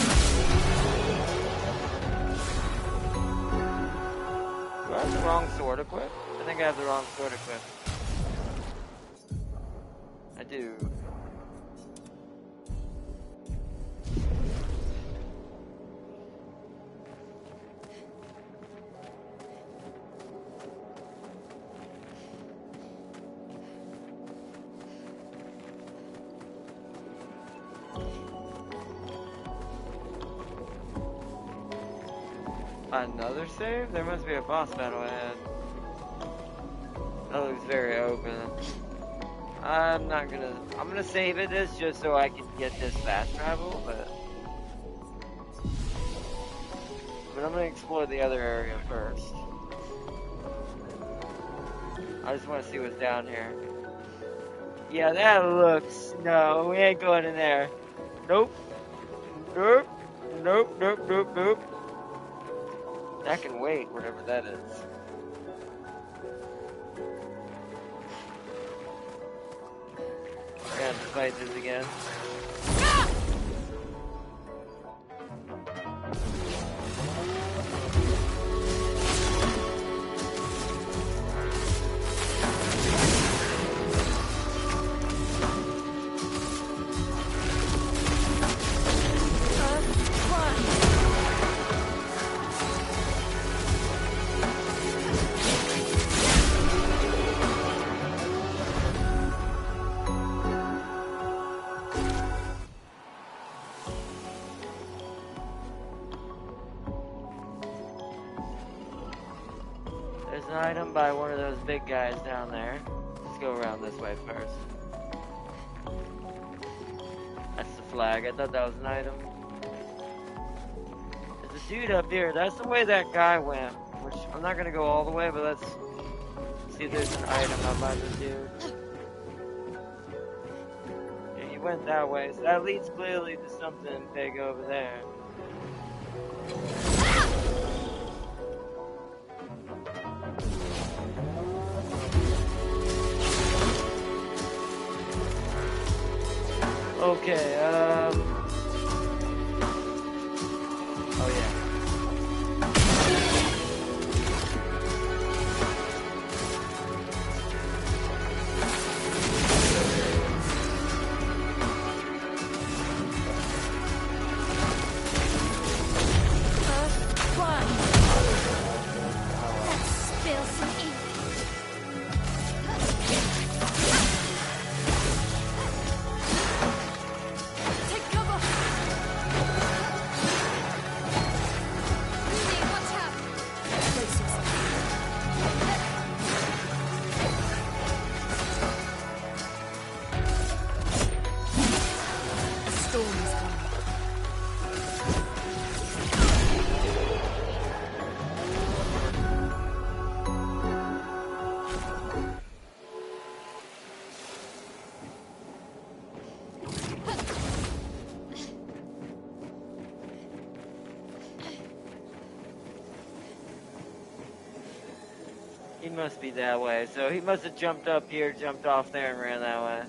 Do I have the wrong sword equipped? I think I have the wrong sword equipped. I do. Another save? There must be a boss battle ahead. That looks very open. I'm gonna save it this just so I can get this fast travel, but I'm gonna explore the other area first. I just wanna see what's down here. Yeah, that looks, no, we ain't going in there. Nope. Nope. Nope, nope, nope, nope. That can wait, whatever that is. I have to fight this again. There's an item by one of those big guys down there. Let's go around this way first. That's the flag. I thought that was an item. There's a dude up here. That's the way that guy went. Which, I'm not gonna go all the way, but let's see if there's an item up by this dude. Yeah, he went that way. So that leads clearly to something big over there. Okay, oh yeah. Spill some ink. Take cover. Rudy, watch out. Brace yourself. A storm is coming. He must be that way. So he must have jumped up here, jumped off there, and ran that way.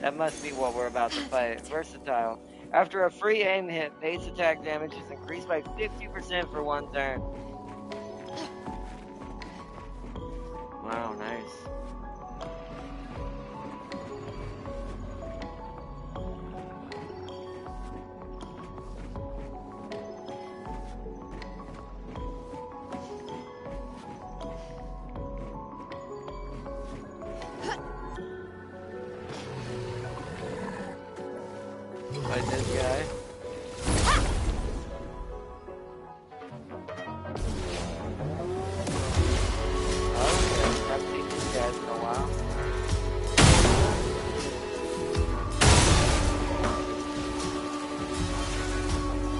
That must be what we're about to fight. Versatile. After a free aim hit, base attack damage is increased by 50% for one turn. Wow, nice. Fight this guy. Okay, haven't seen these guys in a while.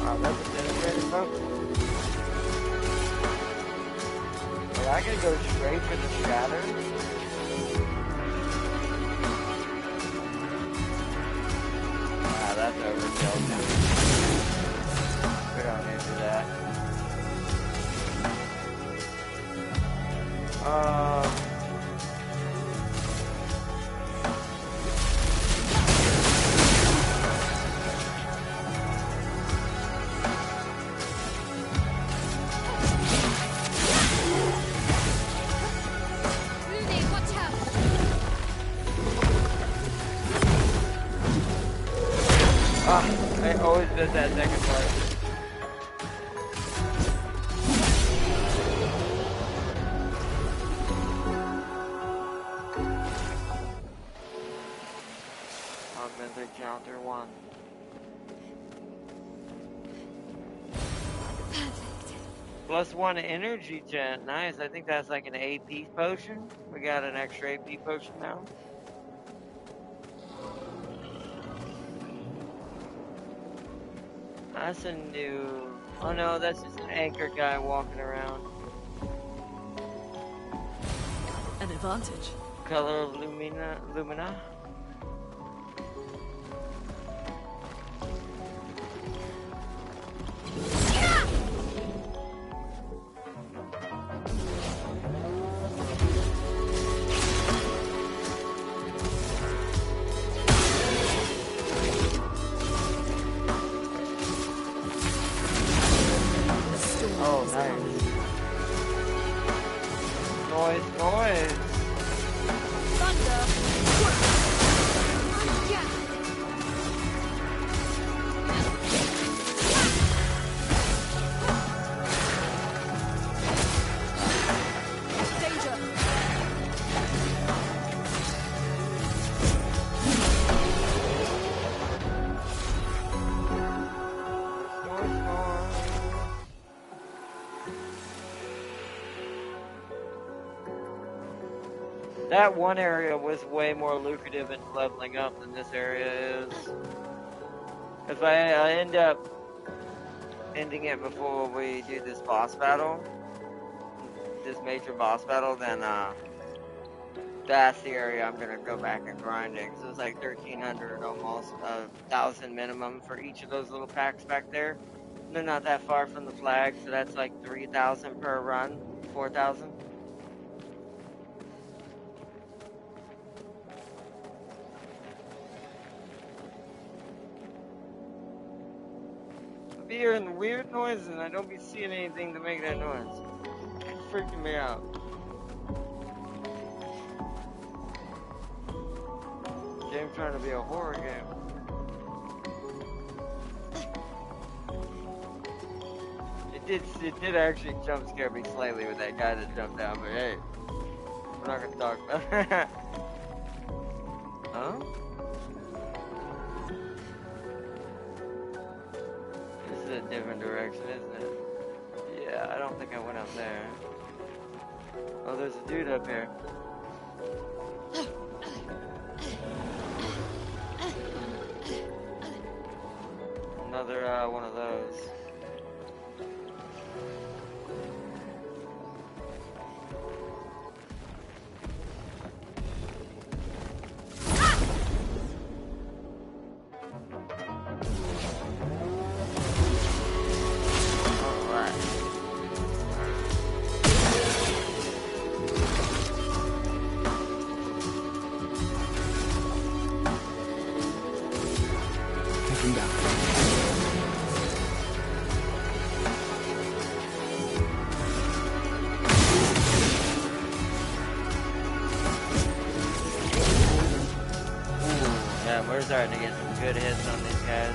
Wow, that's a disintegrated folks. Wait, I can go straight for the shatter? That's overkill. We don't need to do that. Rudy, watch out. I always did that second part. Augment encounter 1. Perfect. +1 energy gent. Nice. I think that's like an AP potion. We got an extra AP potion now. That's a new... Oh no, that's just an anchor guy walking around. An advantage. Color of Lumina. Oh, nice. Noise. That one area was way more lucrative in leveling up than this area is. If I end up ending it before we do this boss battle, this major boss battle, then that's the area I'm gonna go back and grind it. So it's like 1,300 almost, 1,000 minimum for each of those little packs back there. They're not that far from the flag, so that's like 3,000 per run, 4,000. Be hearing weird noises and I don't be seeing anything to make that noise. It's freaking me out. Game trying to be a horror game. It did actually jump scare me slightly with that guy that jumped down, but hey, we're not gonna talk about that. Huh? This is a different direction, isn't it? Yeah, I don't think I went up there. Oh, there's a dude up here. Another one of those. We're starting to get some good hits on these guys.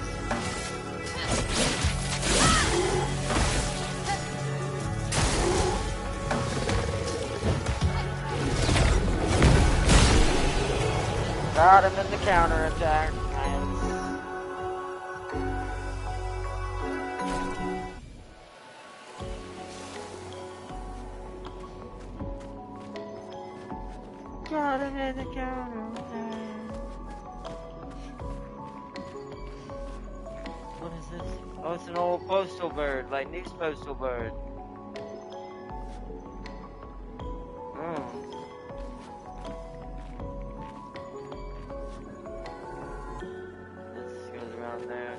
Got him in the counterattack. Nice. Got him in the counterattack. What is this? Oh, it's an old postal bird, like Nick's postal bird. Oh. This goes around there.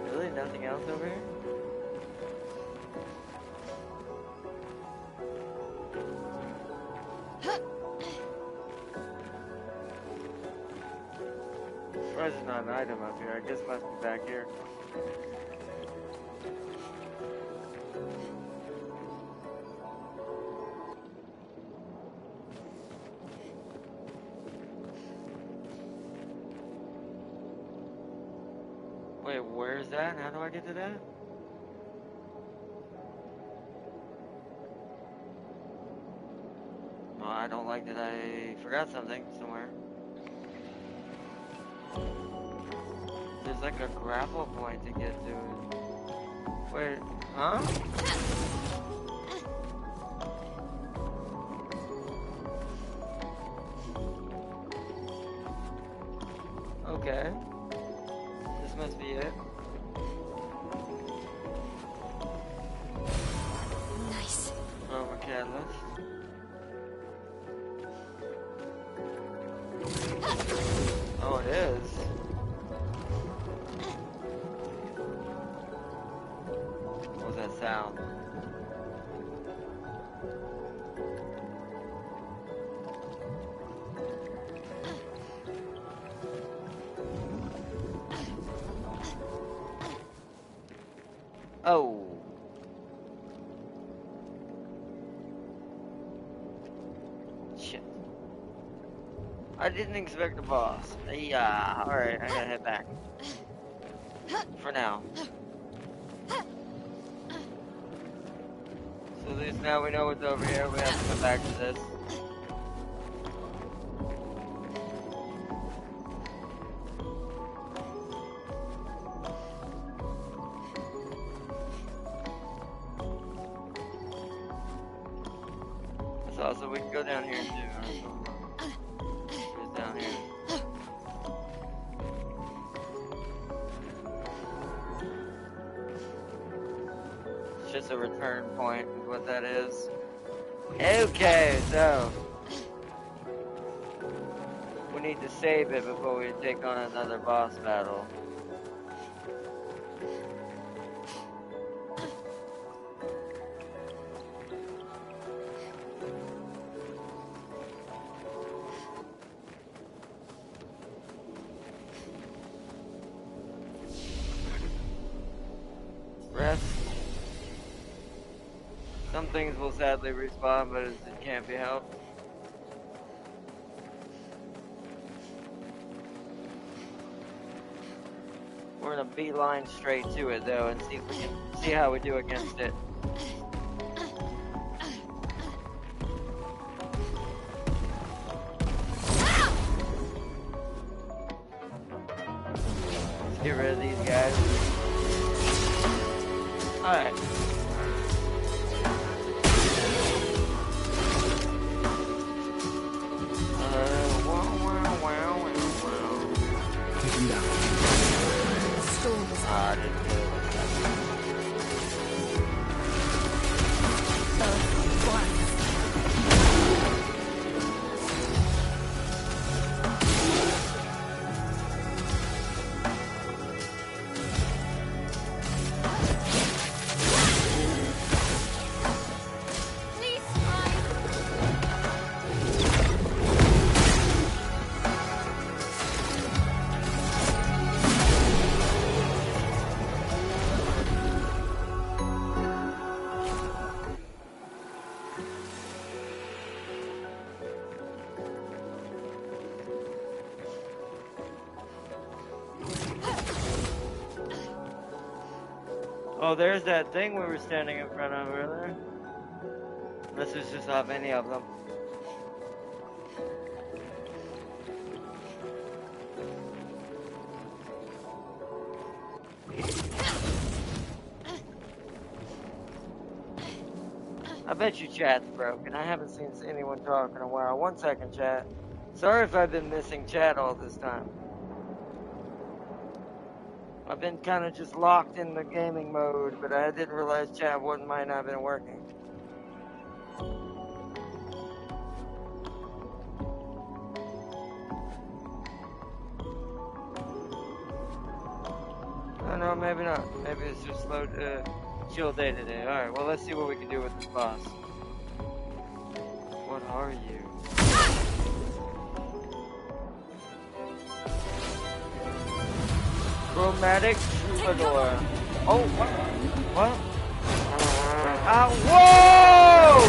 Really? Nothing else over here? Why is there not an item up here? I guess it must be back here. Wait, where's that? How do I get to that? Well, I don't like that I forgot something somewhere. There's like a grapple point to get to it. Wait, Huh? Okay. This must be it. Nice. Rubber catalyst. Oh, it is. What was that sound? Oh. Shit. I didn't expect a boss. Yeah, alright, I gotta head back. For now. So at least now we know what's over here. We have to come back to this. So we can go down here too. It's down here. It's just a return point is what that is. Okay, so we need to save it before we take on another boss battle. Rest. Some things will sadly respawn, but it can't be helped. We're gonna beeline straight to it though, and see if we can see how we do against it. Let's get rid of these guys. Alright. Take him down. I didn't feel Oh, there's that thing we were standing in front of earlier. Unless there's just not many of them. I bet you chat's broken. I haven't seen anyone talk in a while. 1 second, chat. Sorry if I've been missing chat all this time. I've been kind of just locked in the gaming mode, but I didn't realize chat might not have been working. Oh no, maybe not. Maybe it's just slow, chill day today. Alright, well let's see what we can do with this boss. What are you? Chromatic troubadour. Oh, what? What? Whoa!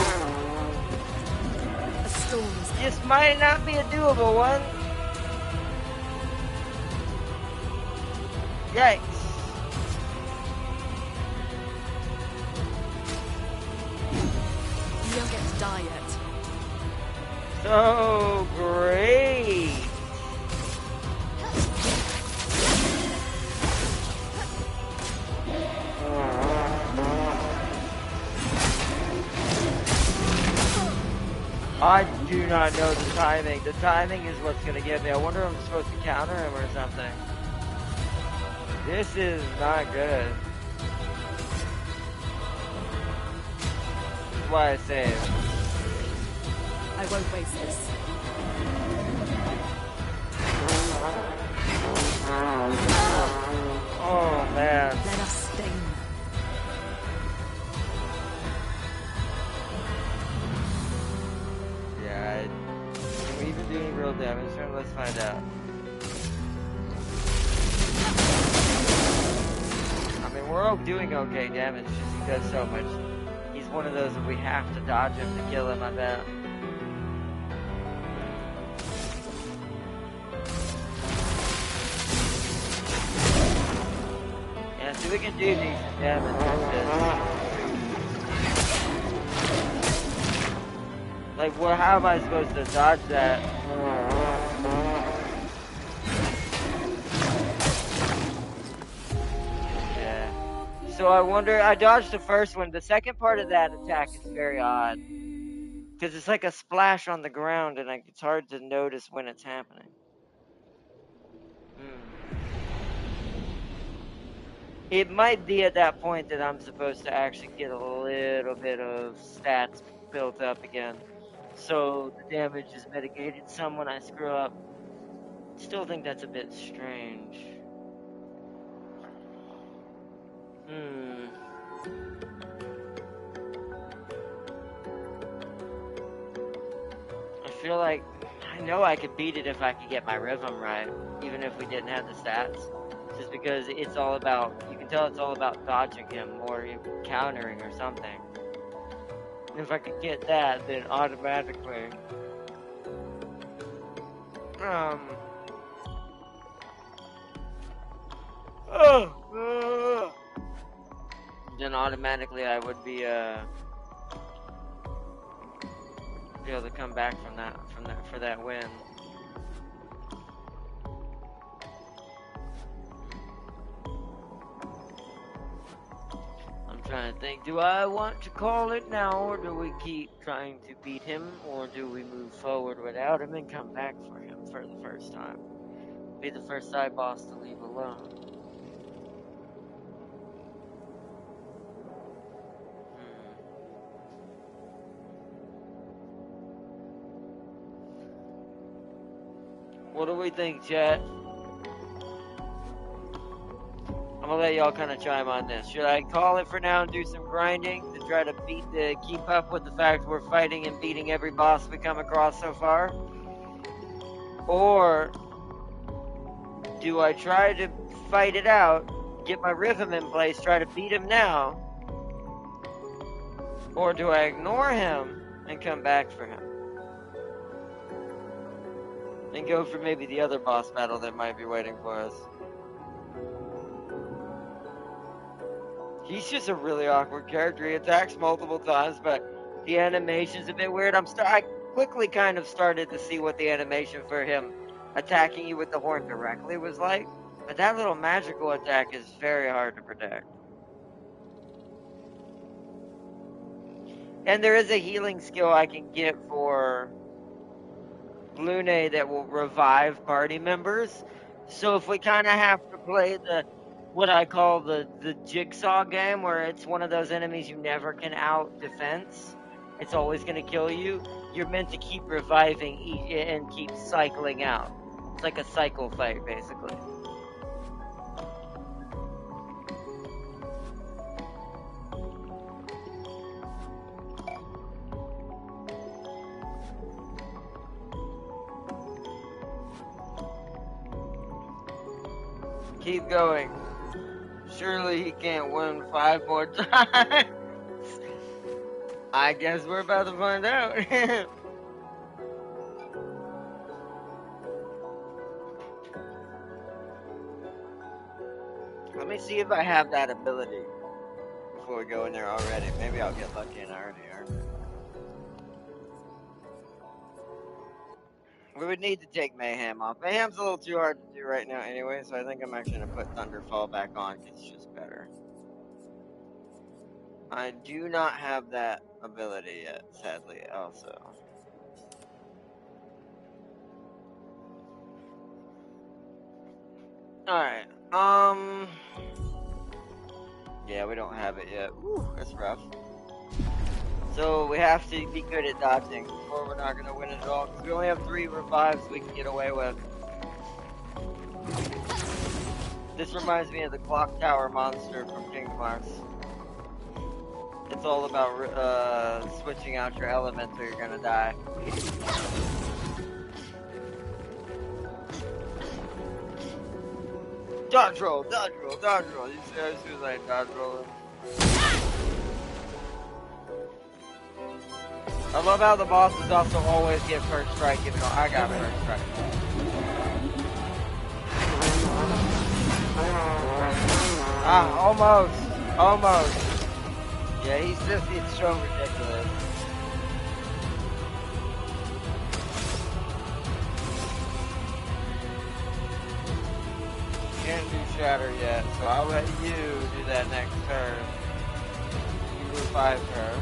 A storm is This might not be a doable one. Yikes. You don't get to die yet. So great. I do not know the timing. The timing is what's gonna get me. I wonder if I'm supposed to counter him or something. This is not good. That's why I saved. I won't waste this. Oh man. Let us sting. Yeah, can we even do any real damage? Let's find out. I mean, we're all doing okay damage, just he does so much. He's one of those that we have to dodge him to kill him, I bet. Yeah, so we can do decent damage with this. Like, well, how am I supposed to dodge that? So I wonder, I dodged the first one. The second part of that attack is very odd. Because it's like a splash on the ground and it's hard to notice when it's happening. It might be at that point that I'm supposed to actually get a little bit of stats built up again. So the damage is mitigated some when I screw up. Still think that's a bit strange. I feel like I know I could beat it if I could get my rhythm right, even if we didn't have the stats. Just because it's all about, you can tell it's all about dodging him or countering or something. And if I could get that, then automatically, then automatically I would be able to come back from that for that win. I'm trying to think, do I want to call it now, or do we keep trying to beat him, or do we move forward without him and come back for him for the first time? Be the first side boss to leave alone. What do we think, chat? I'm gonna let y'all kind of chime on this. Should I call it for now and do some grinding to try to keep up with the fact we're fighting and beating every boss we come across so far? Or do I try to fight it out, get my rhythm in place, try to beat him now? Or do I ignore him and come back for him? And go for maybe the other boss battle that might be waiting for us. He's just a really awkward character. He attacks multiple times, but the animation's a bit weird. I quickly kind of started to see what the animation for him attacking you with the horn directly was like. But that little magical attack is very hard to predict. And there is a healing skill I can get for Lune that will revive party members. So if we kind of have to play what I call the jigsaw game, where it's one of those enemies you never can out defense, it's always going to kill you, you're meant to keep reviving and keep cycling out. It's like a cycle fight, basically. Keep going. Surely he can't win 5 more times. I guess we're about to find out. Let me see if I have that ability before we go in there already. Maybe I'll get lucky and I already earned it. We would need to take Mayhem off. Mayhem's a little too hard to do right now anyway, so I think I'm actually going to put Thunderfall back on because it's just better. I do not have that ability yet, sadly, also. Alright. Yeah, we don't have it yet. Ooh, that's rough. So we have to be good at dodging, or we're not gonna win it at all. Because we only have 3 revives we can get away with. This reminds me of the clock tower monster from Kingdom Hearts. It's all about switching out your elements or you're gonna die. Dodge roll, dodge roll, dodge roll. You see as soon as I dodge roll. I love how the bosses also always get first strike, even though I got first strike. Ah, almost. Yeah, it's so ridiculous. Can't do shatter yet, so I'll let you do that next turn. You revive her.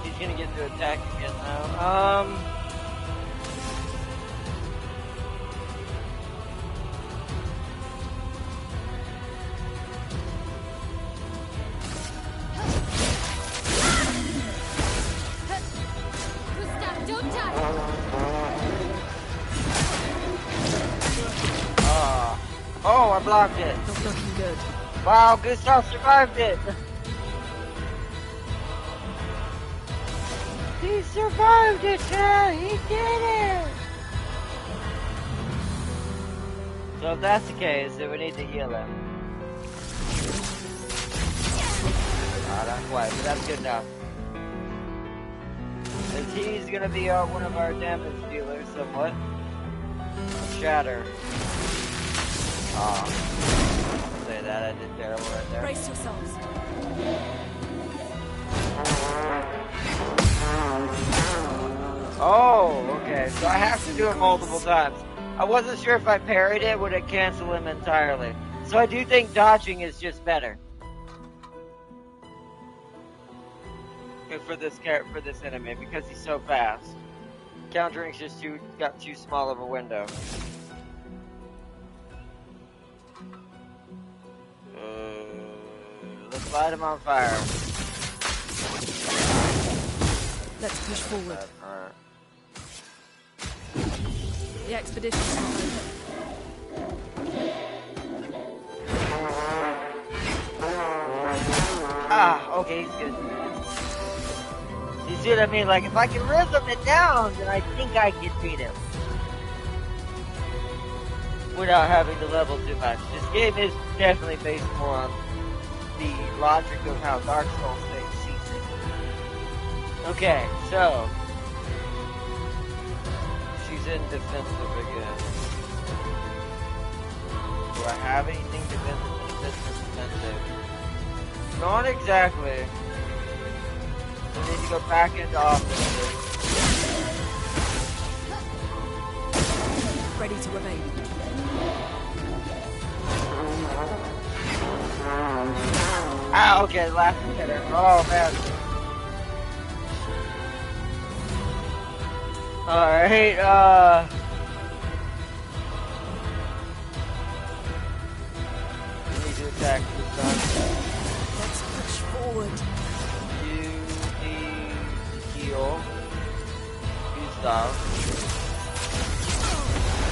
He's gonna get to attack again now. Oh, I blocked it. Not looking good. Wow, Gustav survived it. He survived it, man. He did it. So if that's the case, then we need to heal him. Not quite, but that's good enough. As he's gonna be one of our damage dealers somewhat. Shatter. I'll say that, I did terrible right there. Brace yourselves. Oh, okay. So I have to do it multiple times. I wasn't sure if I parried it, would it cancel him entirely. So I do think dodging is just better. For this enemy, because he's so fast. Countering's just got too small of a window. Let's light him on fire. Let's push forward. Alright. The expedition's not over. Ah, okay, he's good. You see what I mean? Like, if I can rhythm it down, then I think I can beat him. Without having to level too much. This game is definitely based more on the logic of how Dark Souls sees it. Okay, so she's in defensive again. Do I have anything defensive? Not exactly. We need to go back into offensive. Ready to evade. Ah, okay, last hitter. Oh, man. Alright, we need to attack this time. Let's push forward. You need to heal. Gustav.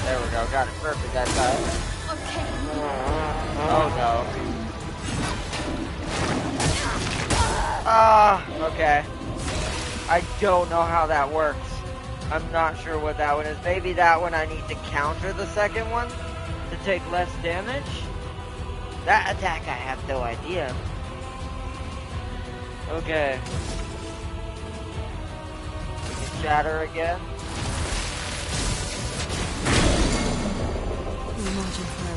There we go, got it perfect that time. Okay. Oh no. Ah, okay. I don't know how that works. I'm not sure what that one is. Maybe that one I need to counter the second one to take less damage? That attack I have no idea. Okay. We can shatter again.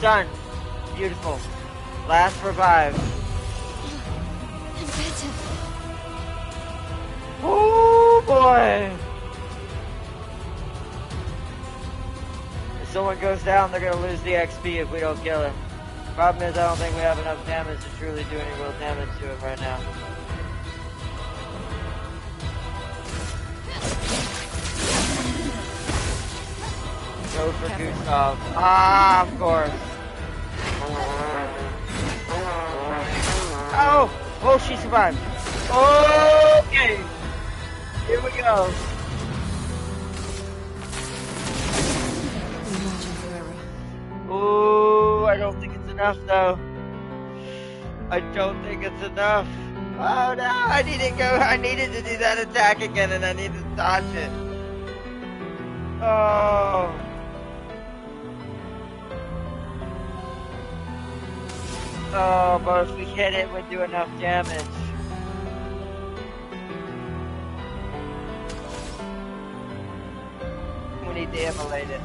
Done. Beautiful. Last revive. I'm better. Oh boy! If someone goes down, they're gonna lose the XP if we don't kill him. Problem is, I don't think we have enough damage to truly do any real damage to him right now. Go for Gustav. Ah, of course. Oh! Oh, she survived. Okay. Here we go. Ooh, I don't think it's enough though. I don't think it's enough. Oh no, I needed to do that attack again and I needed to dodge it. Oh. Oh, but if we hit it, we'd do enough damage. We need to immolate it.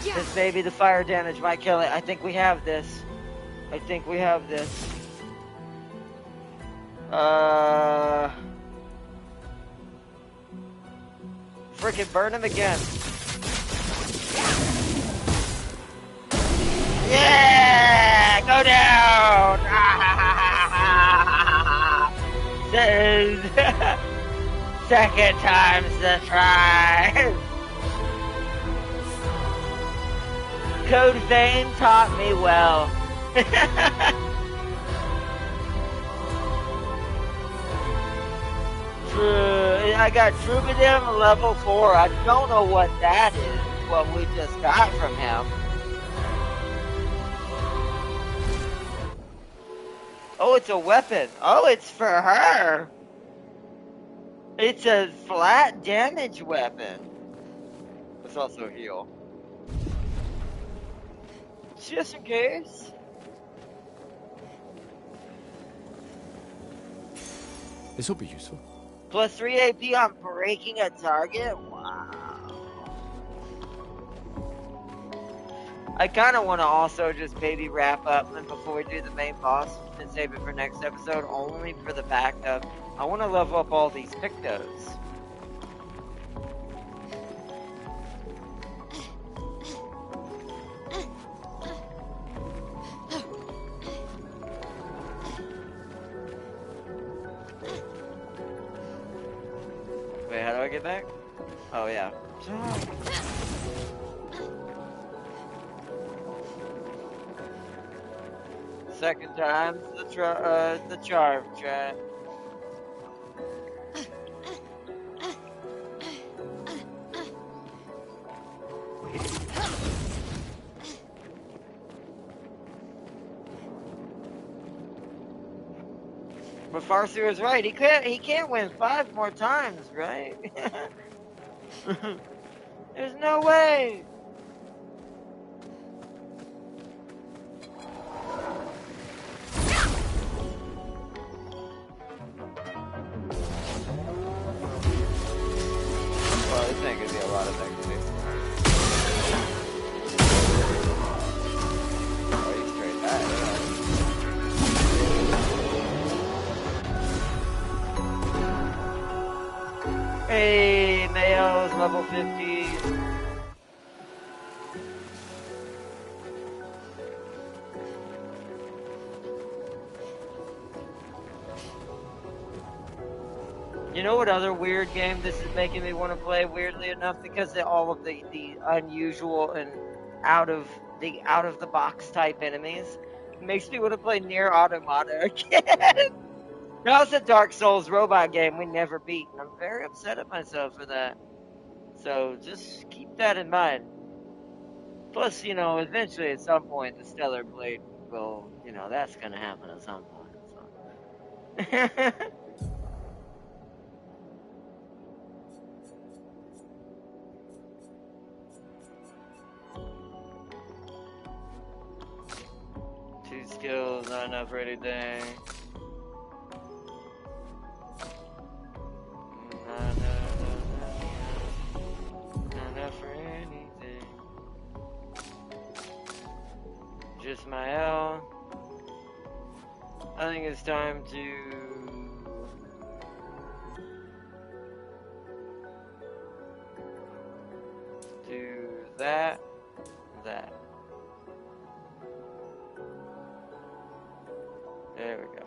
This maybe the fire damage might kill it. I think we have this. I think we have this. Frickin' burn him again. Yeah! Go down! Second time's the try. Code Vein taught me well. I got Troubadour level 4. I don't know what that is, what we just got from him. Oh, it's a weapon. Oh, it's for her. It's a flat damage weapon. It's also a heal. Just in case. This will be useful. Plus 3 AP on breaking a target? Wow. I kind of want to also just maybe wrap up and before we do the main boss and save it for next episode, only for the fact of I want to level up all these Pictos. Wait, how do I get back? Oh yeah. Second time's the charm, chat. But Farsu is right. He can't win 5 more times, right? There's no way. Well, this thing could be a lot of things too. Oh, he's straight back. Hey, Mayo's level 50. You know what other weird game this is making me want to play, weirdly enough, because of all of the unusual and out of the box type enemies. It makes me want to play Nier Automata again. That was a Dark Souls robot game we never beat, and I'm very upset at myself for that. So just keep that in mind. Plus, you know, eventually at some point the Stellar Blade will, you know, that's gonna happen at some point. So. Two skills, not enough for anything. Not enough for anything. Just my L. I think it's time to do that. There we go.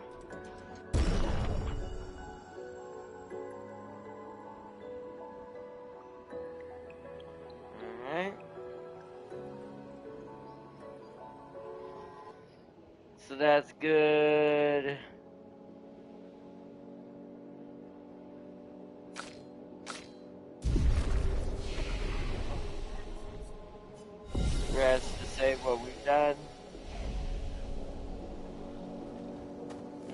So that's good. Rest to save what we've done.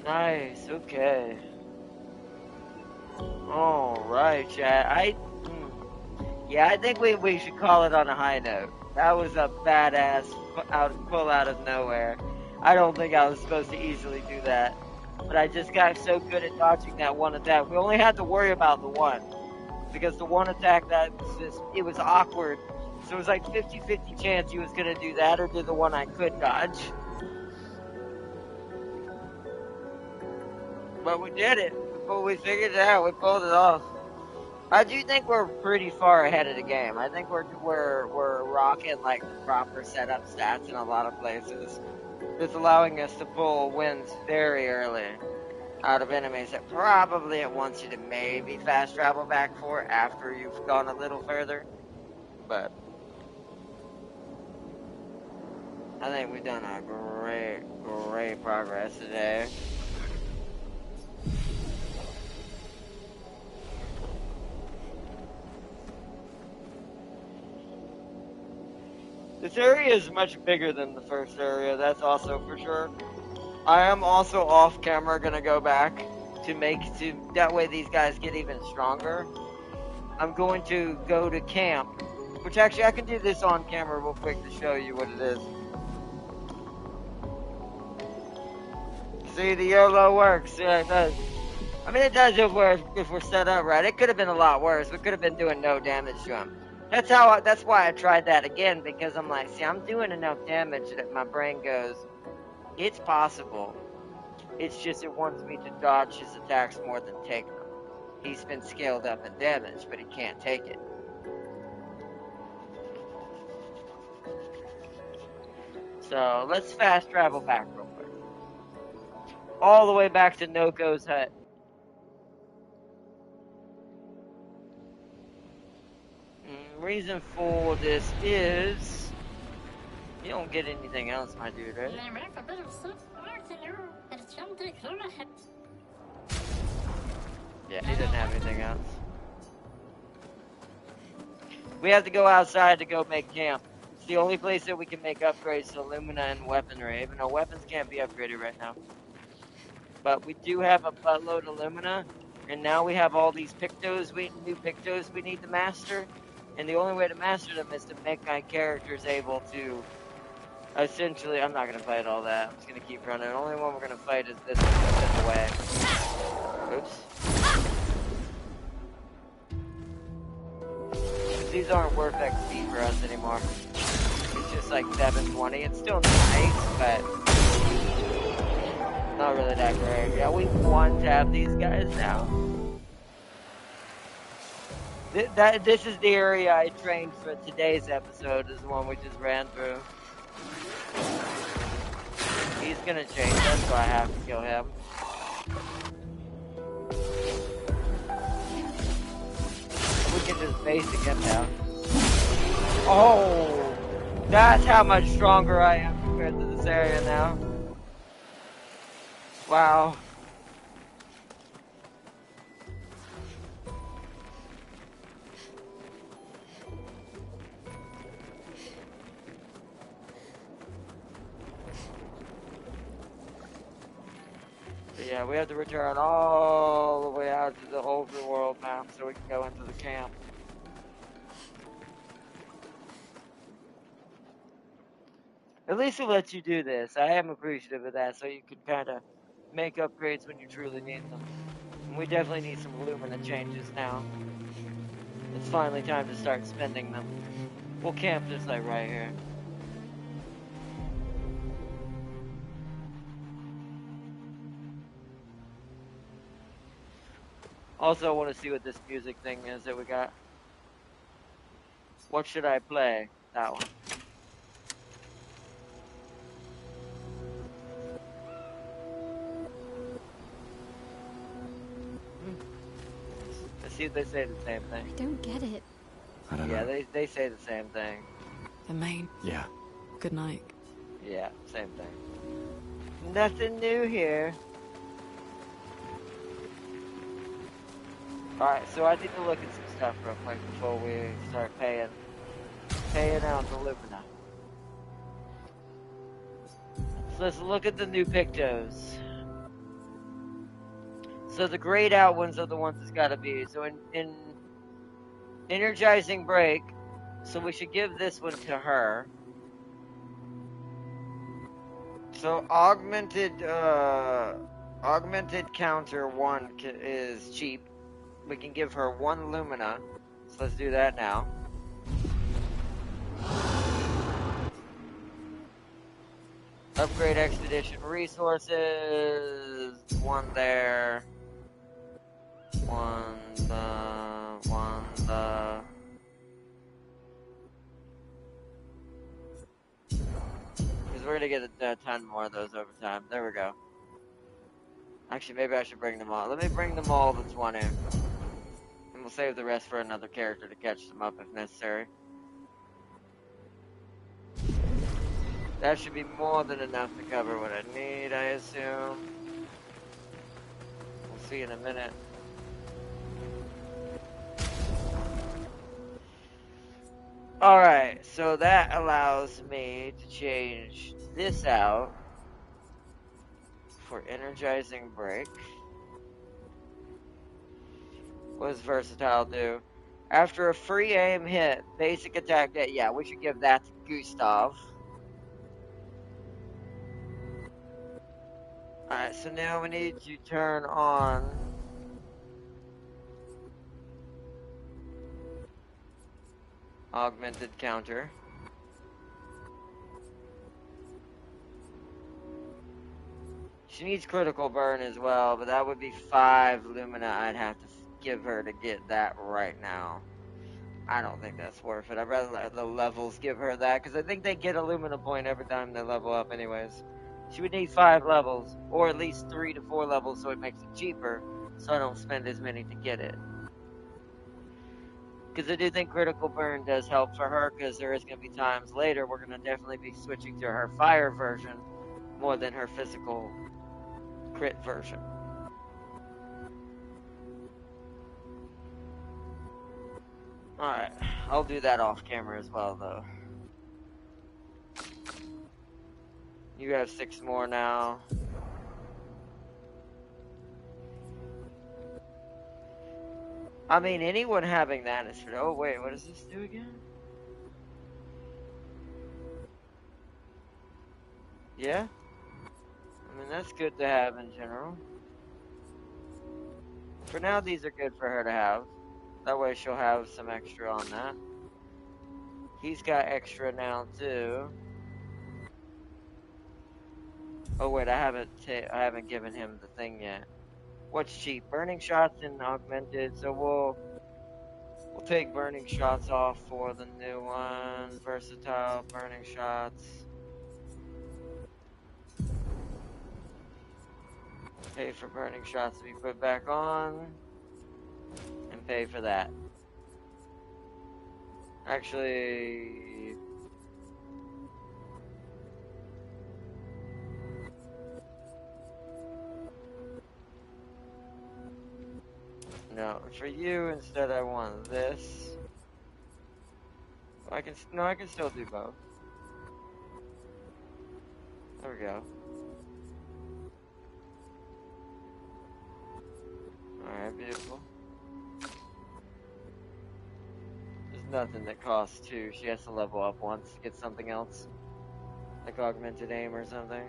Nice, okay. Alright, chat. Yeah, I think we should call it on a high note. That was a badass pull out of nowhere. I don't think I was supposed to easily do that. But I just got so good at dodging that one attack. We only had to worry about the one. Because the one attack that was just, it was awkward. So it was like 50-50 chance he was going to do that or do the one I could dodge. But we did it. We figured it out. We pulled it off. I do think we're pretty far ahead of the game. I think we're rocking like the proper setup stats in a lot of places. It's allowing us to pull wins very early out of enemies that probably it wants you to maybe fast travel back for after you've gone a little further. But I think we've done a great progress today. This area is much bigger than the first area, that's also for sure. I am also off camera gonna go back to that way these guys get even stronger. I'm going to go to camp, which actually I can do this on camera real quick to show you what it is. See, the YOLO works. Yeah, it does. I mean, it does if we're set up right. It could have been a lot worse. We could have been doing no damage to him. That's why I tried that again, because I'm like, see, I'm doing enough damage that my brain goes, it's possible. It's just it wants me to dodge his attacks more than take them. He's been scaled up in damage, but he can't take it. So let's fast travel back real quick. All the way back to Noko's hut. Reason for this is you don't get anything else, my dude, right? Yeah, he doesn't have anything else. We have to go outside to go make camp. It's the only place that we can make upgrades to Illumina and weaponry, even though weapons can't be upgraded right now. But we do have a buttload of Illumina, and now we have all these new Pictos we need to master. And the only way to master them is to make my characters able to, essentially, I'm not going to fight all that. I'm just going to keep running. The only one we're going to fight is this one that's in the way. Oops. These aren't worth XP for us anymore. It's just like 720. It's still nice, but not really that great. Yeah, we one-tap these guys now. This is the area I trained for today's episode, is the one we just ran through. He's gonna change, that's why I have to kill him. We can just basic him down. Oh! That's how much stronger I am compared to this area now. Wow. Yeah, we have to return all the way out to the overworld map so we can go into the camp. At least it lets you do this. I am appreciative of that, so you can kind of make upgrades when you truly need them. And we definitely need some Illumina changes now. It's finally time to start spending them. We'll camp this like right here. Also, I want to see what this music thing is that we got. What should I play? That one. Let's see if they say the same thing. I don't get it. I don't know. Yeah, they say the same thing. The main. Yeah. Good night. Yeah, same thing. Nothing new here. Alright, so I need to look at some stuff real quick before we start paying out the Lumina. So let's look at the new Pictos. So the grayed out ones are the ones it's gotta be. So in Energizing Break, so we should give this one to her. So augmented counter 1 is cheap. We can give her 1 Lumina. So let's do that now. Upgrade expedition resources. 1 there. 1 the. Because we're gonna get a ton more of those over time. There we go. Actually, maybe I should bring them all. Let me bring them all to 20. And we'll save the rest for another character to catch them up if necessary. That should be more than enough to cover what I need, I assume. We'll see in a minute. Alright, so that allows me to change this out for Energizing Break. What does Versatile do? After a free aim hit, basic attack, yeah, we should give that to Gustav. Alright, so now we need to turn on augmented counter. She needs critical burn as well, but that would be 5 Lumina I'd have to give her to get that right now. I don't think that's worth it. I'd rather let the levels give her that, because I think they get a Lumina point every time they level up anyways. She would need 5 levels, or at least 3 to 4 levels, so it makes it cheaper, so I don't spend as many to get it. Because I do think critical burn does help for her, because there is going to be times later we're going to definitely be switching to her fire version more than her physical crit version. Alright, I'll do that off camera as well though. You have 6 more now. I mean, anyone having that is for... Oh wait, what does this do again? Yeah? I mean, that's good to have in general. For now, these are good for her to have. That way she'll have some extra on that. He's got extra now too. Oh wait, I haven't given him the thing yet. What's cheap? Burning shots and augmented. So we'll take burning shots off for the new one. Versatile burning shots. Pay for burning shots to be put back on. And pay for that. Actually... No, for you instead I want this. I can still do both. There we go. Alright, beautiful. There's nothing that costs 2. She has to level up once to get something else. Like augmented aim or something.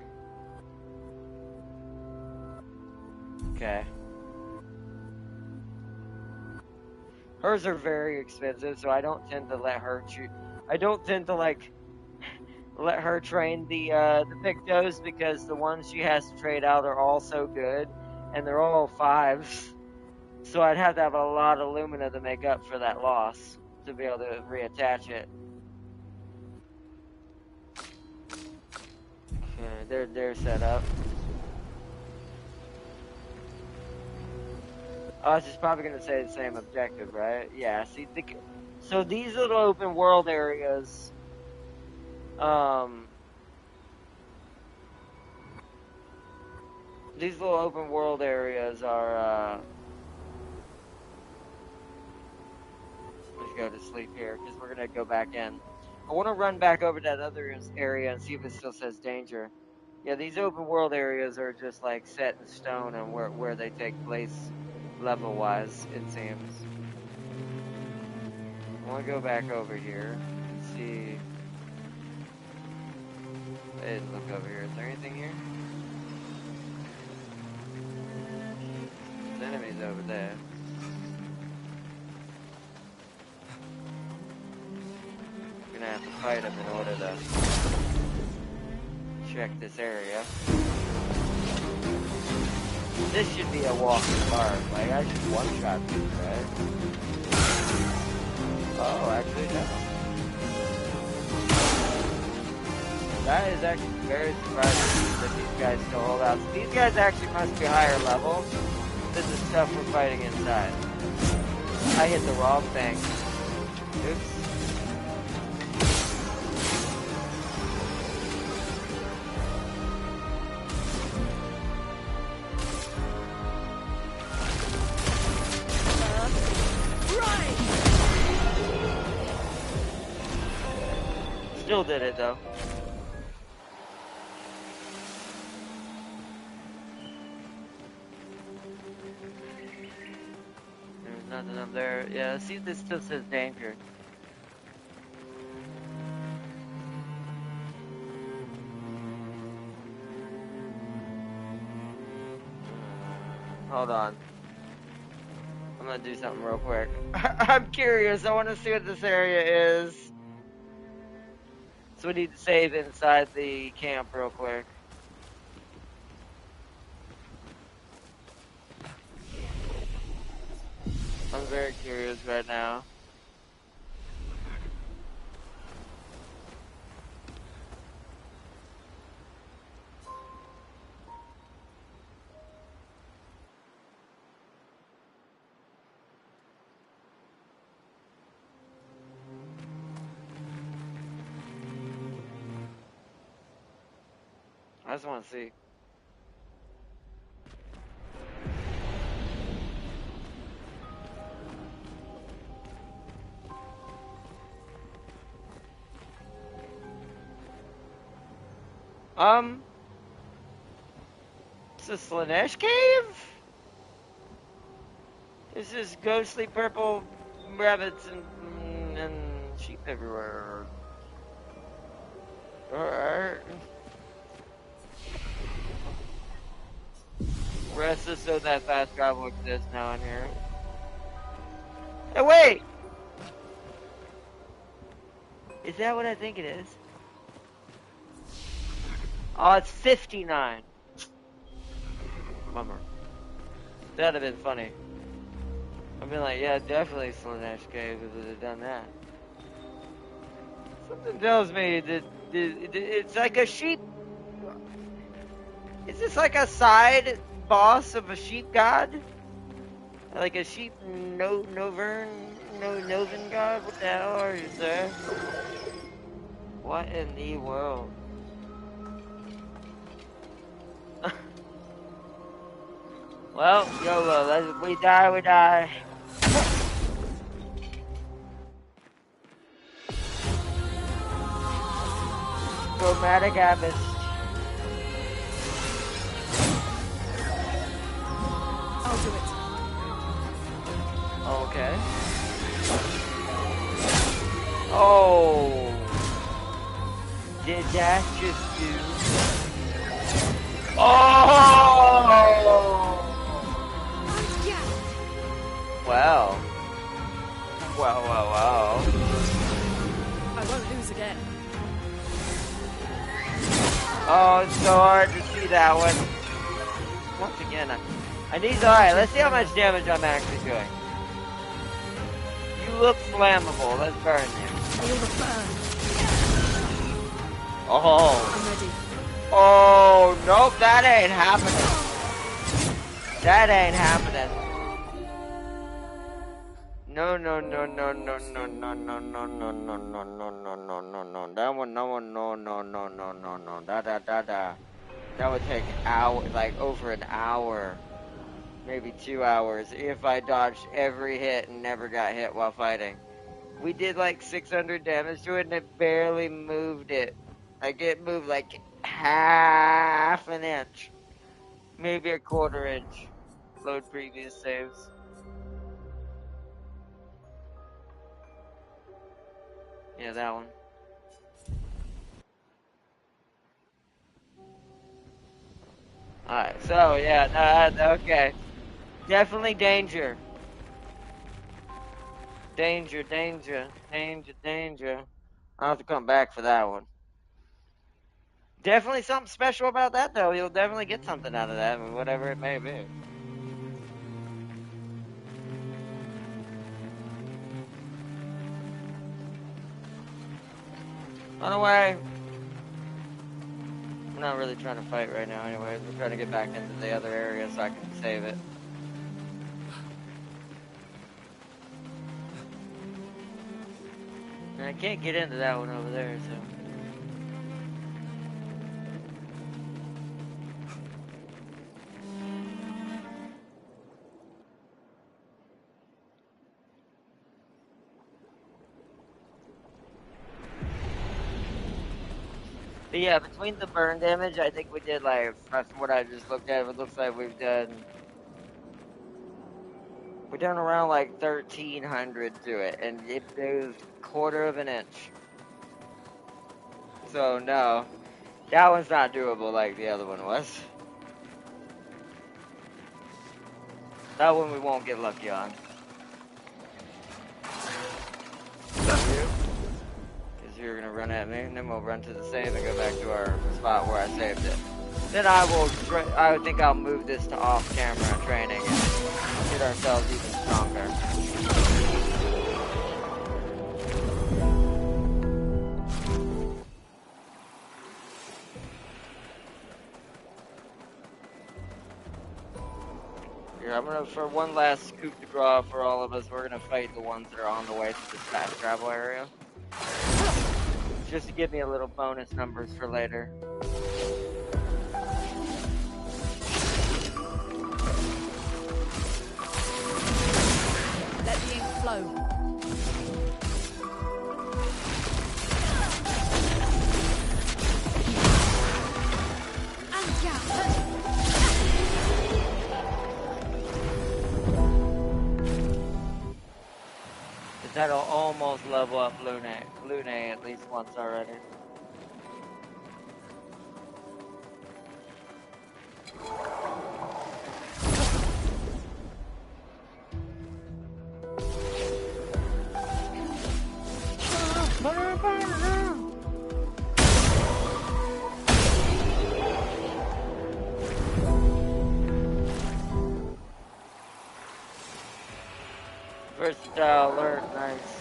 Okay. Hers are very expensive, so I don't tend to let her I don't tend to like let her train the Pictos, because the ones she has to trade out are all so good, and they're all 5s. So I'd have to have a lot of Lumina to make up for that loss to be able to reattach it. Okay, they're set up. Oh, it's just probably going to say the same objective, right? Yeah, see, so these little open world areas, These little open world areas are, let's go to sleep here, because we're going to go back in. I want to run back over that other area and see if it still says danger. Yeah, these open world areas are just like set in stone and where they take place level wise, it seems. I want to go back over here and see. I didn't look over here. Is there anything here? There's enemies over there. I'm gonna have to fight them in order to check this area. This should be a walking park. Like, I should one-shot these, right? Oh, actually, no. That is actually very surprising that these guys still hold out. So these guys actually must be higher level than the stuff we're fighting inside. I hit the wrong thing. Oops. Still did it though. There's nothing up there. Yeah, see, this still says danger. Hold on. I'm gonna do something real quick. I'm curious. I want to see what this area is. So we need to save inside the camp real quick. I'm very curious right now. I just want to see. Is this Slanesh Cave? This is ghostly purple rabbits and sheep everywhere. Alright. Rest is so that fast travel exists now in here. Hey, wait! Is that what I think it is? Oh, it's 59. Bummer. That'd have been funny. I've been like, yeah, definitely Slanesh Cave if it had done that. Something tells me that it's like a sheep. Is this like a side boss of a sheep god? Like a sheep Novan god? What the hell are you, sir? What in the world? Well, YOLO, we die, we die. Chromatic Abyss. I'll do it. Okay. Oh. Did that just do? Oh! Wow. Wow. I won't lose again. Oh, it's so hard to see that one. Once again, I need, alright, let's see how much damage I'm actually doing. You look flammable, let's burn you. Feel the burn. Oh. I'm ready. Oh, nope, that ain't happening. That ain't happening. No. That one, no. Da. That would take hours, like over an hour, maybe 2 hours, if I dodged every hit and never got hit while fighting. We did like 600 damage to it, and it barely moved it. Like, it moved like half an inch, maybe a quarter inch. Load previous saves. Yeah, that one. Alright, so yeah, no, okay. Definitely danger. Danger, danger, danger, danger. I'll have to come back for that one. Definitely something special about that, though. You'll definitely get something out of that, whatever it may be. On the way. We're not really trying to fight right now, anyways. We're trying to get back into the other area so I can save it. And I can't get into that one over there, so. But yeah, between the burn damage, I think we did like, from what I just looked at, it looks like we've done around like 1,300 to it, and it moved quarter of an inch. So no, that one's not doable like the other one was. That one we won't get lucky on. Because you're gonna run at me, and then we'll run to the save and go back to our spot where I saved it. Then I think I'll move this to off-camera training and get ourselves even stronger. Here, I'm gonna, for one last coup de grace for all of us, we're gonna fight the ones that are on the way to this fast travel area. Just to give me a little bonus numbers for later. Let the ink flow. That'll almost level up Lune at least once already. Versatile alert, nice.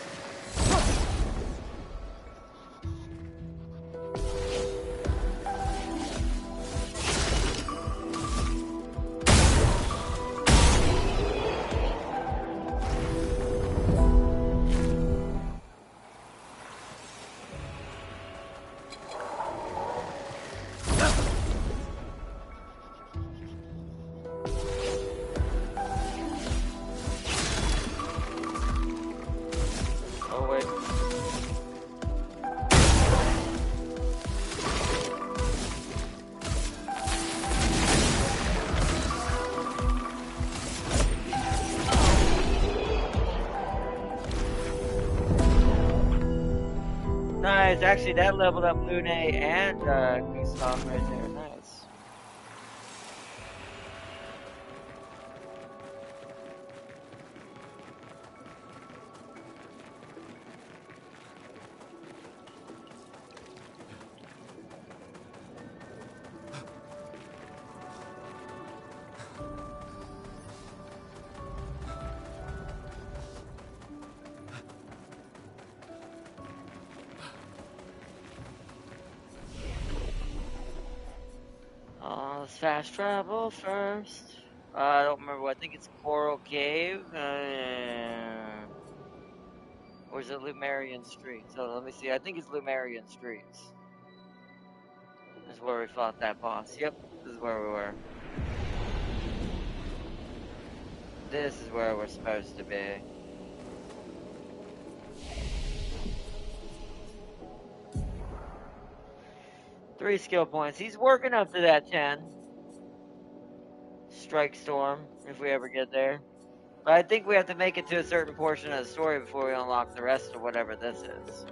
Nice, actually that leveled up Lune and Gustav right there, nice. Let's fast travel first. I don't remember. I think it's Coral Cave. Or is it Lumerian Streets? So let me see. I think it's Lumerian Streets. This is where we fought that boss. Yep, this is where we were. This is where we're supposed to be. Three skill points. He's working up to that 10. Strike Storm, if we ever get there. But I think we have to make it to a certain portion of the story before we unlock the rest of whatever this is.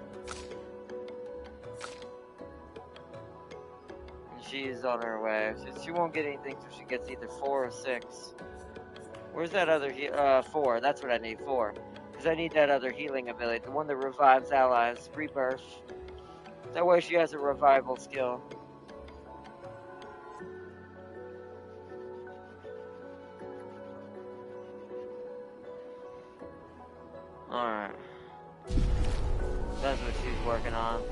And she's on her way. She won't get anything till she gets either 4 or 6. Where's that other 4? That's what I need, 4. Because I need that other healing ability. The one that revives allies. Rebirth. That way she has a revival skill. Alright. That's what she's working on.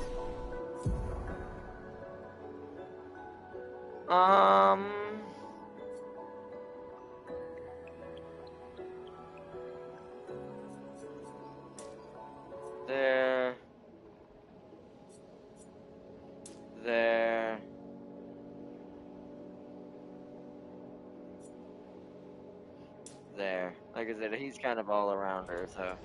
There. Like I said, he's kind of all around her, so.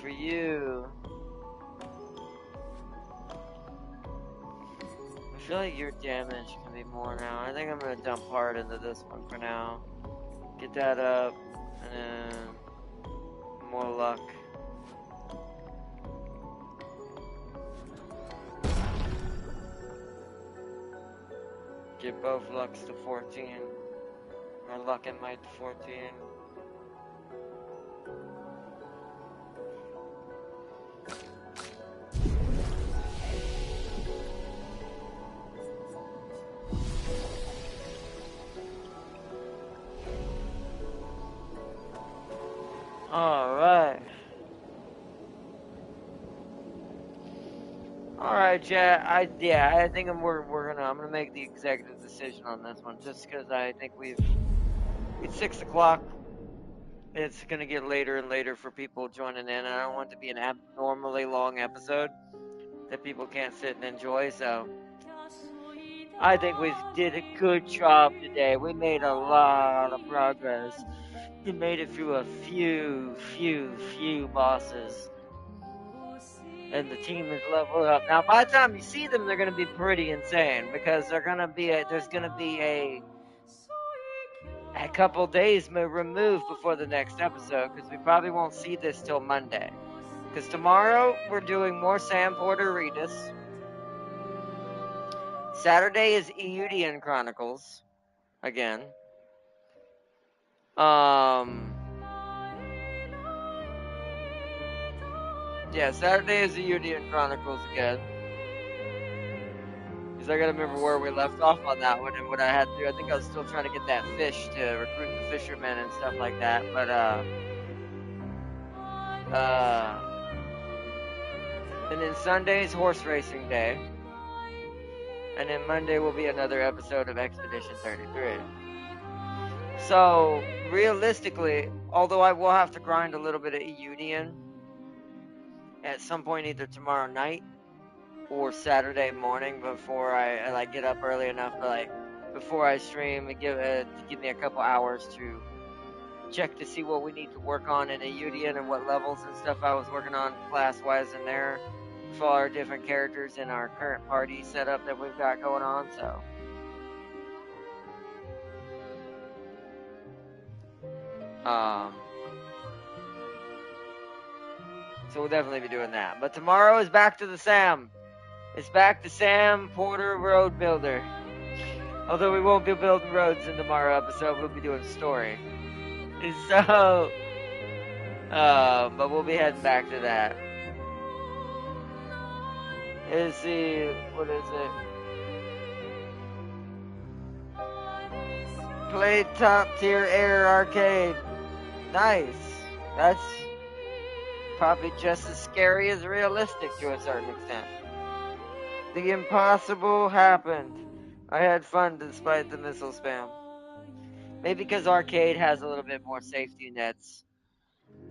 For you, I feel like your damage can be more now. I think I'm gonna dump hard into this one for now. Get that up, and then more luck. Get both lucks to 14. Or luck and might to 14. Alright, chat. I think I'm gonna make the executive decision on this one, just because I think it's 6 o'clock. It's gonna get later and later for people joining in, and I don't want it to be an abnormally long episode that people can't sit and enjoy, so I think we did a good job today. We made a lot of progress. We made it through a few bosses. And the team is leveled up. Now, by the time you see them, they're going to be pretty insane, because there's going to be a couple days removed before the next episode, because we probably won't see this till Monday. Because tomorrow, we're doing more Sam Porter Regis. Saturday is Eudian Chronicles. Again. Yeah, Saturday is the Eudian Chronicles again. Because I gotta remember where we left off on that one and what I had to do. I think I was still trying to get that fish to recruit the fishermen and stuff like that. But, and then Sunday's horse racing day. And then Monday will be another episode of Expedition 33. So, realistically, although I will have to grind a little bit of Eudian at some point either tomorrow night or Saturday morning before I get up early enough to before I stream and to give me a couple hours to check to see what we need to work on in Eudian and what levels and stuff I was working on class-wise in there for our different characters in our current party setup that we've got going on, so. So we'll definitely be doing that. But tomorrow is back to the Sam. It's back to Sam Porter Road Builder. Although we won't be building roads in tomorrow's episode, we'll be doing story. So, but we'll be heading back to that. Let's see, what is it? Play top tier air arcade. Nice. That's probably just as scary as realistic to a certain extent. The impossible happened. I had fun despite the missile spam. Maybe because arcade has a little bit more safety nets.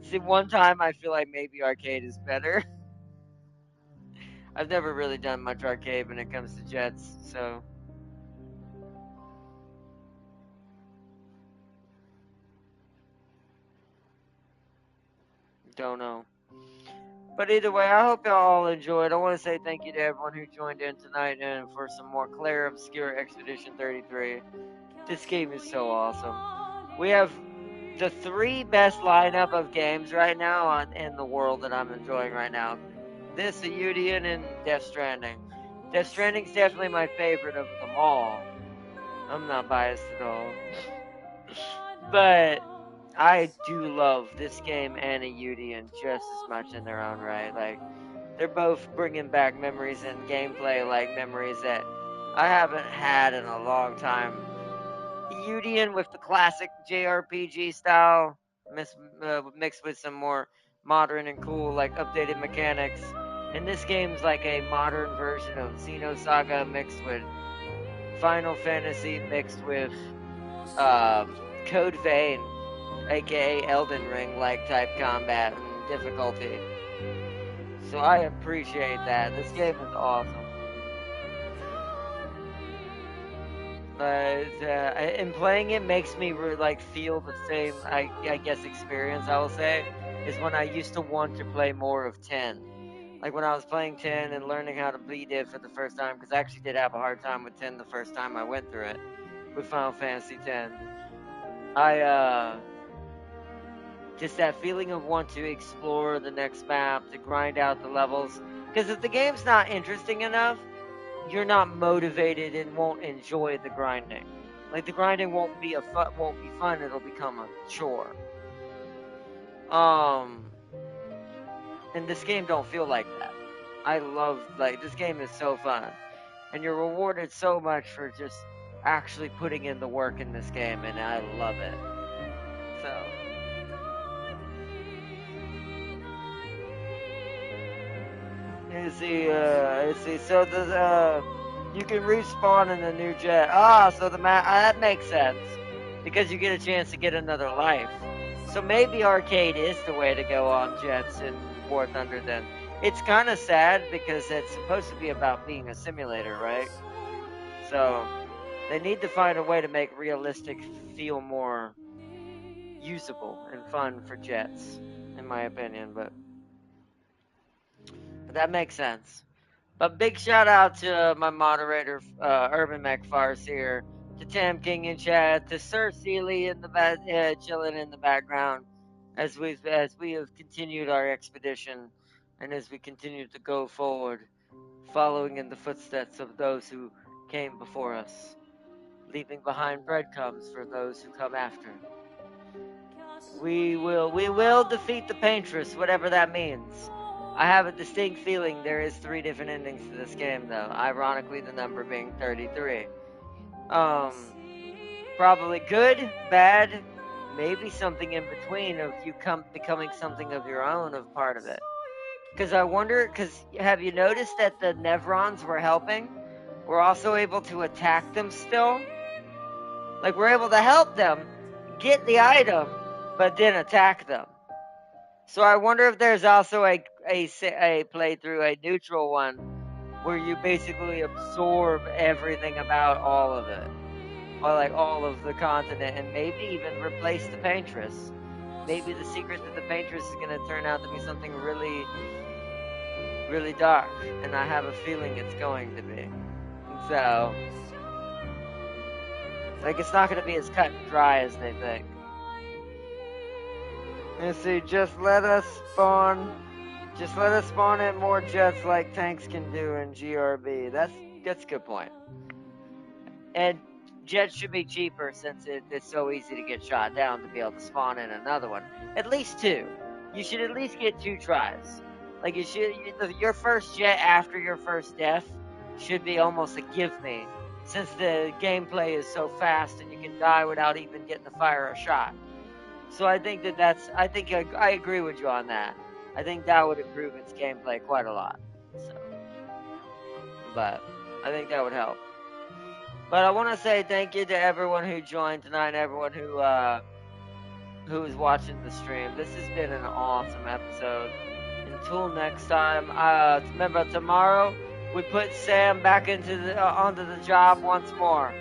See, one time I feel like maybe arcade is better. I've never really done much arcade when it comes to jets, so. Don't know. But either way, I hope y'all all enjoyed. I want to say thank you to everyone who joined in tonight and for some more Claire Obscure Expedition 33. This game is so awesome. We have the 3 best lineup of games right now in the world that I'm enjoying right now. This, Ayudian, and Death Stranding. Death Stranding's definitely my favorite of them all. I'm not biased at all. But I do love this game and Ayudian just as much in their own right. Like, they're both bringing back memories and gameplay like memories that I haven't had in a long time. Eudian with the classic JRPG style, mixed with some more modern and cool, like updated mechanics. And this game's like a modern version of Xenosaga mixed with Final Fantasy mixed with Code Vein, aka Elden Ring like type combat and difficulty. So I appreciate that. This game is awesome. But and playing it makes me like feel the same, I guess, experience. I will say is when I used to want to play more of 10. Like when I was playing 10 and learning how to beat it for the first time, because I actually did have a hard time with 10 the first time I went through it with Final Fantasy 10. I just that feeling of want to explore the next map, to grind out the levels. Because if the game's not interesting enough, you're not motivated and won't enjoy the grinding. Like the grinding won't be fun. It'll become a chore. And this game don't feel like that. I love this game is so fun, and you're rewarded so much for just actually putting in the work in this game, and I love it. So. Let's see. So you can respawn in the new jet. So the map that makes sense because you get a chance to get another life. So maybe arcade is the way to go on jets in War Thunder. Then it's kind of sad because it's supposed to be about being a simulator, right? So they need to find a way to make realistic feel more usable and fun for jets, in my opinion. But that makes sense. But big shout out to my moderator, Urban McFarce here, to Tam King in chat, to Sir Seeley in the chilling in the background, as we have continued our expedition, and as we continue to go forward, following in the footsteps of those who came before us, leaving behind breadcrumbs for those who come after. We will defeat the Paintress, whatever that means. I have a distinct feeling there is 3 different endings to this game, though. Ironically, the number being 33. Probably good, bad, maybe something in between of you becoming something of your own of part of it. Because I wonder, have you noticed that the Nevrons we're helping, we're also able to attack them still? Like, we're able to help them get the item, but then attack them. So I wonder if there's also a playthrough, a neutral one, where you basically absorb everything about all of it. Or like all of the continent, and maybe even replace the Paintress. Maybe the secret to the Paintress is going to turn out to be something really, really dark. And I have a feeling it's going to be. So, like, it's not going to be as cut and dry as they think. Let's see, just let us spawn in more jets like tanks can do in GRB. That's a good point. And jets should be cheaper since it's so easy to get shot down to be able to spawn in another one. At least 2. You should at least get 2 tries. Like your first jet after your first death should be almost a give me, since the gameplay is so fast and you can die without even getting to fire a shot. So I think I agree with you on that. I think that would improve its gameplay quite a lot. So, but I think that would help. But I want to say thank you to everyone who joined tonight, and everyone who is watching the stream. This has been an awesome episode. Until next time, remember tomorrow we put Sam back onto the job once more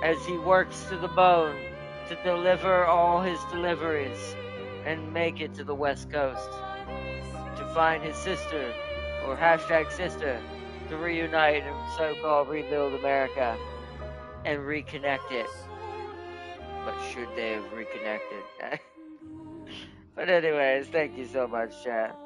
as he works to the bone to deliver all his deliveries and make it to the West Coast to find his sister, or hashtag sister, to reunite and so-called rebuild America and reconnect it. But should they have reconnected? But anyways, thank you so much, chat.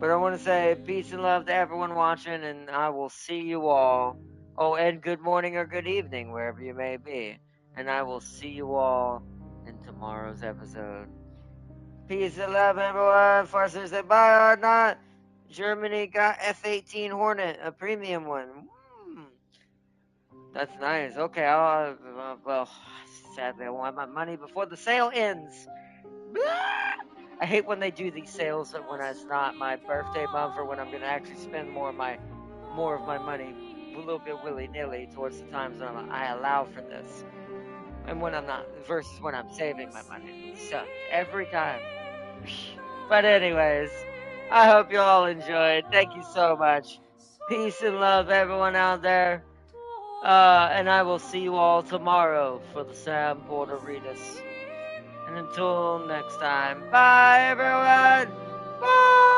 But I want to say peace and love to everyone watching, and I will see you all. Oh, and good morning or good evening, wherever you may be. And I will see you all in tomorrow's episode. Peace and love, everyone. Farser said bye or not. Germany got F-18 Hornet, a premium one. That's nice. Okay, well, sadly, I want my money before the sale ends. I hate when they do these sales when it's not my birthday month or when I'm gonna actually spend more of my money a little bit willy-nilly towards the times when I allow for this, and when I'm not, versus when I'm saving my money. It sucks every time. But anyways, I hope you all enjoyed. Thank you so much. Peace and love, everyone out there. And I will see you all tomorrow for the Sam Porter Readus. And until next time, bye everyone! Bye!